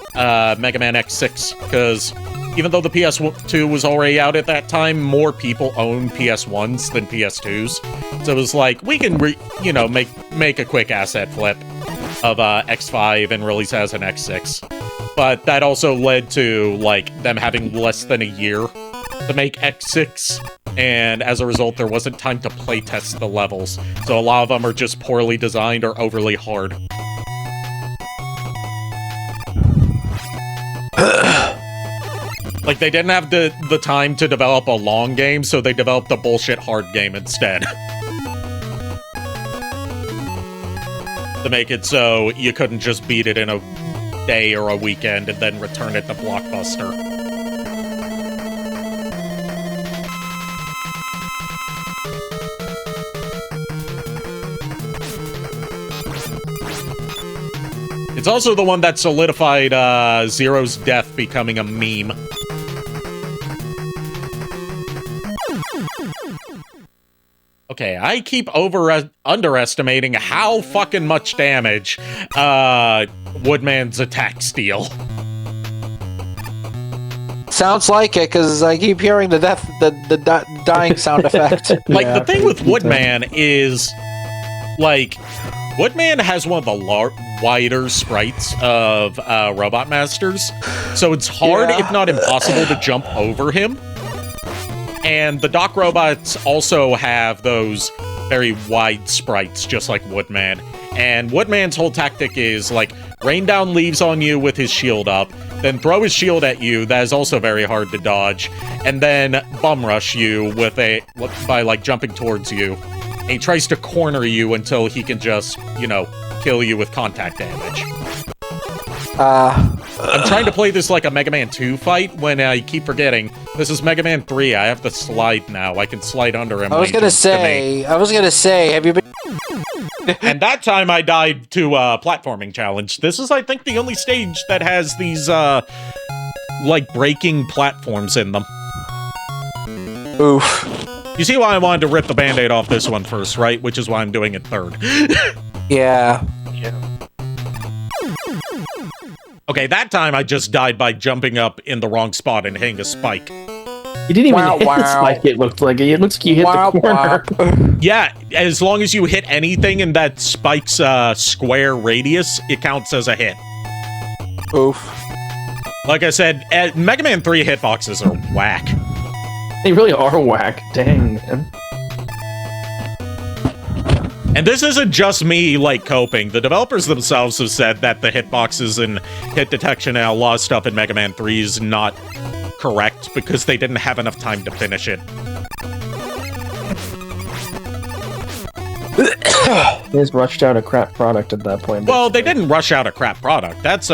Mega Man X6 because even though the PS2 was already out at that time, more people own PS1s than PS2s. So it was like, we can, make a quick asset flip of X5 and release as an X6. But that also led to, like, them having less than a year to make X6. And as a result, there wasn't time to playtest the levels. So a lot of them are just poorly designed or overly hard. Like, they didn't have the time to develop a long game, so they developed a bullshit hard game instead. To make it so you couldn't just beat it in a day or a weekend and then return it to Blockbuster. It's also the one that solidified Zero's death becoming a meme. Okay, I keep underestimating how fucking much damage Woodman's attacks deal. Sounds like it, because I keep hearing the dying sound effect. Like, the thing with Woodman is, like, Woodman has one of the wider sprites of Robot Masters, so it's hard, if not impossible, to jump over him. And the Dock Robots also have those very wide sprites, just like Woodman. And Woodman's whole tactic is, like, rain down leaves on you with his shield up, then throw his shield at you, that is also very hard to dodge, and then bum rush you by, like, jumping towards you. And he tries to corner you until he can just, kill you with contact damage. I'm trying to play this like a Mega Man 2 fight when I keep forgetting. This is Mega Man 3. I have to slide now. I can slide under him. I was gonna say, have you been... And that time I died to a platforming challenge. This is, I think, the only stage that has these, like, breaking platforms in them. Oof. You see why I wanted to rip the Band-Aid off this one first, right? Which is why I'm doing it third. Yeah. Okay, that time I just died by jumping up in the wrong spot and hitting a spike. You didn't even hit the spike, it looked like. It looks like you hit the corner. Yeah, as long as you hit anything in that spike's square radius, it counts as a hit. Oof. Like I said, Mega Man 3 hitboxes are whack. They really are whack. Dang, man. And this isn't just me, like, coping. The developers themselves have said that the hitboxes and hit detection and a lot of stuff in Mega Man 3 is not correct because they didn't have enough time to finish it. They just rushed out a crap product at that point. Well, they didn't rush out a crap product. That's,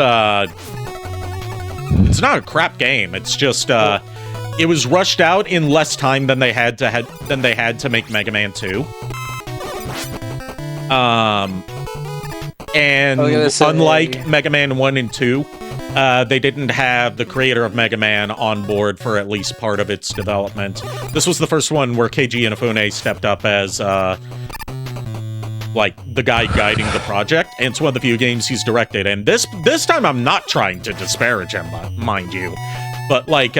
it's not a crap game. It's just, it was rushed out in less time than they had to make Mega Man 2. And unlike Mega Man 1 and 2, they didn't have the creator of Mega Man on board for at least part of its development. This was the first one where Keiji Inafune stepped up as, like, the guy guiding the project, and it's one of the few games he's directed. And this time I'm not trying to disparage him, mind you. But, like,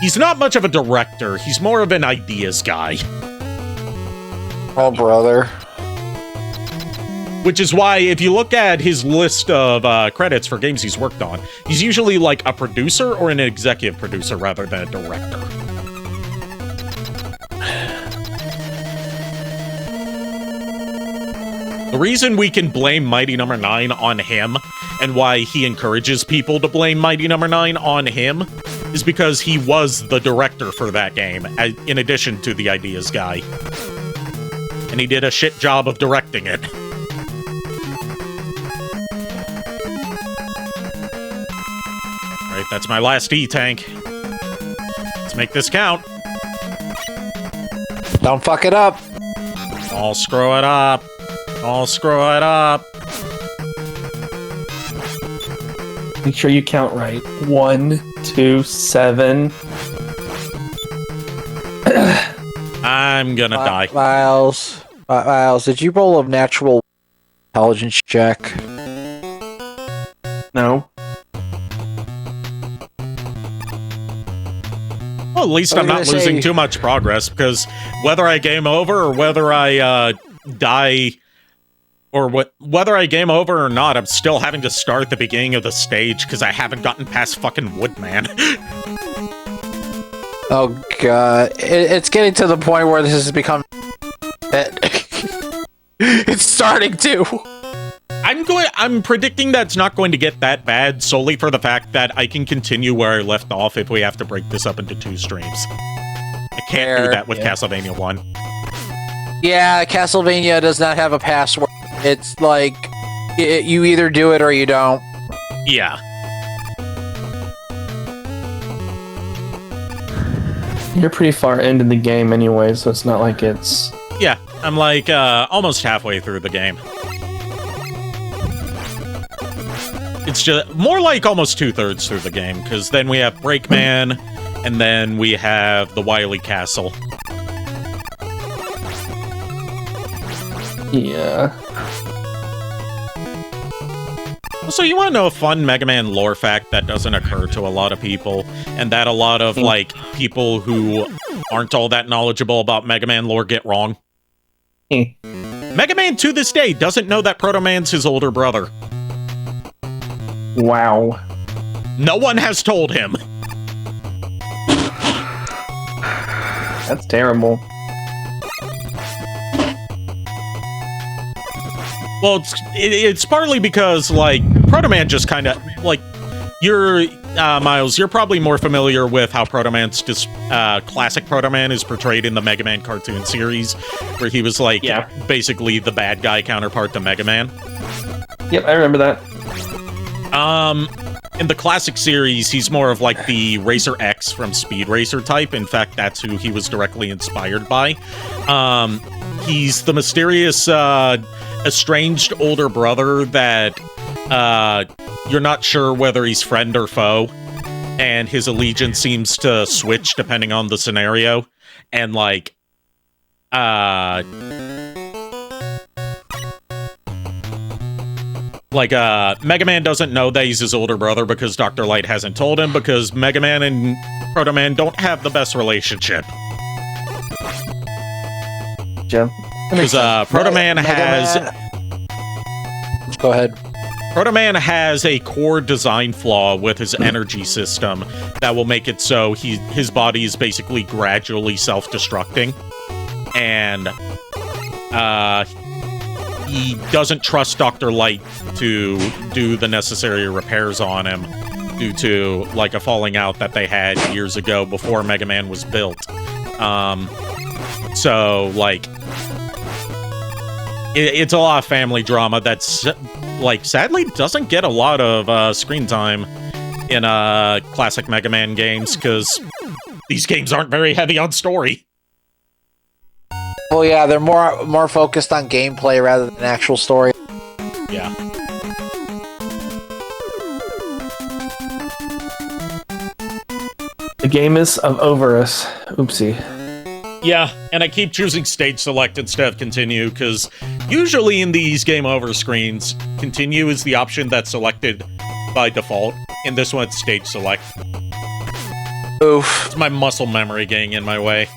he's not much of a director. He's more of an ideas guy. Oh, brother. Which is why, if you look at his list of credits for games he's worked on, he's usually like a producer or an executive producer rather than a director. The reason we can blame Mighty No. 9 on him, and why he encourages people to blame Mighty No. 9 on him, is because he was the director for that game, in addition to the ideas guy. And he did a shit job of directing it. Alright, that's my last E-tank. Let's make this count. Don't fuck it up. I'll screw it up. I'll screw it up. Make sure you count right. 1, 2, 7. I'm gonna die. Miles, did you roll a natural intelligence check? No. Well, at least I'm not losing too much progress, because whether I game over or whether I die, or whether I game over or not, I'm still having to start at the beginning of the stage because I haven't gotten past fucking Woodman. Oh god, it's getting to the point where this has become. It's starting to. I'm predicting that it's not going to get that bad solely for the fact that I can continue where I left off if we have to break this up into 2 streams. I can't do that with Castlevania 1. Yeah, Castlevania does not have a password. It's like you either do it or you don't. Yeah. You're pretty far into the game anyway, so it's not like it's... Yeah, I'm like almost halfway through the game. It's just more like almost 2/3 through the game, because then we have Breakman, and then we have the Wily Castle. Yeah. So you want to know a fun Mega Man lore fact that doesn't occur to a lot of people, and that a lot of, like, people who aren't all that knowledgeable about Mega Man lore get wrong? Mega Man to this day doesn't know that Proto Man's his older brother. Wow. No one has told him. That's terrible. Well, it's partly because, like, Proto Man just kind of, like, Miles, you're probably more familiar with how Proto Man's classic Proto Man is portrayed in the Mega Man cartoon series, where he was, like, basically the bad guy counterpart to Mega Man. Yep, I remember that. In the classic series, he's more of like the Racer X from Speed Racer type. In fact, that's who he was directly inspired by. He's the mysterious, estranged older brother that you're not sure whether he's friend or foe, and his allegiance seems to switch depending on the scenario. And like, Mega Man doesn't know that he's his older brother because Dr. Light hasn't told him, because Mega Man and Proto Man don't have the best relationship. Jim? Because Proto Man has... Go ahead. Proto Man has a core design flaw with his energy system that will make it so his body is basically gradually self-destructing. And he doesn't trust Dr. Light to do the necessary repairs on him due to, like, a falling out that they had years ago before Mega Man was built. So, like, it's a lot of family drama that's, like, sadly doesn't get a lot of screen time in classic Mega Man games, because these games aren't very heavy on story. Well, yeah, they're more focused on gameplay rather than actual story. Yeah. The game is over us. Oopsie. Yeah, and I keep choosing stage select instead of continue, because usually in these game over screens, continue is the option that's selected by default. In this one, it's stage select. Oof. It's my muscle memory getting in my way.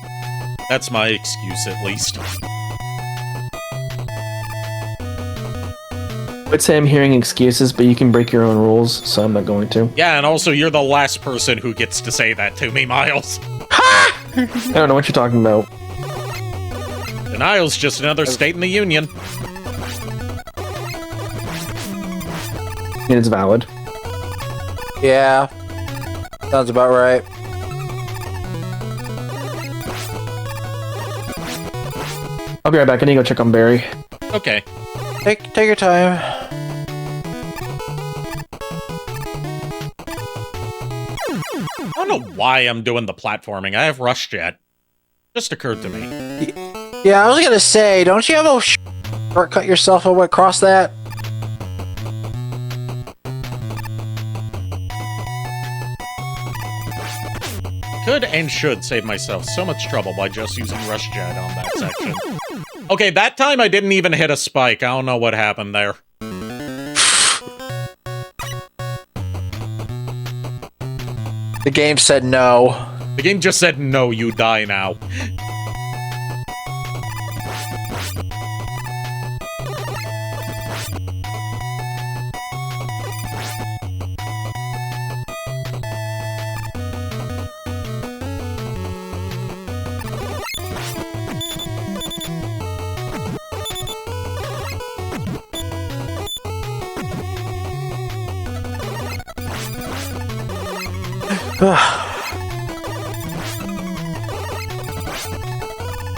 That's my excuse, at least. I would say I'm hearing excuses, but you can break your own rules, so I'm not going to. Yeah, and also, you're the last person who gets to say that to me, Miles. I don't know what you're talking about. Denial's just another state in the Union. It's valid. Yeah. Sounds about right. I'll be right back. I need to go check on Barry. Okay. Take your time. I don't know why I'm doing the platforming. I have rushed yet. Just occurred to me. Yeah, I was gonna say, don't you have a shortcut yourself across that? Could and should save myself so much trouble by just using Rush Jet on that section. Okay, that time I didn't even hit a spike. I don't know what happened there. The game said no. The game just said, no, you die now.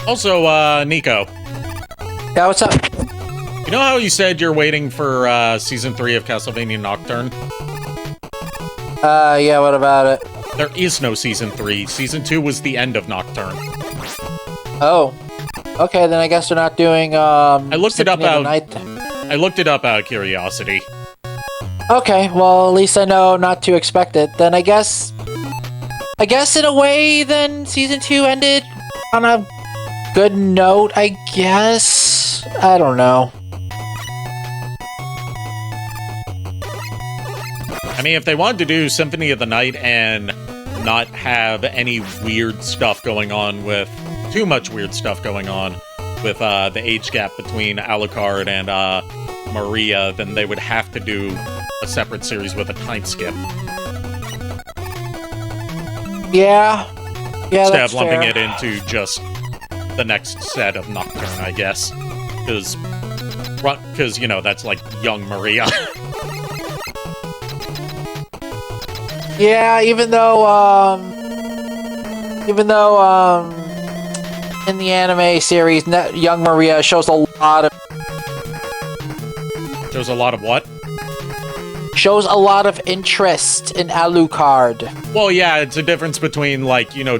Also, Nico. Yeah, what's up? You know how you said you're waiting for Season 3 of Castlevania Nocturne? Yeah, what about it? There is no Season 3. Season 2 was the end of Nocturne. Oh. Okay, then I guess they're not doing, I looked it up Symphony of out. the Night then. I looked it up out of curiosity. Okay, well, at least I know not to expect it. Then I guess in a way, then Season 2 ended on a good note, I guess? I don't know. I mean, if they wanted to do Symphony of the Night and not have any weird stuff going on with... too much weird stuff going on with the age gap between Alucard and Maria, then they would have to do a separate series with a time skip. Yeah. Yeah, Instead that's of lumping fair. it into just the next set of Nocturne, I guess. Because, you know, that's like young Maria. Yeah, even though in the anime series, young Maria shows a lot of Shows a lot of what? interest in Alucard. Well, yeah, it's a difference between, like, you know,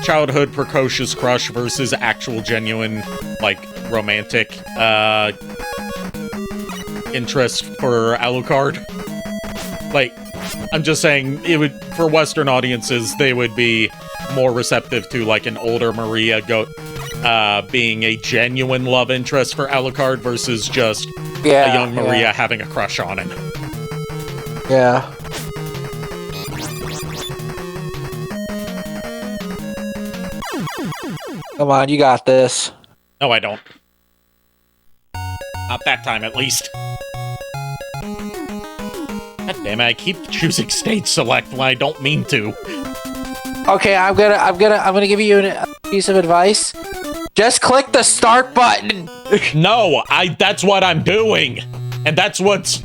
childhood precocious crush versus actual genuine, like, romantic, interest for Alucard. Like, I'm just saying, it would, for Western audiences, they would be more receptive to, like, an older Maria being a genuine love interest for Alucard versus just a young Maria having a crush on him. Yeah. Come on, you got this. No, I don't. Not that time, at least. God damn it, I keep choosing stage select when I don't mean to. Okay, I'm gonna give you a piece of advice. Just click the start button. No, that's what I'm doing. And that's what's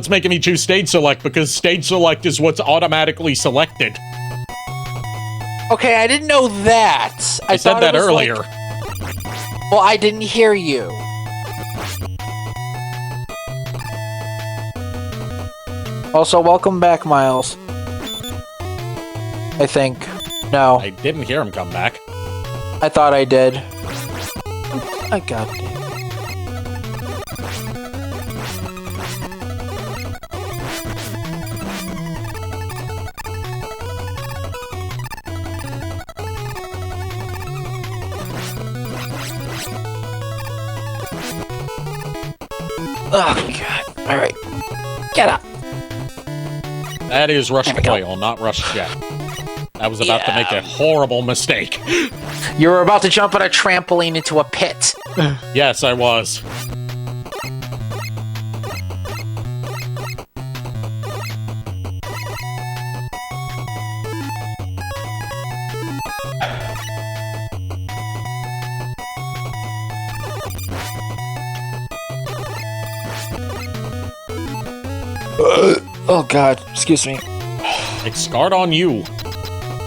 making me choose stage select, because stage select is what's automatically selected. Okay, I didn't know that. I said thought that it was earlier. Well, I didn't hear you. Also, welcome back, Miles. I think. No, I didn't hear him come back. I thought I did. I got it. Oh, God. Alright. Get up. That is Rush There we go. Coil, not Rush Jet. I was about to make a horrible mistake. You were about to jump on a trampoline into a pit. Yes, I was. Oh, God. Excuse me. Excard on you.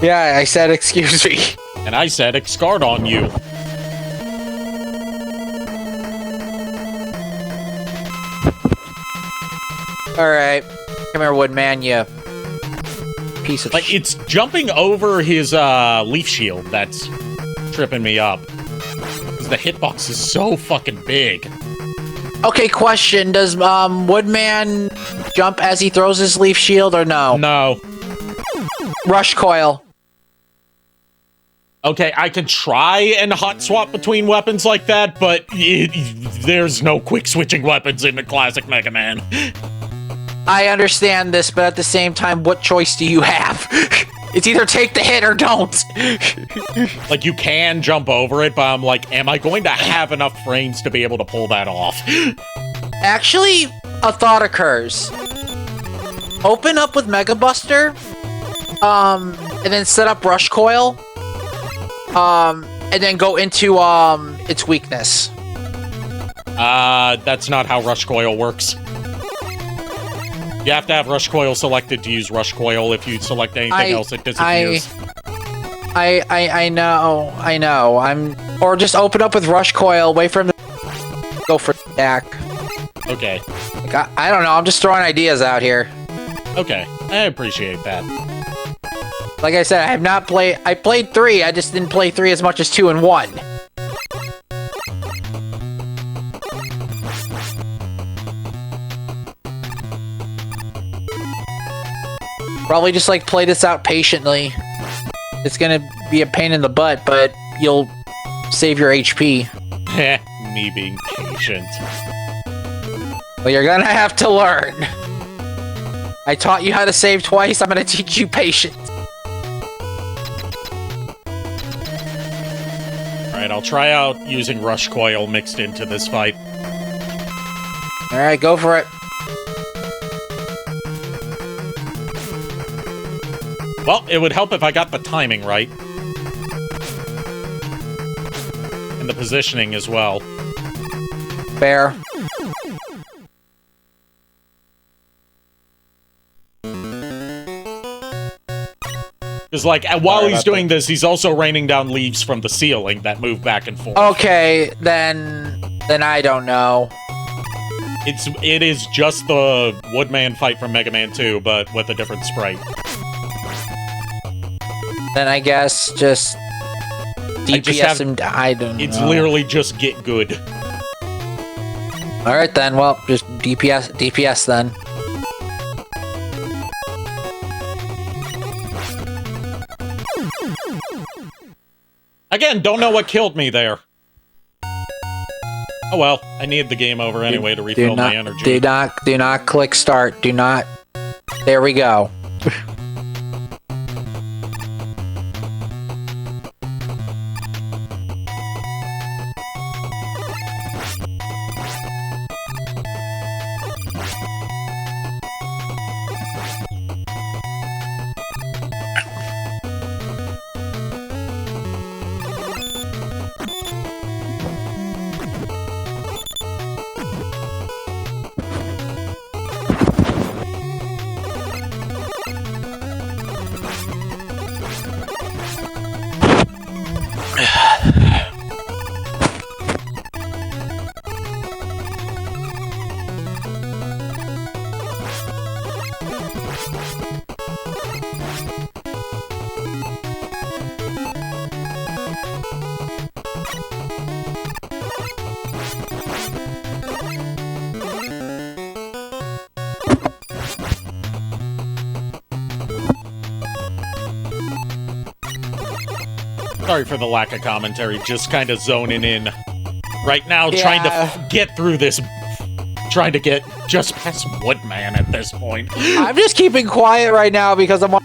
Yeah, I said excuse me. And I said Excard on you. Alright. Come here, Woodman, you piece of Like, it's jumping over his leaf shield that's tripping me up. Because the hitbox is so fucking big. Okay, question. Does Woodman jump as he throws his leaf shield or no? No. Rush coil. Okay, I can try and hot swap between weapons like that, but there's no quick switching weapons in the classic Mega Man. I understand this, but at the same time, what choice do you have? It's either take the hit or don't. Like, you can jump over it, but I'm like, am I going to have enough frames to be able to pull that off? Actually, a thought occurs. Open up with Mega Buster, and then set up Rush Coil, and then go into its weakness. That's not how Rush Coil works. You have to have Rush Coil selected to use Rush Coil. If you select anything else, it disappears. I know. Or just open up with Rush Coil, wait for him to go for attack. Okay. Like, I don't know, I'm just throwing ideas out here. Okay, I appreciate that. Like I said, I played 3, I just didn't play 3 as much as 2 and 1. Probably just like play this out patiently. It's gonna be a pain in the butt, but you'll save your HP. Heh, me being patient. Well, you're gonna have to learn. I taught you how to save twice, I'm gonna teach you patience. Alright, I'll try out using Rush Coil mixed into this fight. Alright, go for it. Well, it would help if I got the timing right. And the positioning as well. Fair. Because, like, while he's doing this, he's also raining down leaves from the ceiling that move back and forth. Okay, then I don't know. It is just the Woodman fight from Mega Man 2, but with a different sprite. Then I guess just DPS him. I don't know. It's literally just get good. All right then. Well, just DPS then. Again, don't know what killed me there. Oh well, I need the game over anyway to refill my energy. Do not click start. Do not. There we go. Sorry for the lack of commentary, just kind of zoning in right now, trying to get through this, trying to get just past Woodman at this point. I'm just keeping quiet right now because I'm on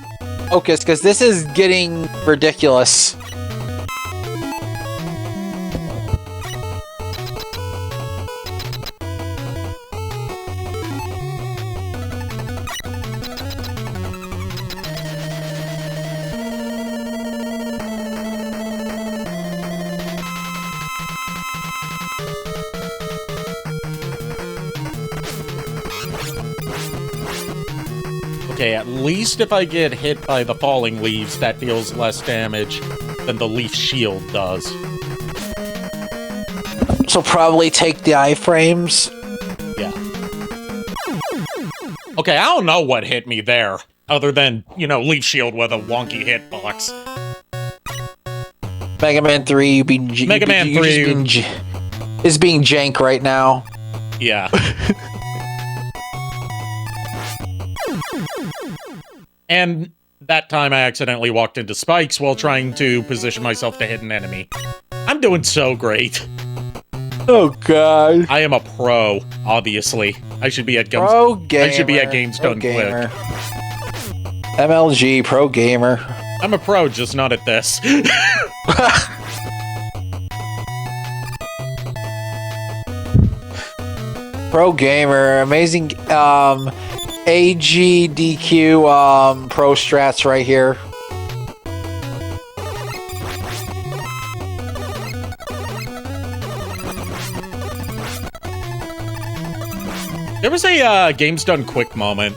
focus, because this is getting ridiculous. Okay, at least if I get hit by the falling leaves, that deals less damage than the leaf shield does. So probably take the iframes. Yeah. Okay, I don't know what hit me there, other than, you know, leaf shield with a wonky hitbox. Mega Man 3, you being Mega Man 3 is being jank right now. Yeah. And that time I accidentally walked into spikes while trying to position myself to hit an enemy. I'm doing so great. Oh god. I am a pro, obviously. I should be at games. Pro gamer. I should be at games Pro done gamer. quick. MLG, pro gamer. I'm a pro, just not at this. Pro gamer, amazing AGDQ pro strats right here. There was a games done quick moment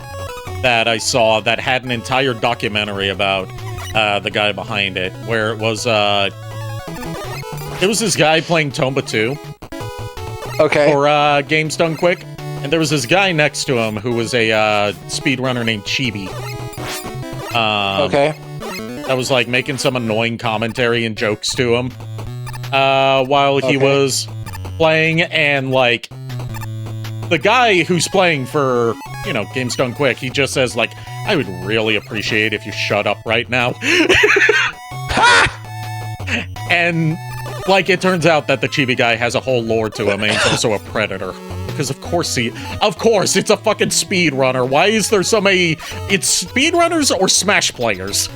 that I saw that had an entire documentary about the guy behind it, where it was this guy playing Tomba 2. Okay. For games done quick, and there was this guy next to him who was a speedrunner named Chibi. Okay. That was like making some annoying commentary and jokes to him while he was playing, and like the guy who's playing for, you know, games done quick, he just says like, I would really appreciate if you shut up right now. And like, it turns out that the Chibi guy has a whole lore to him, and he's also a predator. Because of course it's a fucking speedrunner. Why is there so many... It's speedrunners or Smash players?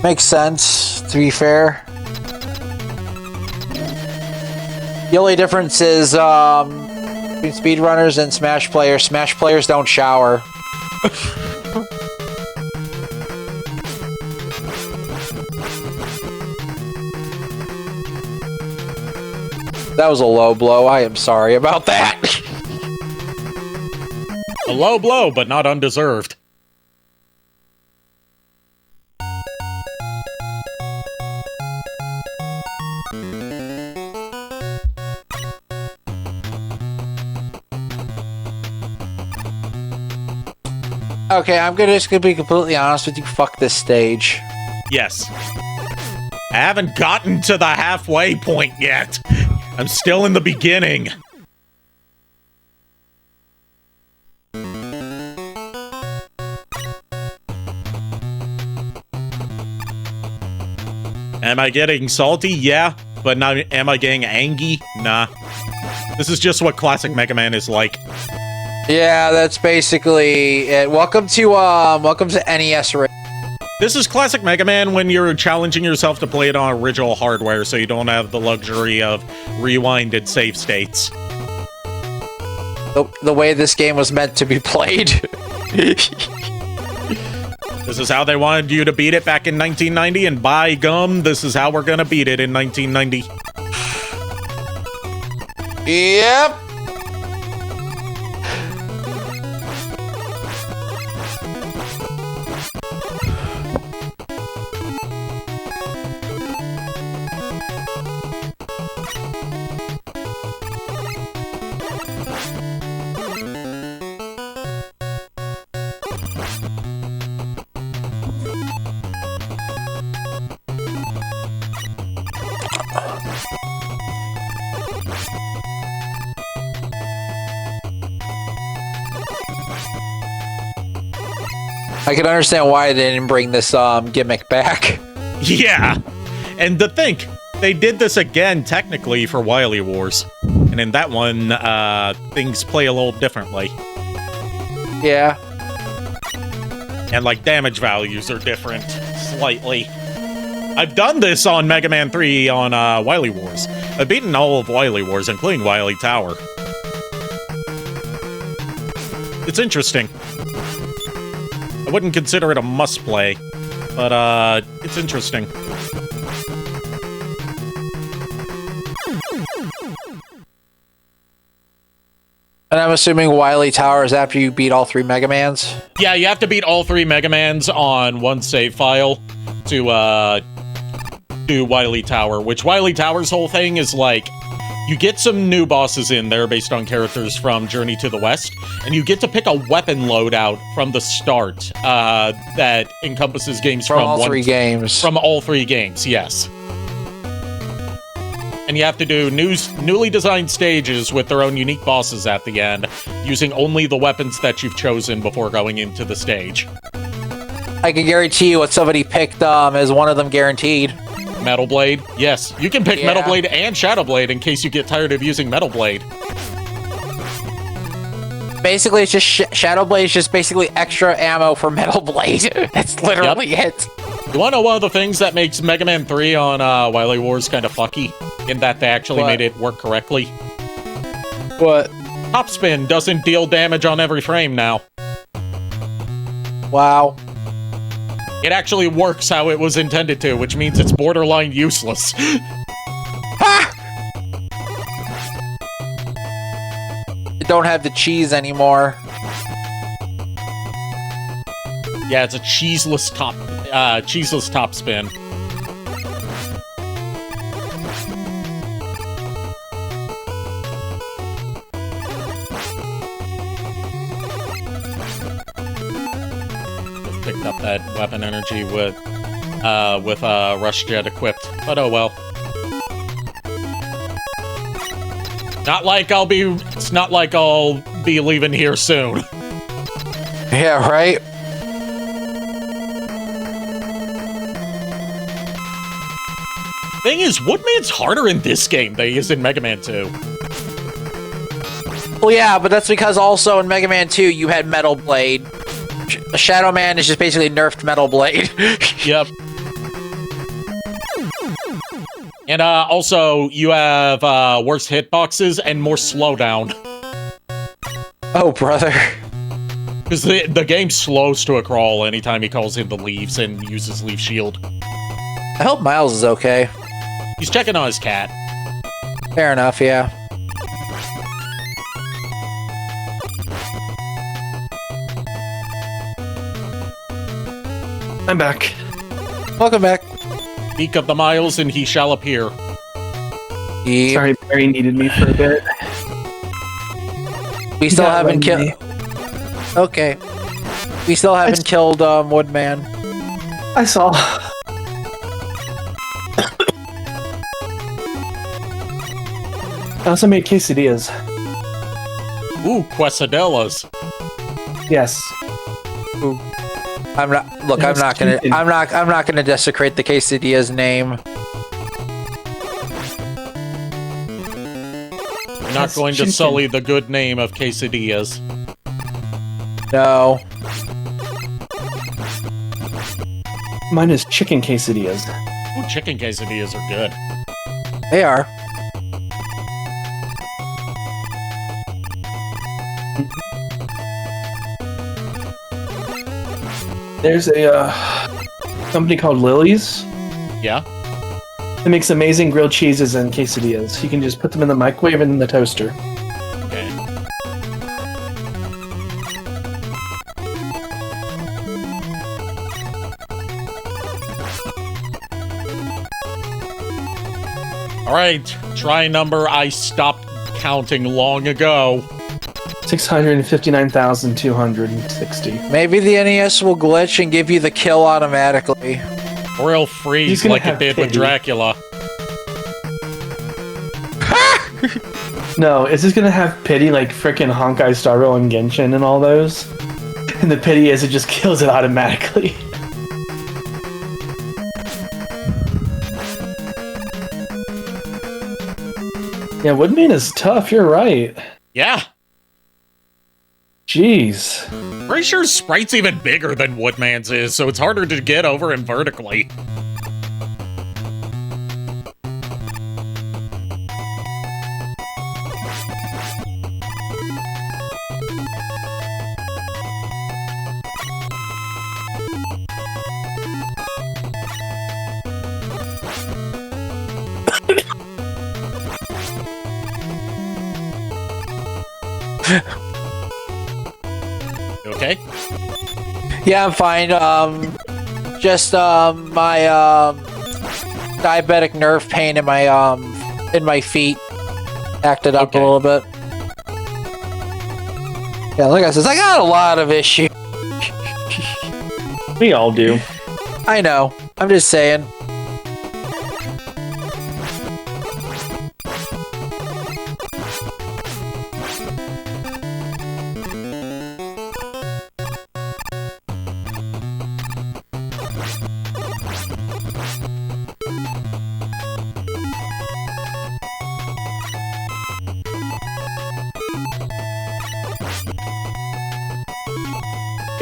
Makes sense, to be fair. The only difference is, between speedrunners and Smash players don't shower. That was a low blow. I am sorry about that. A low blow, but not undeserved. Okay, I'm just gonna be completely honest with you. Fuck this stage. Yes. I haven't gotten to the halfway point yet. I'm still in the beginning. Am I getting salty? Yeah. But not, am I getting angry? Nah. This is just what classic Mega Man is like. Yeah, that's basically it. Welcome to NES. This is classic Mega Man when you're challenging yourself to play it on original hardware, so you don't have the luxury of rewinded save states. The way this game was meant to be played. This is how they wanted you to beat it back in 1990, and by gum, this is how we're gonna beat it in 1990. Yep. I can understand why they didn't bring this gimmick back. Yeah, and to think, they did this again technically for Wily Wars, and in that one, things play a little differently. Yeah. And like damage values are different, slightly. I've done this on Mega Man 3 on Wily Wars. I've beaten all of Wily Wars, including Wily Tower. It's interesting. I wouldn't consider it a must-play, but it's interesting. And I'm assuming Wily Tower is after you beat all 3 Mega Mans? Yeah, you have to beat all 3 Mega Mans on one save file to do Wily Tower, which Wily Tower's whole thing is like, you get some new bosses in there based on characters from Journey to the West, and you get to pick a weapon loadout from the start that encompasses games from all 3 games. From all 3 games, yes. And you have to do newly designed stages with their own unique bosses at the end, using only the weapons that you've chosen before going into the stage. I can guarantee you what somebody picked as one of them guaranteed. Metal Blade? Yes, you can pick Yeah. Metal Blade and Shadow Blade in case you get tired of using Metal Blade. Basically, it's just Shadow Blade is just basically extra ammo for Metal Blade. That's literally it. You wanna know one of the things that makes Mega Man 3 on Wily Wars kind of fucky? In that they actually What? made it work correctly? What? Top Spin doesn't deal damage on every frame now. Wow. It actually works how it was intended to, which means it's borderline useless. You don't have the cheese anymore. Yeah, it's a cheeseless top spin. Just picked up that weapon energy with Rush Jet equipped, but oh well. It's not like I'll be leaving here soon. Yeah, right? Thing is, Woodman's harder in this game than he is in Mega Man 2. Well, yeah, but that's because also in Mega Man 2, you had Metal Blade. Shadow Man is just basically nerfed Metal Blade. Yep. And also, you have worse hitboxes and more slowdown. Oh, brother. Because the game slows to a crawl anytime he calls in the leaves and uses Leaf Shield. I hope Miles is okay. He's checking on his cat. Fair enough, yeah. I'm back. Welcome back. Speak of the Miles and he shall appear. Yep. Sorry, Barry needed me for a bit. We still Got haven't killed. me. Okay. We still haven't killed Woodman. I saw. I also made quesadillas. Ooh, quesadillas. Yes. I'm not. Look, Yeah, I'm it's not gonna. chicken. I'm not gonna desecrate the quesadilla's name. You're not going to chicken. sully the good name of quesadillas. No. Mine is chicken quesadillas. Ooh, chicken quesadillas are good. They are. There's a company called Lily's Yeah? that makes amazing grilled cheeses and quesadillas. You can just put them in the microwave and in the toaster. Okay. Alright, try number I stopped counting long ago. 659,260. Maybe the NES will glitch and give you the kill automatically. Or it'll He's freeze gonna like it have did with pity. Dracula. No, it's just gonna have pity like frickin' Honkai Star Rail and Genshin and all those. And the pity is it just kills it automatically. Yeah, Woodman is tough, you're right. Yeah, Jeez. pretty sure Sprite's even bigger than Woodman's is, so it's harder to get over him vertically. You okay? Yeah, I'm fine. Just my diabetic nerve pain in my feet acted up Okay. a little bit. Yeah, like I said, I got a lot of issues. We all do. I know. I'm just saying.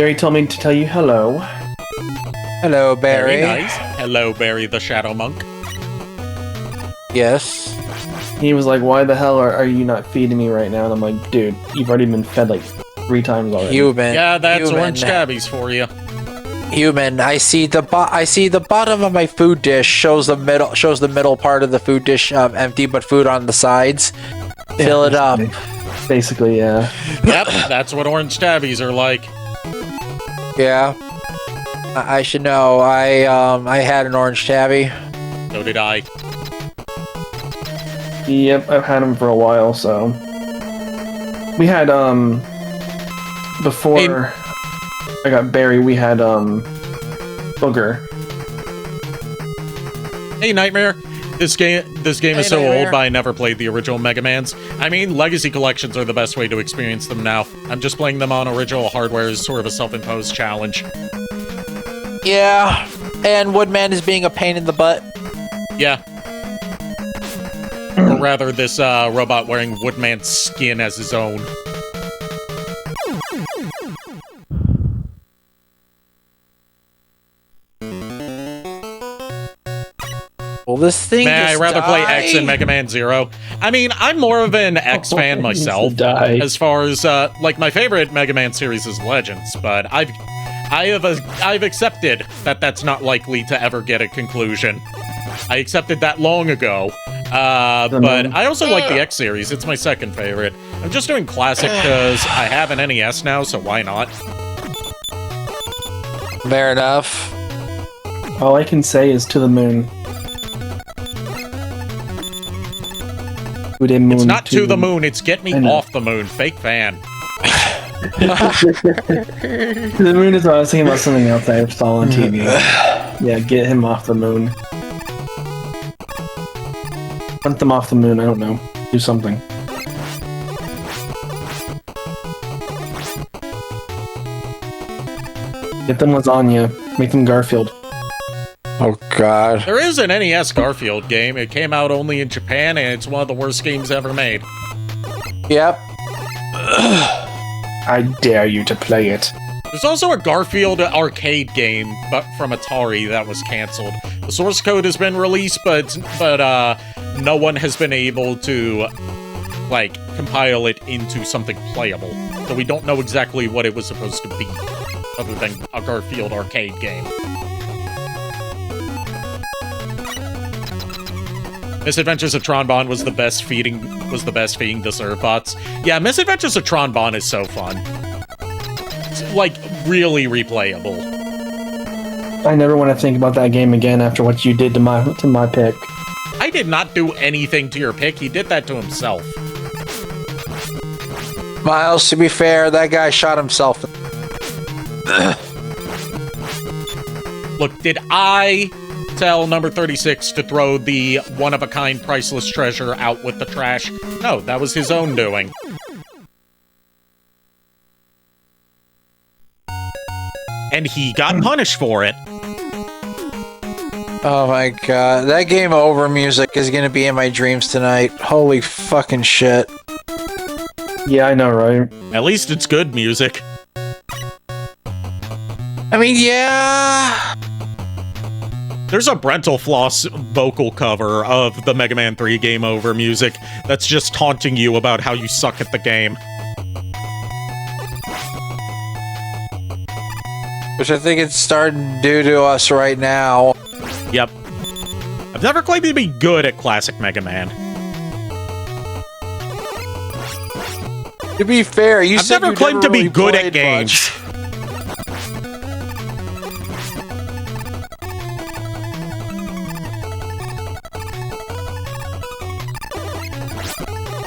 Barry told me to tell you hello. Hello, Barry. Very nice. Hello, Barry the Shadow Monk. Yes. He was like, "Why the hell are you not feeding me right now?" And I'm like, "Dude, you've already been fed like 3 times already." Human. Yeah, that's human, orange tabbies for you. Human. I see the bottom of my food dish shows the middle part of the food dish empty, but food on the sides. Fill it up. Basically, yeah. Yep, that's what orange tabbies are like. Yeah. I should know. I had an orange tabby. So did I. Yep, I've had him for a while, so. We had, before I got Barry, we had, Booger. Hey, Nightmare. This game is so Nightmare. old, but I never played the original Mega Mans. I mean, Legacy Collections are the best way to experience them now. I'm just playing them on original hardware as sort of a self-imposed challenge. Yeah. And Woodman is being a pain in the butt. Yeah. Or rather, this robot wearing Woodman's skin as his own. Well, this thing. Man, I'd just rather play X than died. Mega Man Zero. I mean, I'm more of an X fan He needs to myself. die. As far as like my favorite Mega Man series is Legends, but I've accepted that that's not likely to ever get a conclusion. I accepted that long ago. But I also like the X series. It's my second favorite. I'm just doing classic because I have an NES now, so why not? Fair enough. All I can say is to the moon. It's not to the moon, it's get me I know. off the moon. Fake fan. To the moon is what I was thinking about something else I saw on TV. Yeah, get him off the moon. Hunt them off the moon, I don't know. Do something. Get them lasagna. Make them Garfield. Oh God. There is an NES Garfield game. It came out only in Japan, and it's one of the worst games ever made. Yep. I dare you to play it. There's also a Garfield arcade game, but from Atari that was canceled. The source code has been released, but no one has been able to like compile it into something playable. So we don't know exactly what it was supposed to be, other than a Garfield arcade game. Misadventures of Tron was the best feeding the Surfbots. Yeah, Misadventures of Tron is so fun. It's like really replayable. I never want to think about that game again after what you did to my pick. I did not do anything to your pick. He did that to himself. Miles, to be fair, that guy shot himself. Look, did I tell number 36 to throw the one-of-a-kind priceless treasure out with the trash? No, that was his own doing. And he got punished for it. Oh my God, that game over music is gonna be in my dreams tonight. Holy fucking shit. Yeah, I know, right? At least it's good music. I mean, yeah. There's a Brental Floss vocal cover of the Mega Man 3 Game Over music that's just taunting you about how you suck at the game. Which I think it's starting to do to us right now. Yep. I've never claimed to be good at classic Mega Man. To be fair, you I've said never you claimed to be really good at played games. much.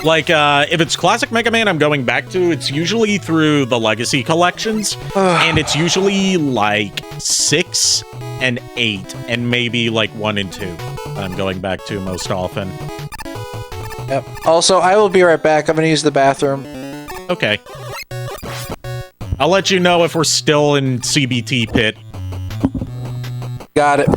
Like, if it's classic Mega Man I'm going back to, it's usually through the Legacy collections, and it's usually like 6 and 8, and maybe like 1 and 2 I'm going back to most often. Yep. Also, I will be right back. I'm gonna use the bathroom. Okay. I'll let you know if we're still in CBT Pit. Got it.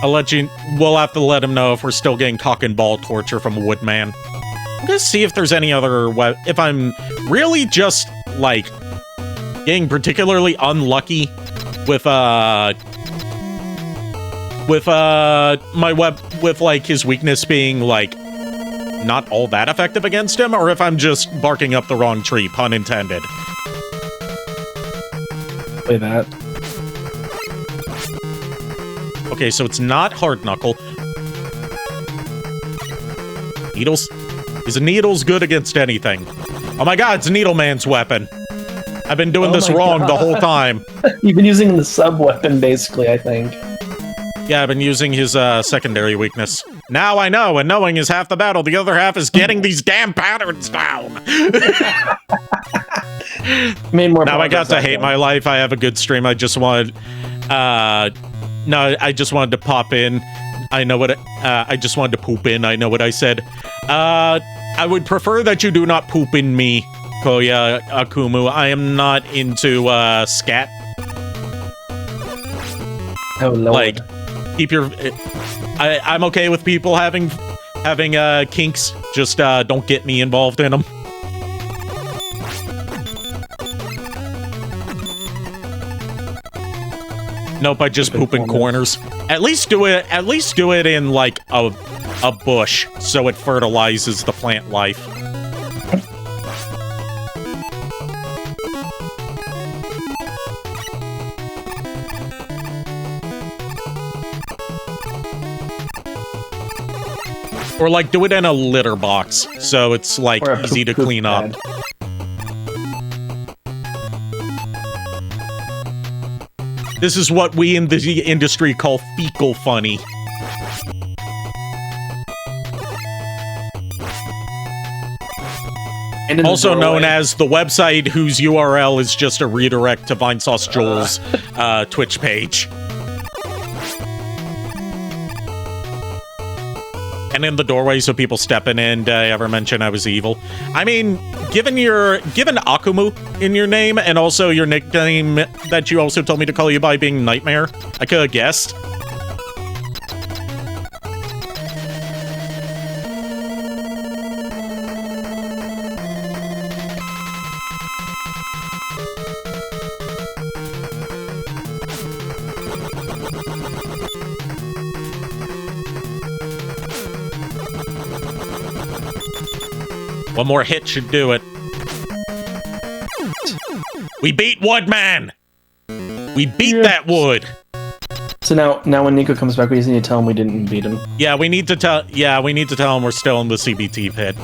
We'll have to let him know if we're still getting cock and ball torture from Woodman. I'm gonna see if there's any other if I'm really just like getting particularly unlucky with my with like his weakness being like not all that effective against him, or if I'm just barking up the wrong tree, pun intended. Play that. Okay, so it's not hard knuckle. Needles? Is a needles good against anything? Oh my god, it's Needle Man's weapon. I've been doing this wrong the whole time. You've been using the sub-weapon, basically, I think. Yeah, I've been using his secondary weakness. Now I know, and knowing is half the battle. The other half is getting these damn patterns down. Made more now I got to hate one. my life. I have a good stream. I just wanted... no, I just wanted to pop in. I know what... I just wanted to poop in. I know what I said. I would prefer that you do not poop in me, Koya Akumu. I am not into scat. Oh, Lord. Like, keep your... I'm okay with people having kinks. Just don't get me involved in them. Nope, I just poop in corners. At least do it in like a bush so it fertilizes the plant life. Or like do it in a litter box so it's like easy to clean up. This is what we in the industry call fecal funny. Also known as the website whose URL is just a redirect to Vinesauce Joel's Twitch page. And in the doorway so people stepping in to ever mention I was evil. I mean, given Akumu in your name and also your nickname that you also told me to call you by being Nightmare, I could have guessed. One more hit should do it. We beat Woodman! We beat that wood! So now when Nico comes back, we just need to tell him we didn't beat him. Yeah, we need to tell him we're still in the CBT pit.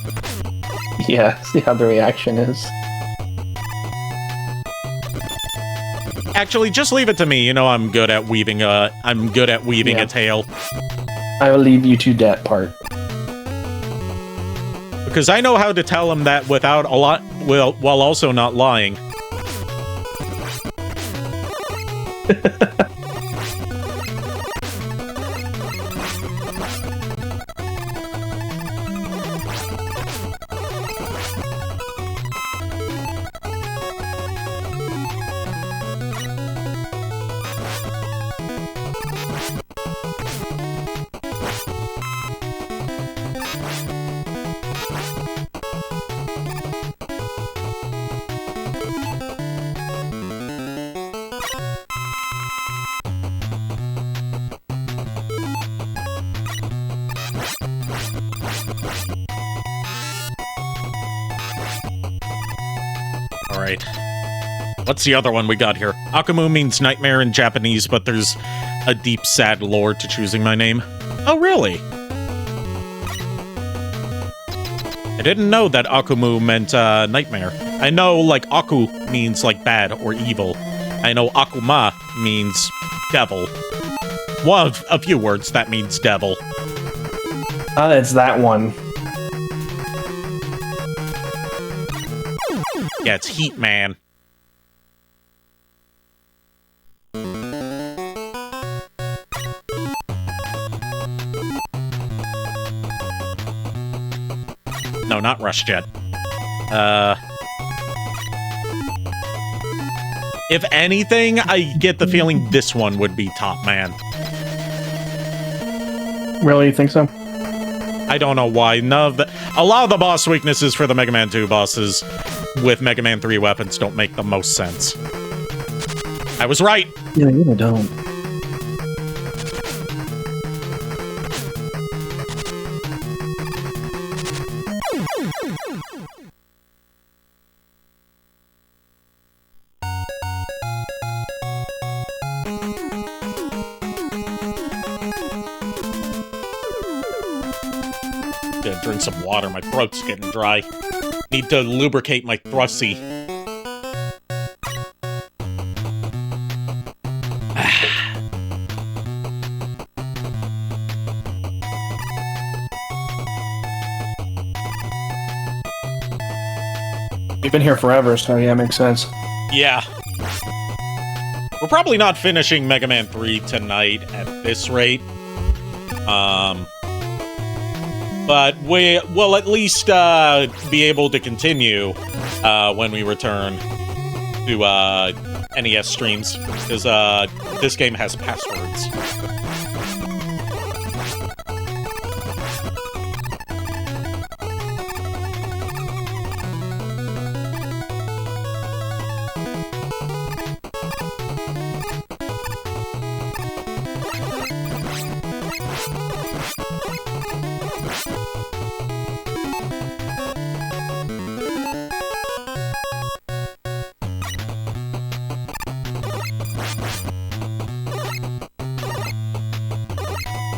Yeah, see how the reaction is. Actually, just leave it to me. You know I'm good at weaving a tale. I will leave you to that part. Because I know how to tell him that without a lot, while also not lying. Alright. What's the other one we got here? Akumu means nightmare in Japanese, but there's a deep, sad lore to choosing my name. Oh, really? I didn't know that Akumu meant nightmare. I know, like, Aku means, like, bad or evil. I know Akuma means devil. One of a few words that means devil. It's that one. Yeah, it's Heat Man. No, not Rush Jet. If anything, I get the feeling this one would be Top Man. Really, you think so? I don't know why. None of the... A lot of the boss weaknesses for the Mega Man 2 bosses with Mega Man 3 weapons don't make the most sense. I was right. Yeah, you don't. Gonna drink some water. My throat's getting dry. Need to lubricate my thrusty. You've been here forever, so yeah, makes sense. Yeah. We're probably not finishing Mega Man 3 tonight at this rate. But we'll at least be able to continue when we return to NES streams, because this game has passwords.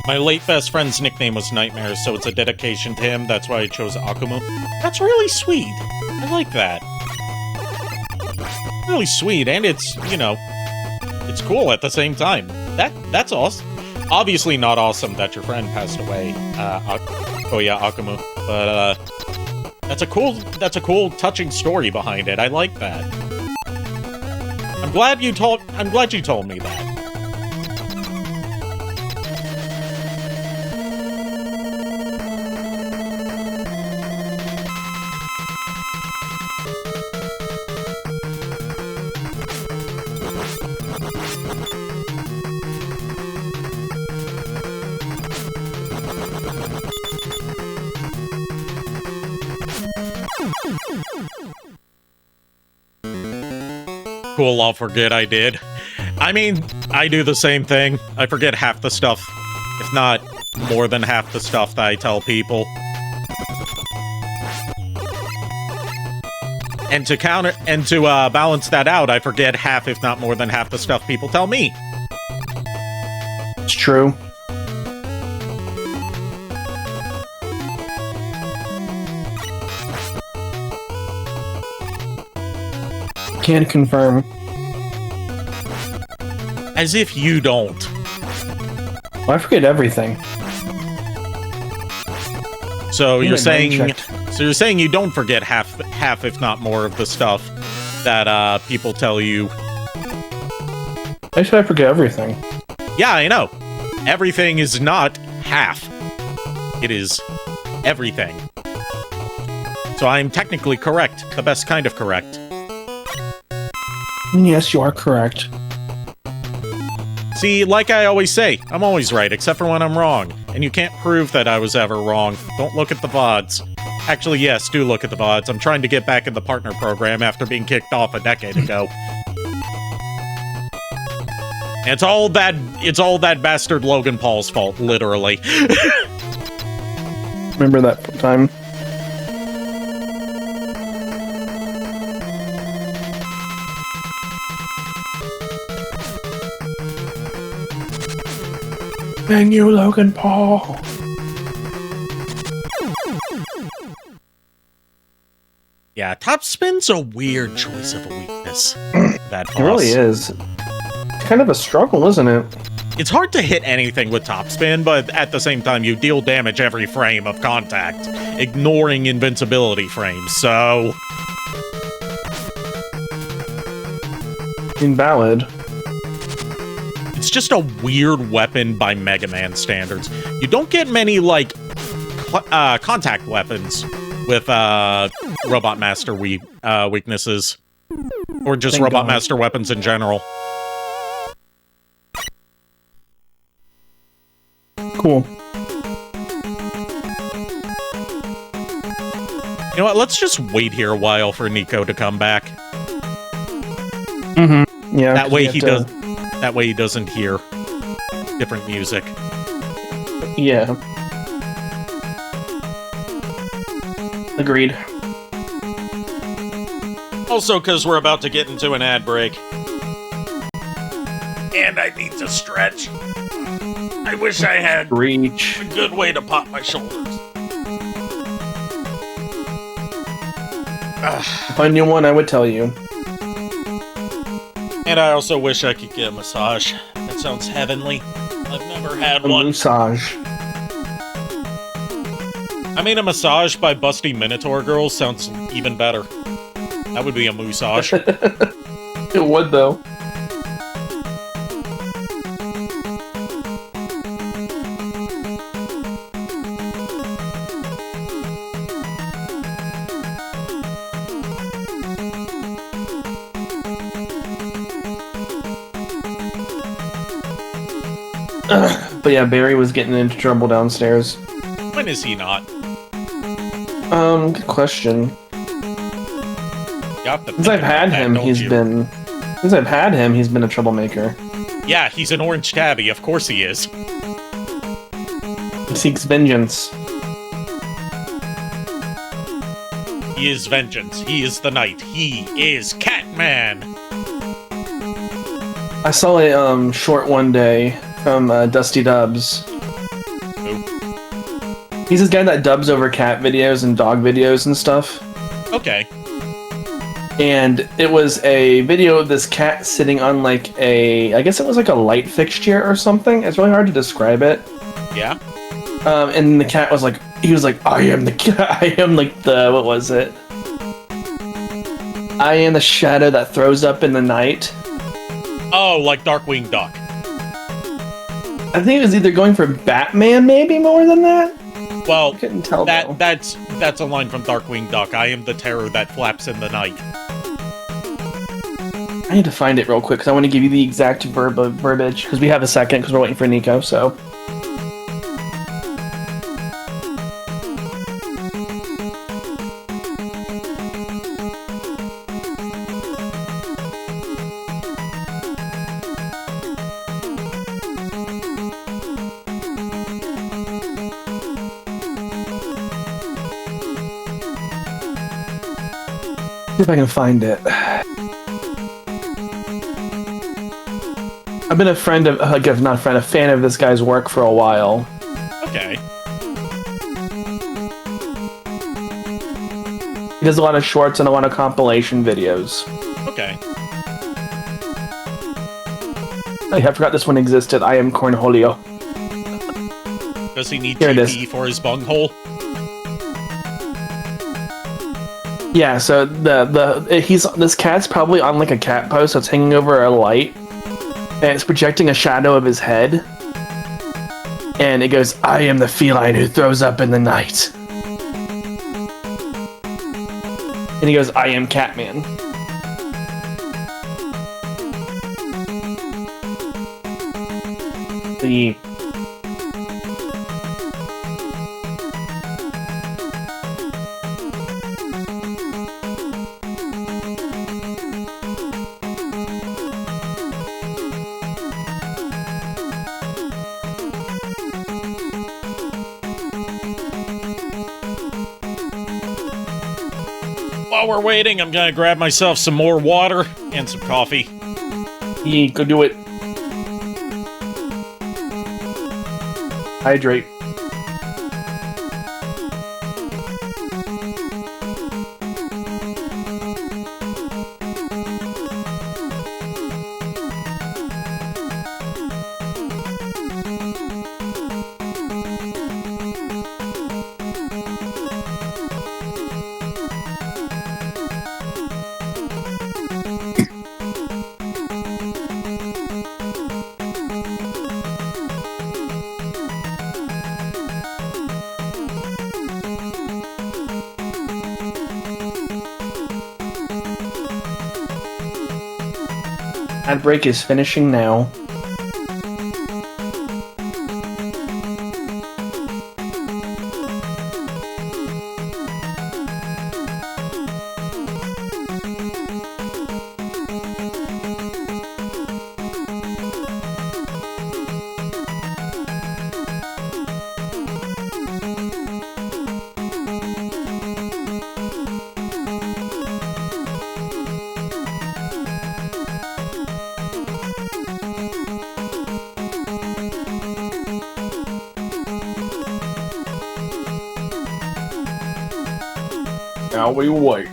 My late best friend's nickname was Nightmare, so it's a dedication to him. That's why I chose Akumu. That's really sweet. I like that. Really sweet, and it's, you know, it's cool at the same time. That's awesome. Obviously not awesome that your friend passed away, Akumu, but that's a cool, touching story behind it. I like that. I'm glad you told me that. Cool, I'll forget I did. I mean, I do the same thing. I forget half the stuff, if not more than half the stuff that I tell people. And to balance that out, I forget half, if not more than half the stuff people tell me. It's true. Can confirm. As if you don't. Well, I forget everything. So Yeah, you're saying, checked. so you're saying you don't forget half, if not more, of the stuff that people tell you. I said I forget everything. Yeah, I know. Everything is not half. It is everything. So I'm technically correct, the best kind of correct. Yes, you are correct. See, like I always say, I'm always right, except for when I'm wrong. And you can't prove that I was ever wrong. Don't look at the VODs. Actually, yes, do look at the VODs. I'm trying to get back in the partner program after being kicked off a decade ago. And it's all that bastard Logan Paul's fault, literally. Remember that time? Thank you, Logan Paul. Yeah, top spin's a weird choice of a weakness. That boss. It really is. It's kind of a struggle, isn't it? It's hard to hit anything with top spin, but at the same time, you deal damage every frame of contact, ignoring invincibility frames, so... Invalid. It's just a weird weapon by Mega Man standards. You don't get many, like, contact weapons with Robot Master weaknesses. Or just Thank Robot God. Master weapons in general. Cool. You know what? Let's just wait here a while for Nico to come back. Yeah. That 'cause way we have he to- does. That way he doesn't hear different music. Yeah. Agreed. Also, because we're about to get into an ad break. And I need to stretch. I wish I had Reach. a good way to pop my shoulders. If I knew one, I would tell you. And I also wish I could get a massage. That sounds heavenly. I've never had A one. massage. I mean, a massage by Busty Minotaur Girls sounds even better. That would be a massage. It would, though. But yeah, Barry was getting into trouble downstairs. When is he not? Good question. Got the Since I've had him, don't he's you? been... Since I've had him, he's been a troublemaker. Yeah, he's an orange tabby. Of course he is. He seeks vengeance. He is vengeance. He is the knight. He is Catman. I saw a short one day from Dusty Dubs. Who? He's this guy that dubs over cat videos and dog videos and stuff. Okay. And it was a video of this cat sitting on like a, I guess it was like a light fixture or something. It's really hard to describe it. Yeah. And the cat was like, he was like, I am the cat. I am like the, what was it? I am the shadow that throws up in the night. Oh, like Darkwing Duck. I think it was either going for Batman, maybe more than that. Well, Couldn't tell though. that's a line from Darkwing Duck. I am the terror that flaps in the night. I need to find it real quick because I want to give you the exact verbiage because we have a second because we're waiting for Nico. So. See if I can find it. I've been a friend of, like, not a friend, a fan of this guy's work for a while. Okay. He does a lot of shorts and a lot of compilation videos. Okay. Oh, yeah, I forgot this one existed. I am Cornholio. Does he need Here it is. GP for his bunghole? Yeah, so this cat's probably on like a cat post that's hanging over a light, and it's projecting a shadow of his head. And it goes, I am the feline who throws up in the night. And he goes, I am Catman. The While we're waiting, I'm gonna grab myself some more water and some coffee. Go do it. Hydrate. Ad break is finishing now. Now we wait.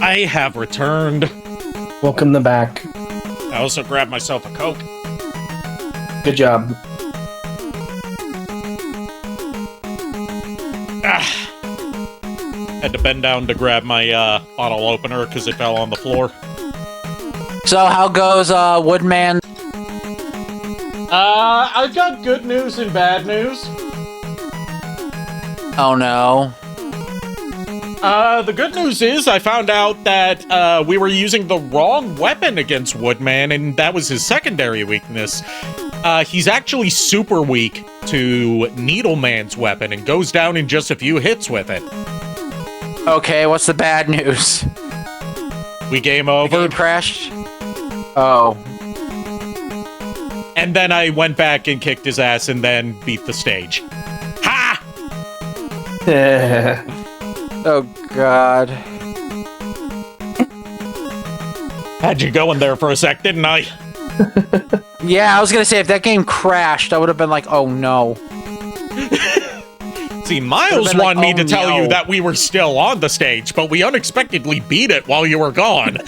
I have returned. Welcome back. I also grabbed myself a Coke. Good job. Had to bend down to grab my bottle opener because it fell on the floor. So how goes Woodman? I've got good news and bad news. Oh no. The good news is I found out that we were using the wrong weapon against Woodman, and that was his secondary weakness. He's actually super weak to Needleman's weapon and goes down in just a few hits with it. Okay, what's the bad news? We game The over. game crashed? Oh. And then I went back and kicked his ass and then beat the stage. Ha! Oh god. Had you going there for a sec, didn't I? Yeah, I was gonna say, if that game crashed, I would have been like, oh no. See, Miles been like, wanted me oh, to tell no. you that we were still on the stage, but we unexpectedly beat it while you were gone.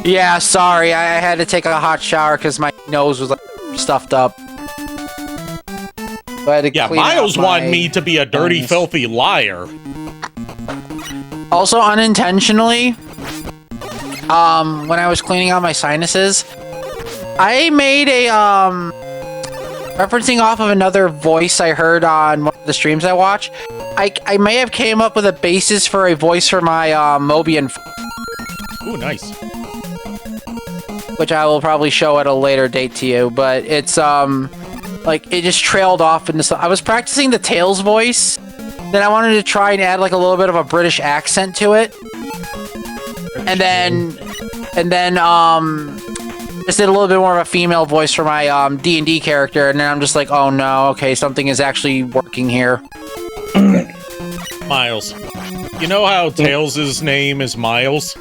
Yeah, sorry, I had to take a hot shower because my nose was like stuffed up. So I had to Yeah, clean out Miles wanted my me to be a dirty, lungs. filthy liar. Also, unintentionally, when I was cleaning out my sinuses, I made a, referencing off of another voice I heard on one of the streams I watch, I may have came up with a basis for a voice for my, Mobian, Ooh, nice. which I will probably show at a later date to you, but it's, like, it just trailed off into I was practicing the Tails voice, then I wanted to try and add, like, a little bit of a British accent to it, and then, just did a little bit more of a female voice for my, D&D character, and then I'm just like, oh no, okay, something is actually working here. Miles. You know how Tails' name is Miles?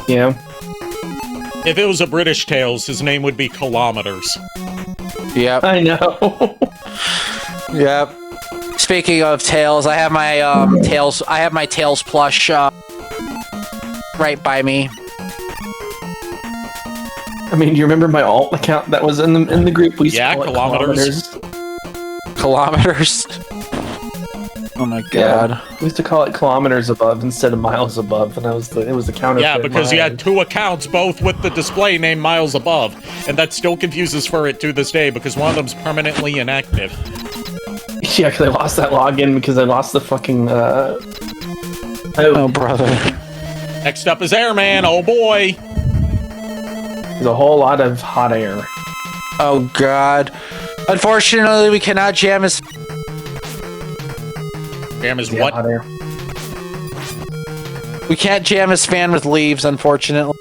Yeah. If it was a British Tails, his name would be Kilometers. Yep. I know. Yep. Speaking of Tails, I have my, Tails plush, right by me. I mean, do you remember my alt account that was in the group? We used to Yeah, call it Kilometers. Kilometers. Oh my god. Yeah, we used to call it kilometers above instead of miles above, and it was the counter. Yeah, because you had two accounts, both with the display name Miles Above, and that still confuses for it to this day because one of them's permanently inactive. Yeah, because I lost that login because I lost the fucking. Oh, brother. Next up is Airman. Oh boy. There's a whole lot of hot air. Oh god. Unfortunately, we cannot jam his. Jam is Yeah, what? hot air. We can't jam his fan with leaves, unfortunately.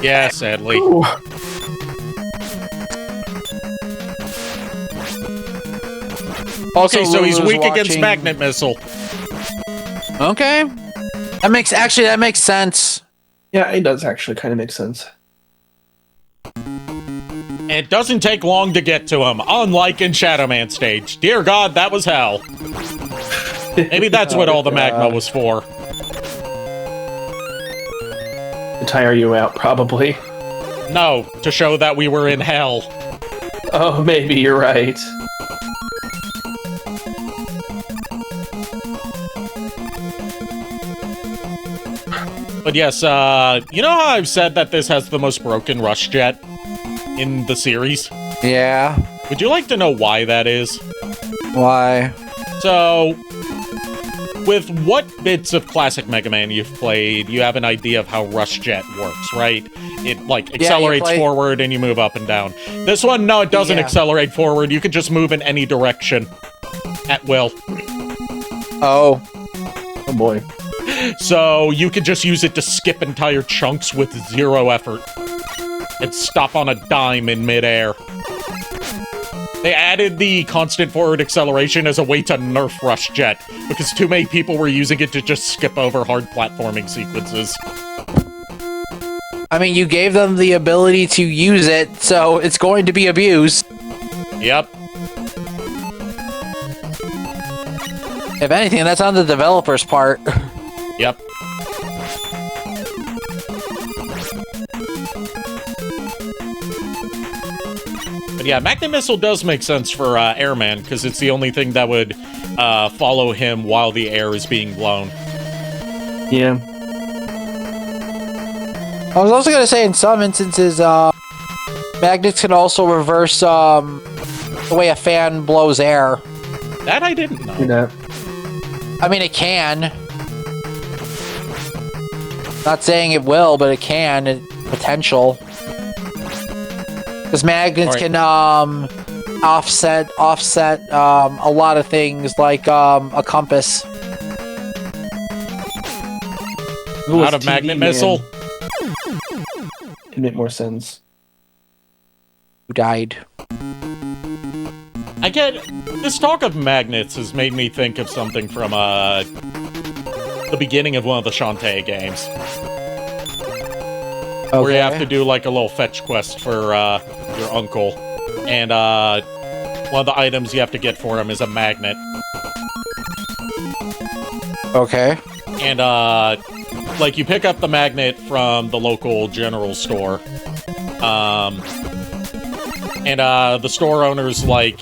Yeah, sadly. Ooh. Also, Okay, so he's Lulu's weak against watching- magnet missile. Okay. That makes sense. Yeah, it does actually kind of make sense. It doesn't take long to get to him, unlike in Shadow Man stage. Dear God, that was hell. Maybe that's what all the magma was for. To tire you out, probably. No, to show that we were in hell. Oh, maybe you're right. But yes, you know how I've said that this has the most broken rush jet in the series? Yeah. Would you like to know why that is? Why? So, with what bits of classic Mega Man you've played, you have an idea of how Rush Jet works, right? It like accelerates forward and you move up and down. This one, no, it doesn't accelerate forward. You can just move in any direction at will. Oh. Oh boy. So you could just use it to skip entire chunks with 0 effort. And stop on a dime in midair. They added the constant forward acceleration as a way to nerf Rush Jet, because too many people were using it to just skip over hard platforming sequences. I mean, you gave them the ability to use it, so it's going to be abused. Yep. If anything, that's on the developer's part. Yep. But yeah, Magnet Missile does make sense for Airman, because it's the only thing that would follow him while the air is being blown. Yeah. I was also going to say, in some instances, magnets can also reverse the way a fan blows air. That I didn't know. Do that. I mean, it can. Not saying it will, but it can. Potential. Because magnets can offset a lot of things, like a compass. Out of Magnet Missile? It'd make more sense. Who died? I get... This talk of magnets has made me think of something from the beginning of one of the Shantae games. Okay. Where you have to do like a little fetch quest for your uncle. And one of the items you have to get for him is a magnet. Okay. And like you pick up the magnet from the local general store. And the store owner's like,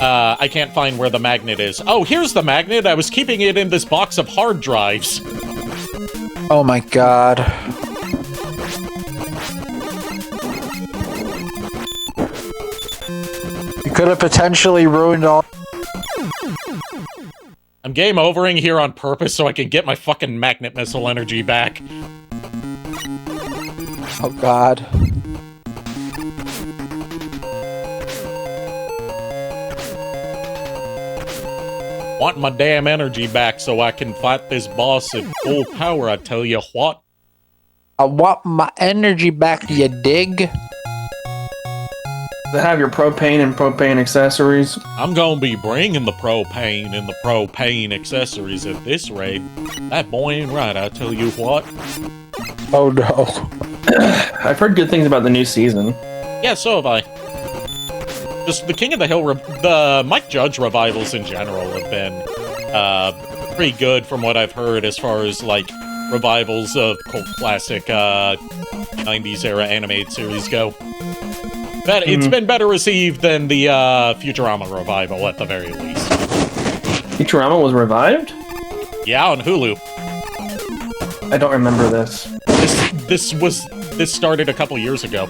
I can't find where the magnet is. Oh, here's the magnet. I was keeping it in this box of hard drives. Oh my god. You could have potentially ruined all... I'm game overing here on purpose so I can get my fucking Magnet Missile energy back. Oh god. Want my damn energy back so I can fight this boss at full power, I tell you what. I want my energy back, you dig? They have your propane and propane accessories. I'm gonna be bringing the propane and the propane accessories at this rate. That boy ain't right, I tell you what. Oh no. I've heard good things about the new season. Yeah, so have I. Just the King of the Hill, the Mike Judge revivals in general have been pretty good from what I've heard as far as, like, revivals of cult classic 90s era animated series go. But it's been better received than the Futurama revival, at the very least. Futurama was revived? Yeah, on Hulu. I don't remember this. This started a couple years ago.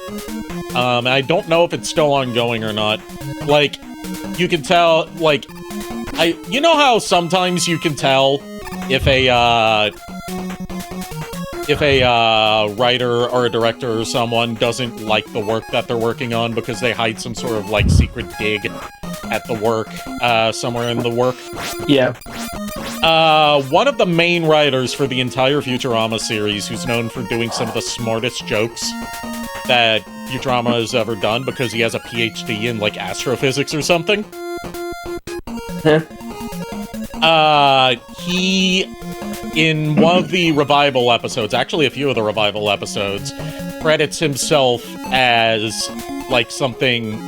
I don't know if it's still ongoing or not. Like, you can tell, like, you know how sometimes you can tell if a writer or a director or someone doesn't like the work that they're working on because they hide some sort of, like, secret dig at the work, somewhere in the work? Yeah. One of the main writers for the entire Futurama series, who's known for doing some of the smartest jokes that Futurama has ever done because he has a PhD in, like, astrophysics or something. He, in one of the revival episodes, actually a few of the revival episodes, credits himself as, like, something...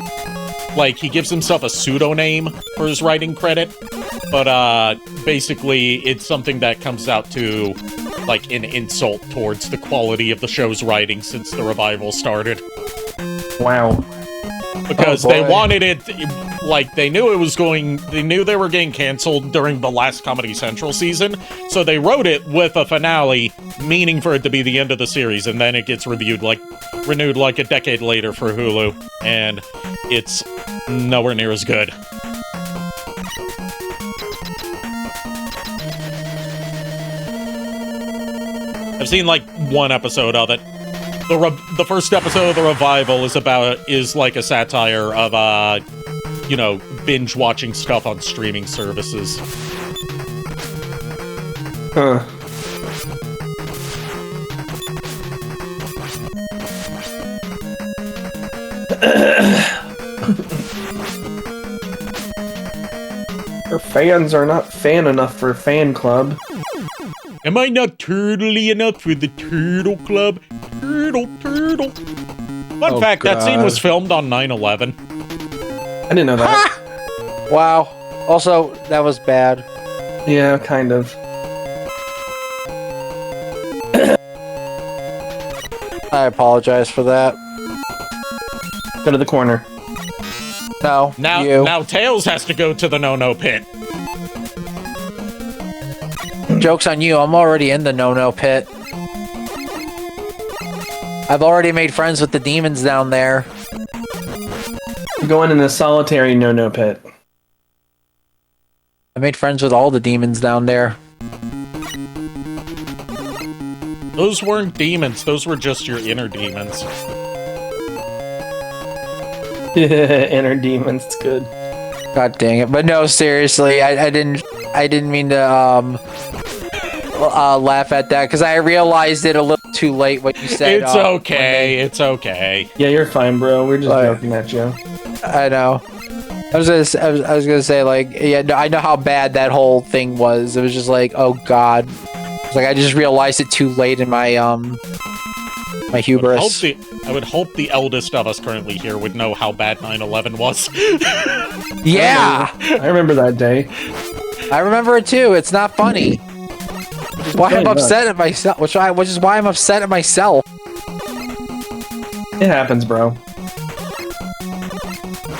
Like, he gives himself a pseudonym for his writing credit, but, basically, it's something that comes out to, like, an insult towards the quality of the show's writing since the revival started. Wow. Because they wanted it, like, they knew they were getting canceled during the last Comedy Central season, so they wrote it with a finale, meaning for it to be the end of the series, and then it gets renewed like a decade later for Hulu, and it's nowhere near as good. I've seen, like, one episode of it. The first episode of the revival is like a satire of binge watching stuff on streaming services. Huh. Our fans are not fan enough for fan club. Am I not turtly enough for the Turtle Club? Turtle. Fun fact, that scene was filmed on 9/11. I didn't know that. Wow. Also, that was bad. Yeah, kind of. I apologize for that. Go to the corner. No, you. Now Tails has to go to the no-no pit. Joke's on you, I'm already in the no-no pit. I've already made friends with the demons down there. You're going in the solitary no-no pit. I made friends with all the demons down there. Those weren't demons, those were just your inner demons. Inner demons, it's good. God dang it. But no, seriously, I didn't mean to laugh at that because I realized it a little too late what you said. It's okay, it's okay. Yeah, you're fine, bro. We're just joking at you. I know. I was gonna say, like, yeah, no, I know how bad that whole thing was. It was just like, oh god. It's like I just realized it too late in my my hubris. I would hope the eldest of us currently here would know how bad 9/11 was. Yeah, I remember that day. I remember it too. It's not funny. Which is why I'm upset at myself. Which is why I'm upset at myself. It happens, bro.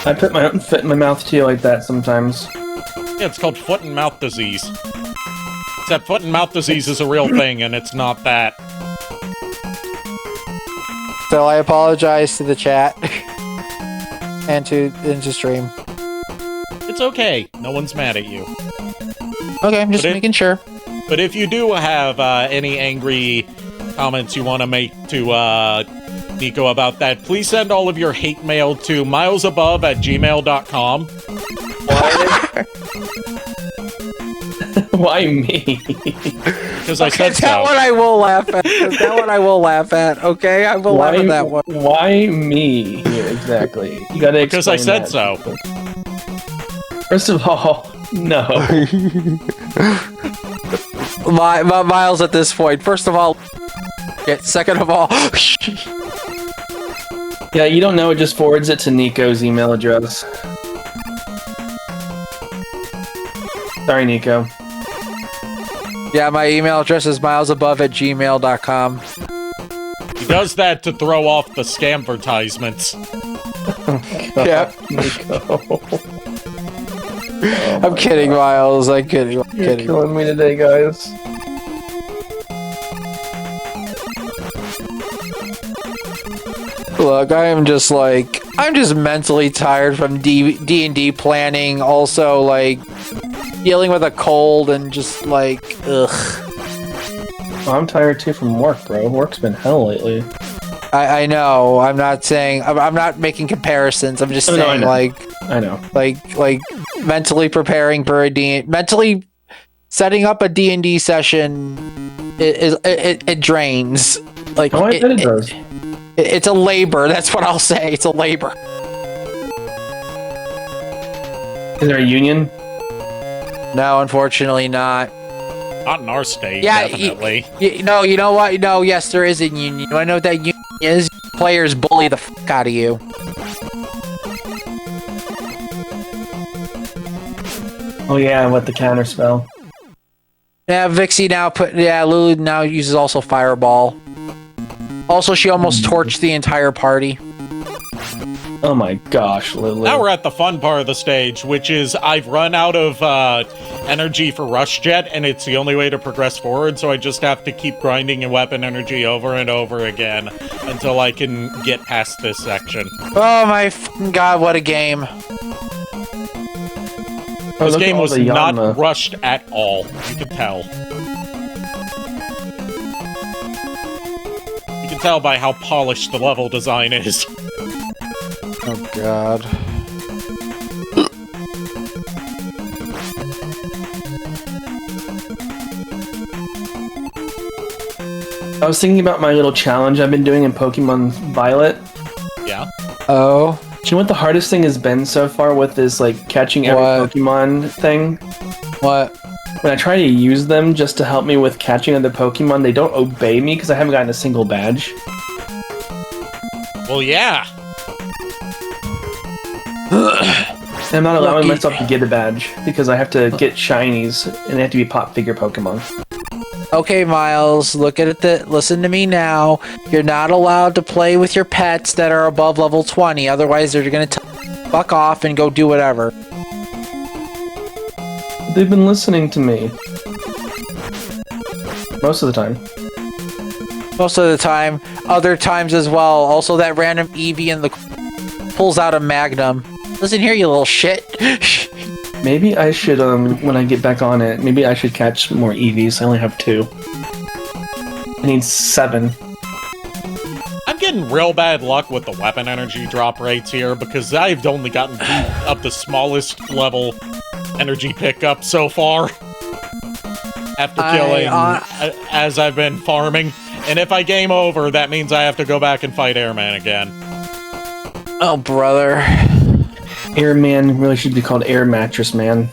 I put my own foot in my mouth too, like that sometimes. Yeah, it's called foot and mouth disease. Except foot and mouth disease is a real thing, and it's not that. So I apologize to the chat and to stream. It's okay. No one's mad at you. Okay, I'm just making sure. But if you do have any angry comments you want to make to Nico about that, please send all of your hate mail to milesabove@gmail.com. Why me? Because I said so. That one I will laugh at. That one I will laugh at. Okay, I will laugh at that one. Why me? Yeah, exactly. You gotta explain Because I said that. so. First of all, no. Miles at this point. First of all, second of all, yeah, you don't know. It just forwards it to Nico's email address. Sorry, Nico. yeah, my email address is milesabove@gmail.com. He does that to throw off the scam advertisements. Yeah. Nico. I'm kidding, Miles. I'm kidding. You're killing me today, guys. Look, I'm just mentally tired from D&D planning. Also, like, dealing with a cold and just like, ugh. Well, I'm tired too from work, bro. Work's been hell lately. I know. I'm not saying. I'm not making comparisons. I'm just saying, I know. like mentally preparing for mentally setting up a D&D session. It drains. Like, Oh, I bet it does. It's a labor. That's what I'll say. It's a labor. Is there a union? No, unfortunately not. Not in our state, Yeah, definitely. You know what? No, yes, there is a union. You wanna know what that union is? Players bully the fuck out of you. Oh yeah, what the counter spell? Yeah, Vixie now Lulu now uses also Fireball. Also, she almost torched the entire party. Oh my gosh, Lily. Now we're at the fun part of the stage, which is I've run out of energy for Rush Jet, and it's the only way to progress forward, so I just have to keep grinding in weapon energy over and over again until I can get past this section. Oh my fucking god, what a game. This game was not Yanma. rushed at all, you can tell. You can tell by how polished the level design is. Oh god. I was thinking about my little challenge I've been doing in Pokemon Violet. Yeah. Oh. Do you know what the hardest thing has been so far with this, like, catching every What? Pokemon thing? What? When I try to use them just to help me with catching other Pokemon, they don't obey me because I haven't gotten a single badge. Well, yeah. And I'm not allowing myself to get a badge because I have to get shinies and they have to be pop figure Pokemon. Okay, Miles, listen to me now. You're not allowed to play with your pets that are above level 20, otherwise they're gonna fuck off and go do whatever. They've been listening to me. Most of the time. Most of the time. Other times as well. Also, that random Eevee in the pulls out a Magnum. Listen here, you little shit. Maybe I should, when I get back on it, maybe I should catch more Eevees. I only have 2. I need 7. I'm getting real bad luck with the weapon energy drop rates here because I've only gotten up the smallest level energy pickup so far. After killing as I've been farming. And if I game over, that means I have to go back and fight Airman again. Oh, brother. Airman really should be called Air Mattress Man.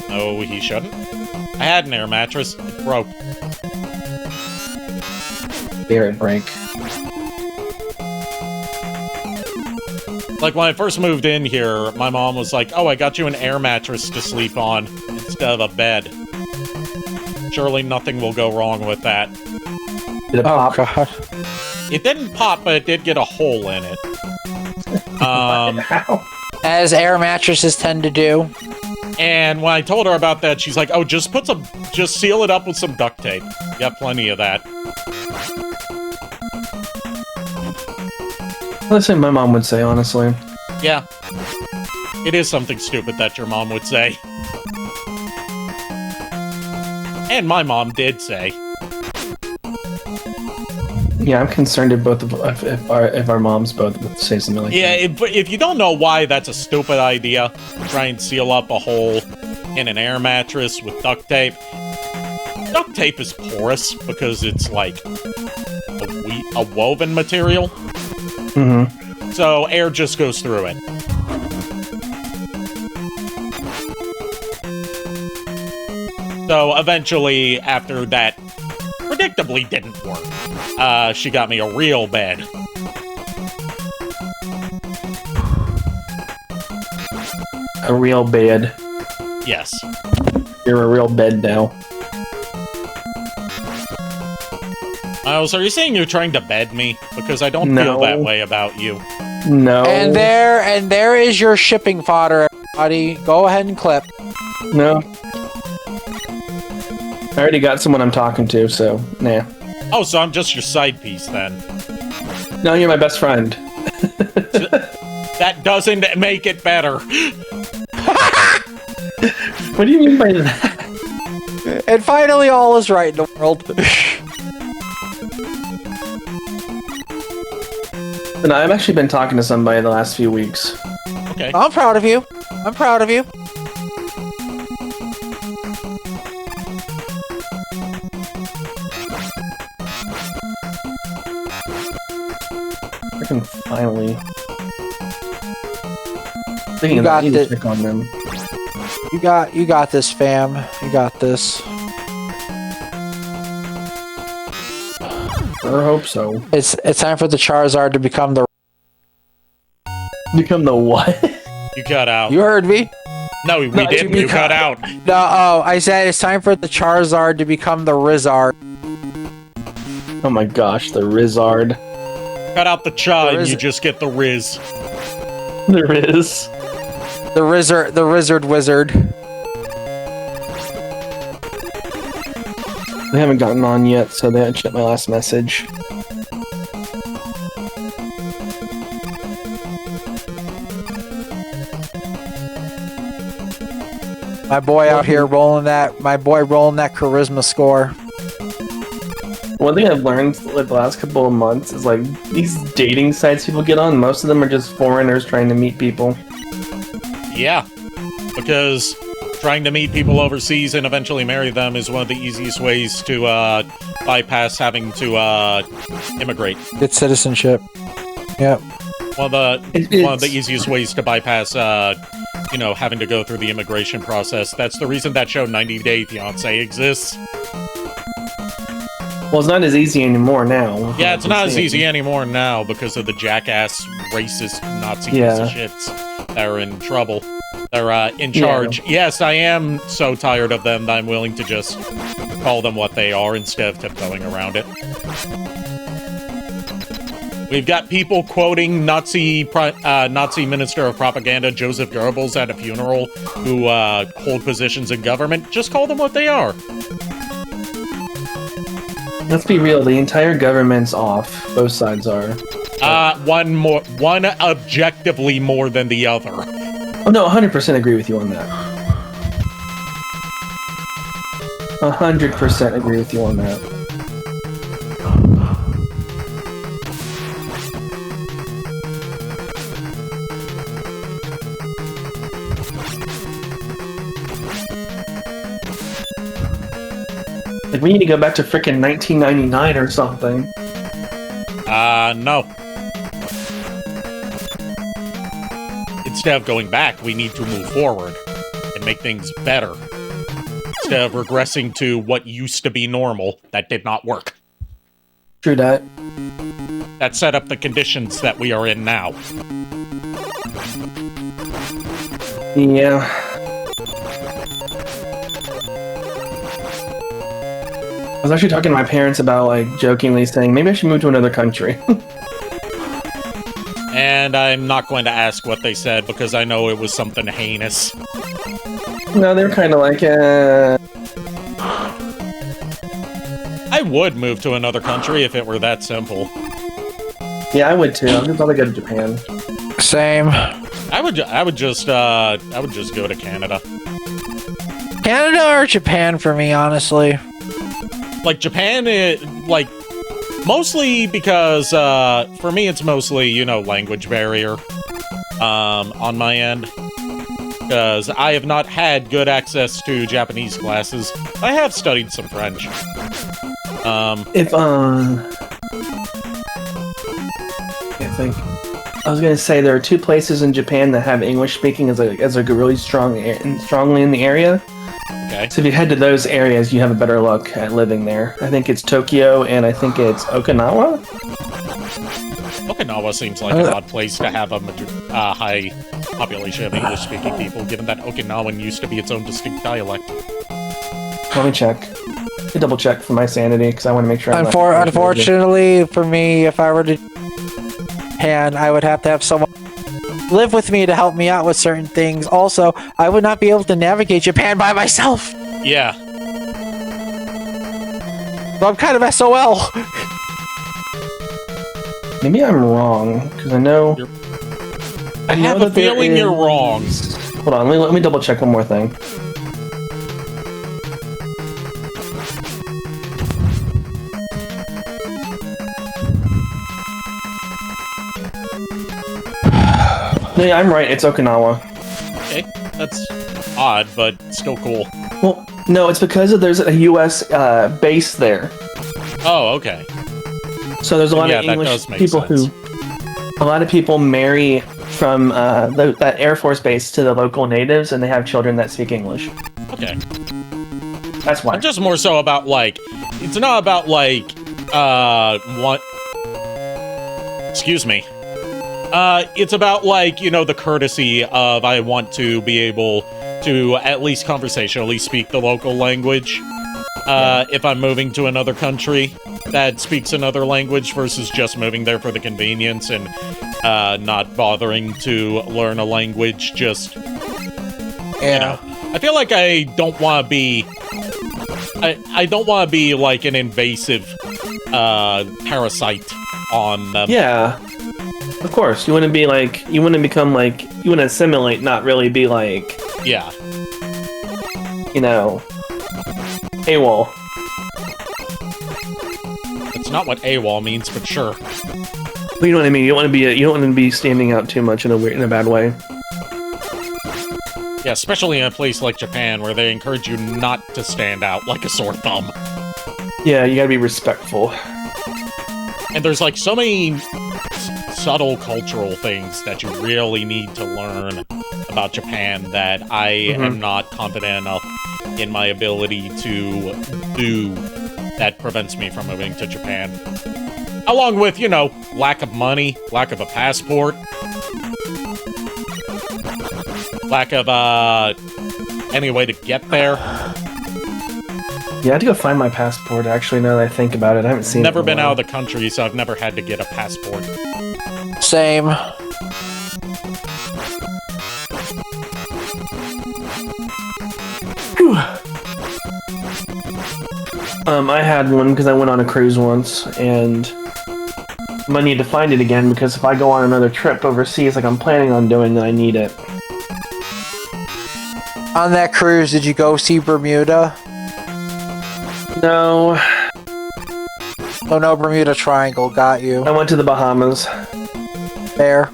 No, he shouldn't. I had an air mattress. It broke. There it break. Like, when I first moved in here, my mom was like, oh, I got you an air mattress to sleep on instead of a bed. Surely nothing will go wrong with that. Did it pop? God. It didn't pop, but it did get a hole in it. Ow. As air mattresses tend to do. And when I told her about that, she's like, oh, just seal it up with some duct tape. You got plenty of that. That's what my mom would say, honestly. Yeah. It is something stupid that your mom would say. And my mom did say. Yeah, I'm concerned if our moms both would say something like Yeah, that. if you don't know why that's a stupid idea, try and seal up a hole in an air mattress with duct tape. Duct tape is porous because it's like a woven material. Mm-hmm. So air just goes through it. So eventually, after that predictably didn't work, she got me a real bed. A real bed. Yes. You're a real bed now. Miles, are you saying you're trying to bed me? Because I don't feel that way about you. No. And there is your shipping fodder, everybody. Go ahead and clip. No. I already got someone I'm talking to, so nah. Oh, so I'm just your side piece then. No, you're my best friend. That doesn't make it better. What do you mean by that? And finally, all is right in the world. And I've actually been talking to somebody the last few weeks. Okay. I'm proud of you. I'm proud of you. I can finally. Thinking You that I got need to it. check on them. You got this, fam. You got this. I hope so. It's time for the Charizard to become the. Become the what? You cut out. You heard me. No, we didn't. You cut out. No, oh, I said it's time for the Charizard to become the Rizard. Oh my gosh, the Rizard. Cut out the cha and Riz- you just get the Riz. There is. The Rizard Wizard. They haven't gotten on yet, so they haven't checked my last message. My boy out here rolling that. My boy rolling that charisma score. One thing I've learned like the last couple of months is like these dating sites people get on, most of them are just foreigners trying to meet people. Yeah, because trying to meet people overseas and eventually marry them is one of the easiest ways to bypass having to immigrate. It's citizenship. Yep. One of the easiest ways to bypass having to go through the immigration process. That's the reason that show 90 Day Fiancé exists. Well, it's not as easy anymore now. Yeah, it's not as easy anymore now because of the jackass, racist, Nazi piece of shits that are in trouble. They're in charge. Yeah. Yes, I am so tired of them that I'm willing to just call them what they are instead of tiptoeing around it. We've got people quoting Nazi Minister of Propaganda Joseph Goebbels at a funeral who hold positions in government. Just call them what they are. Let's be real, the entire government's off. Both sides are. One objectively more than the other. Oh no, 100% agree with you on that. 100% agree with you on that. Like, we need to go back to frickin' 1999 or something. No. Instead of going back, we need to move forward and make things better. Instead of regressing to what used to be normal, that did not work. True that. That set up the conditions that we are in now. Yeah. I was actually talking to my parents about, like, jokingly saying, maybe I should move to another country. And I'm not going to ask what they said because I know it was something heinous. No, they're kind of like, I would move to another country if it were that simple. Yeah, I would too. I would probably go to Japan. Same. I would just go to Canada. Canada or Japan for me, honestly. Like Japan, mostly because for me it's mostly language barrier on my end. Because I have not had good access to Japanese classes. I have studied some French. I think I was gonna say there are two places in Japan that have English speaking as a really strongly in the area. Okay. So if you head to those areas, you have a better luck at living there. I think it's Tokyo and I think it's Okinawa. Okinawa seems like an odd place to have a high population of English-speaking people, given that Okinawan used to be its own distinct dialect. Let me check. Let me double check for my sanity because I want to make sure. Unfortunately, for me, if I were to Japan, I would have to have someone live with me to help me out with certain things. Also, I would not be able to navigate Japan by myself. Yeah. So I'm kind of SOL. Maybe I'm wrong because I know. I have a feeling you're wrong. Hold on, let me double check one more thing. Yeah, I'm right. It's Okinawa. Okay, that's odd, but still cool. Well, no, it's because there's a U.S. Base there. Oh, okay. So there's a lot of English people who. A lot of people marry from that Air Force base to the local natives, and they have children that speak English. Okay. That's why. I'm just more so about it's not about what. Excuse me. It's about the courtesy of I want to be able to at least conversationally speak the local language. If I'm moving to another country that speaks another language versus just moving there for the convenience and not bothering to learn a language, just I feel like I don't want to be I don't want to be like an invasive parasite on them. Yeah. Of course, you wouldn't be you wouldn't become you wouldn't assimilate, not really be yeah. AWOL. not what AWOL means, but sure. But you know what I mean. You don't want to be standing out too much in a bad way. Yeah, especially in a place like Japan, where they encourage you not to stand out like a sore thumb. Yeah, you gotta be respectful. And there's like so many subtle cultural things that you really need to learn about Japan that I am not confident enough in my ability to do that prevents me from moving to Japan. Along with, you know, lack of money, lack of a passport, lack of any way to get there. Yeah, I had to go find my passport, actually, now that I think about it. I haven't seen it. Never been out of the country, so I've never had to get a passport. Same. I had one because I went on a cruise once, and I need to find it again because if I go on another trip overseas like I'm planning on doing, then I need it. On that cruise, did you go see Bermuda? No, Oh no, Bermuda Triangle got you. I went to the Bahamas. There.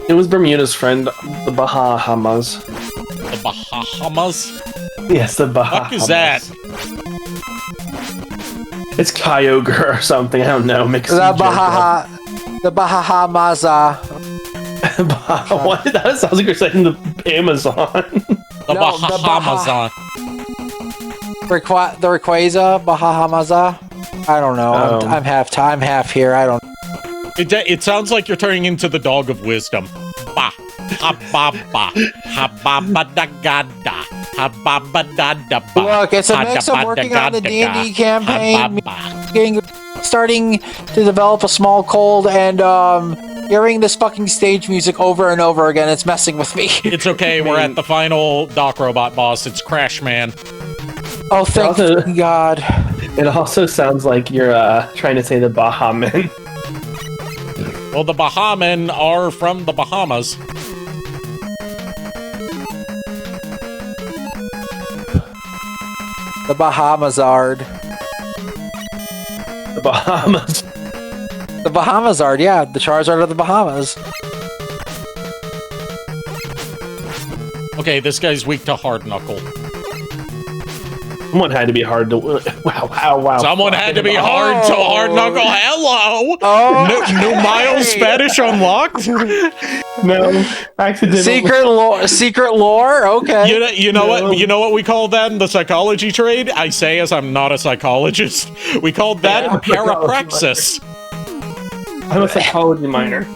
It was Bermuda's friend, the Bahamas. The Bahamas? Yes, the Bahamas. What is that? It's Kyogre or something, I don't know. Mixed The Bahamaza. What? That sounds like you're saying the Amazon. The No, the Bahamas. The Rayquaza, Bahamaza. I don't know. I'm half here. I don't. It sounds like you're turning into the dog of wisdom. Ba, ha ba ba, ha ba ba da ga da, ha ba ba da da ba. Look, it's a mix of working on the D&D campaign, starting to develop a small cold, and hearing this fucking stage music over and over again. It's messing with me. It's okay, we're at the final Doc Robot boss. It's Crash Man. Oh, thank God. It also sounds like you're trying to say the Bahaman. Well, the Bahaman are from the Bahamas. The Bahamazard. The Bahamas. The Bahamazard, yeah. The Charizard of the Bahamas. Okay, this guy's weak to Hard Knuckle. Someone had to be hard to... Wow. Someone had to be hard to Hard Knuckle. Hello! Oh, New Miles Spanish unlocked? No, accidentally. Secret lore. Okay. You know what? You know what we call that in the psychology trade? I say as I'm not a psychologist. We called that parapraxis. I'm a psychology minor.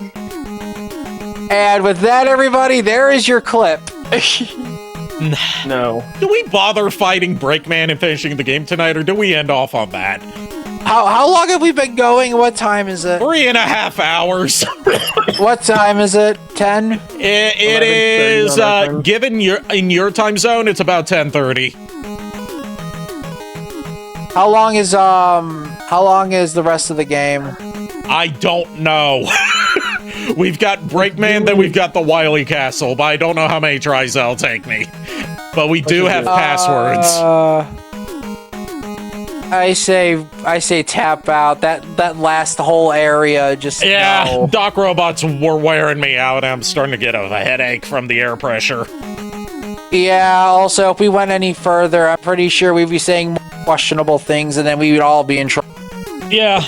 And with that, everybody, there is your clip. No. Do we bother fighting Breakman and finishing the game tonight, or do we end off on that? How long have we been going? What time is it? 3.5 hours. What time is it? 10? It is given in your time zone. It's about 10:30. How long is the rest of the game? I don't know. We've got Breakman, then we've got the Wily Castle, but I don't know how many tries that'll take me. But we do have passwords. I say tap out. That last whole area just no. Doc Robots were wearing me out. I'm starting to get a headache from the air pressure. Yeah, also if we went any further, I'm pretty sure we'd be saying more questionable things and then we would all be in trouble. Yeah.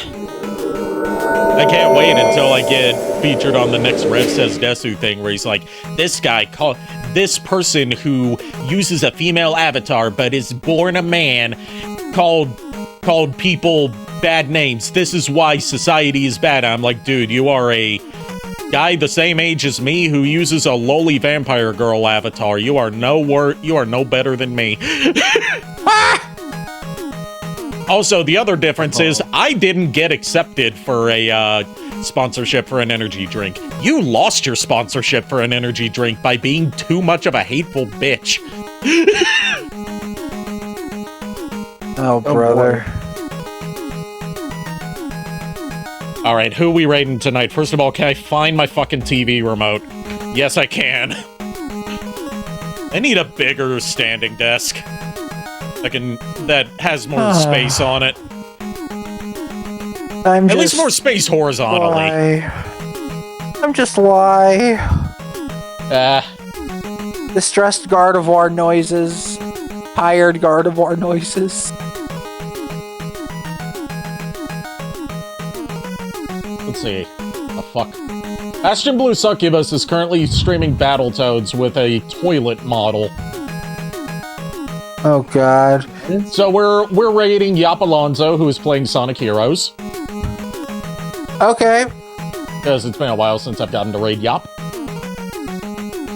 I can't wait until I get featured on the next Rev Says Desu thing where he's like, this person who uses a female avatar but is born a man called people bad names. This is why society is bad. I'm like, dude, you are a guy the same age as me who uses a lowly vampire girl avatar. You are no better than me. Also, the other difference is I didn't get accepted for a sponsorship for an energy drink. You lost your sponsorship for an energy drink by being too much of a hateful bitch. Oh, brother. All right, who are we raiding tonight? First of all, can I find my fucking TV remote? Yes, I can. I need a bigger standing desk. That has more space on it. At least more space horizontally. I'm just why. Distressed Gardevoir noises. Tired Gardevoir noises. Let's see. Oh, fuck. Bastion Blue Succubus is currently streaming Battletoads with a toilet model. Oh god. So we're raiding Yop Alonso, who is playing Sonic Heroes. Okay. Because it's been a while since I've gotten to raid Yop.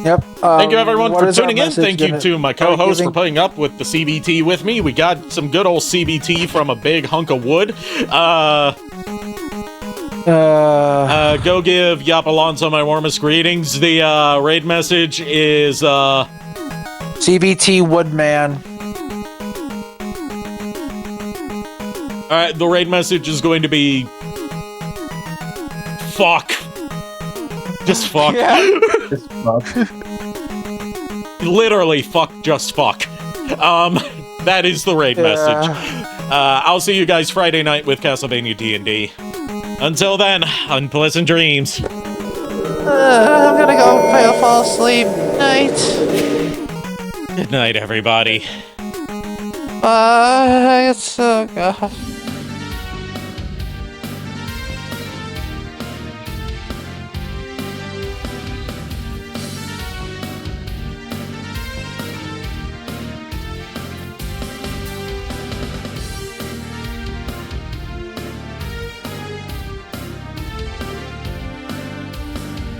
Yep. Thank you everyone for tuning in. message Thank you to my co-host for putting up with the CBT with me. We got some good old CBT from a big hunk of wood. Go give Yop Alonso my warmest greetings. The raid message is CBT Woodman. Alright, the raid message is going to be fuck. Just fuck. Yeah. Just fuck. Literally, fuck, just fuck. That is the raid message. I'll see you guys Friday night with Castlevania D&D. Until then, unpleasant dreams. I'm gonna go fall asleep. Night. Good night, everybody. It's so god.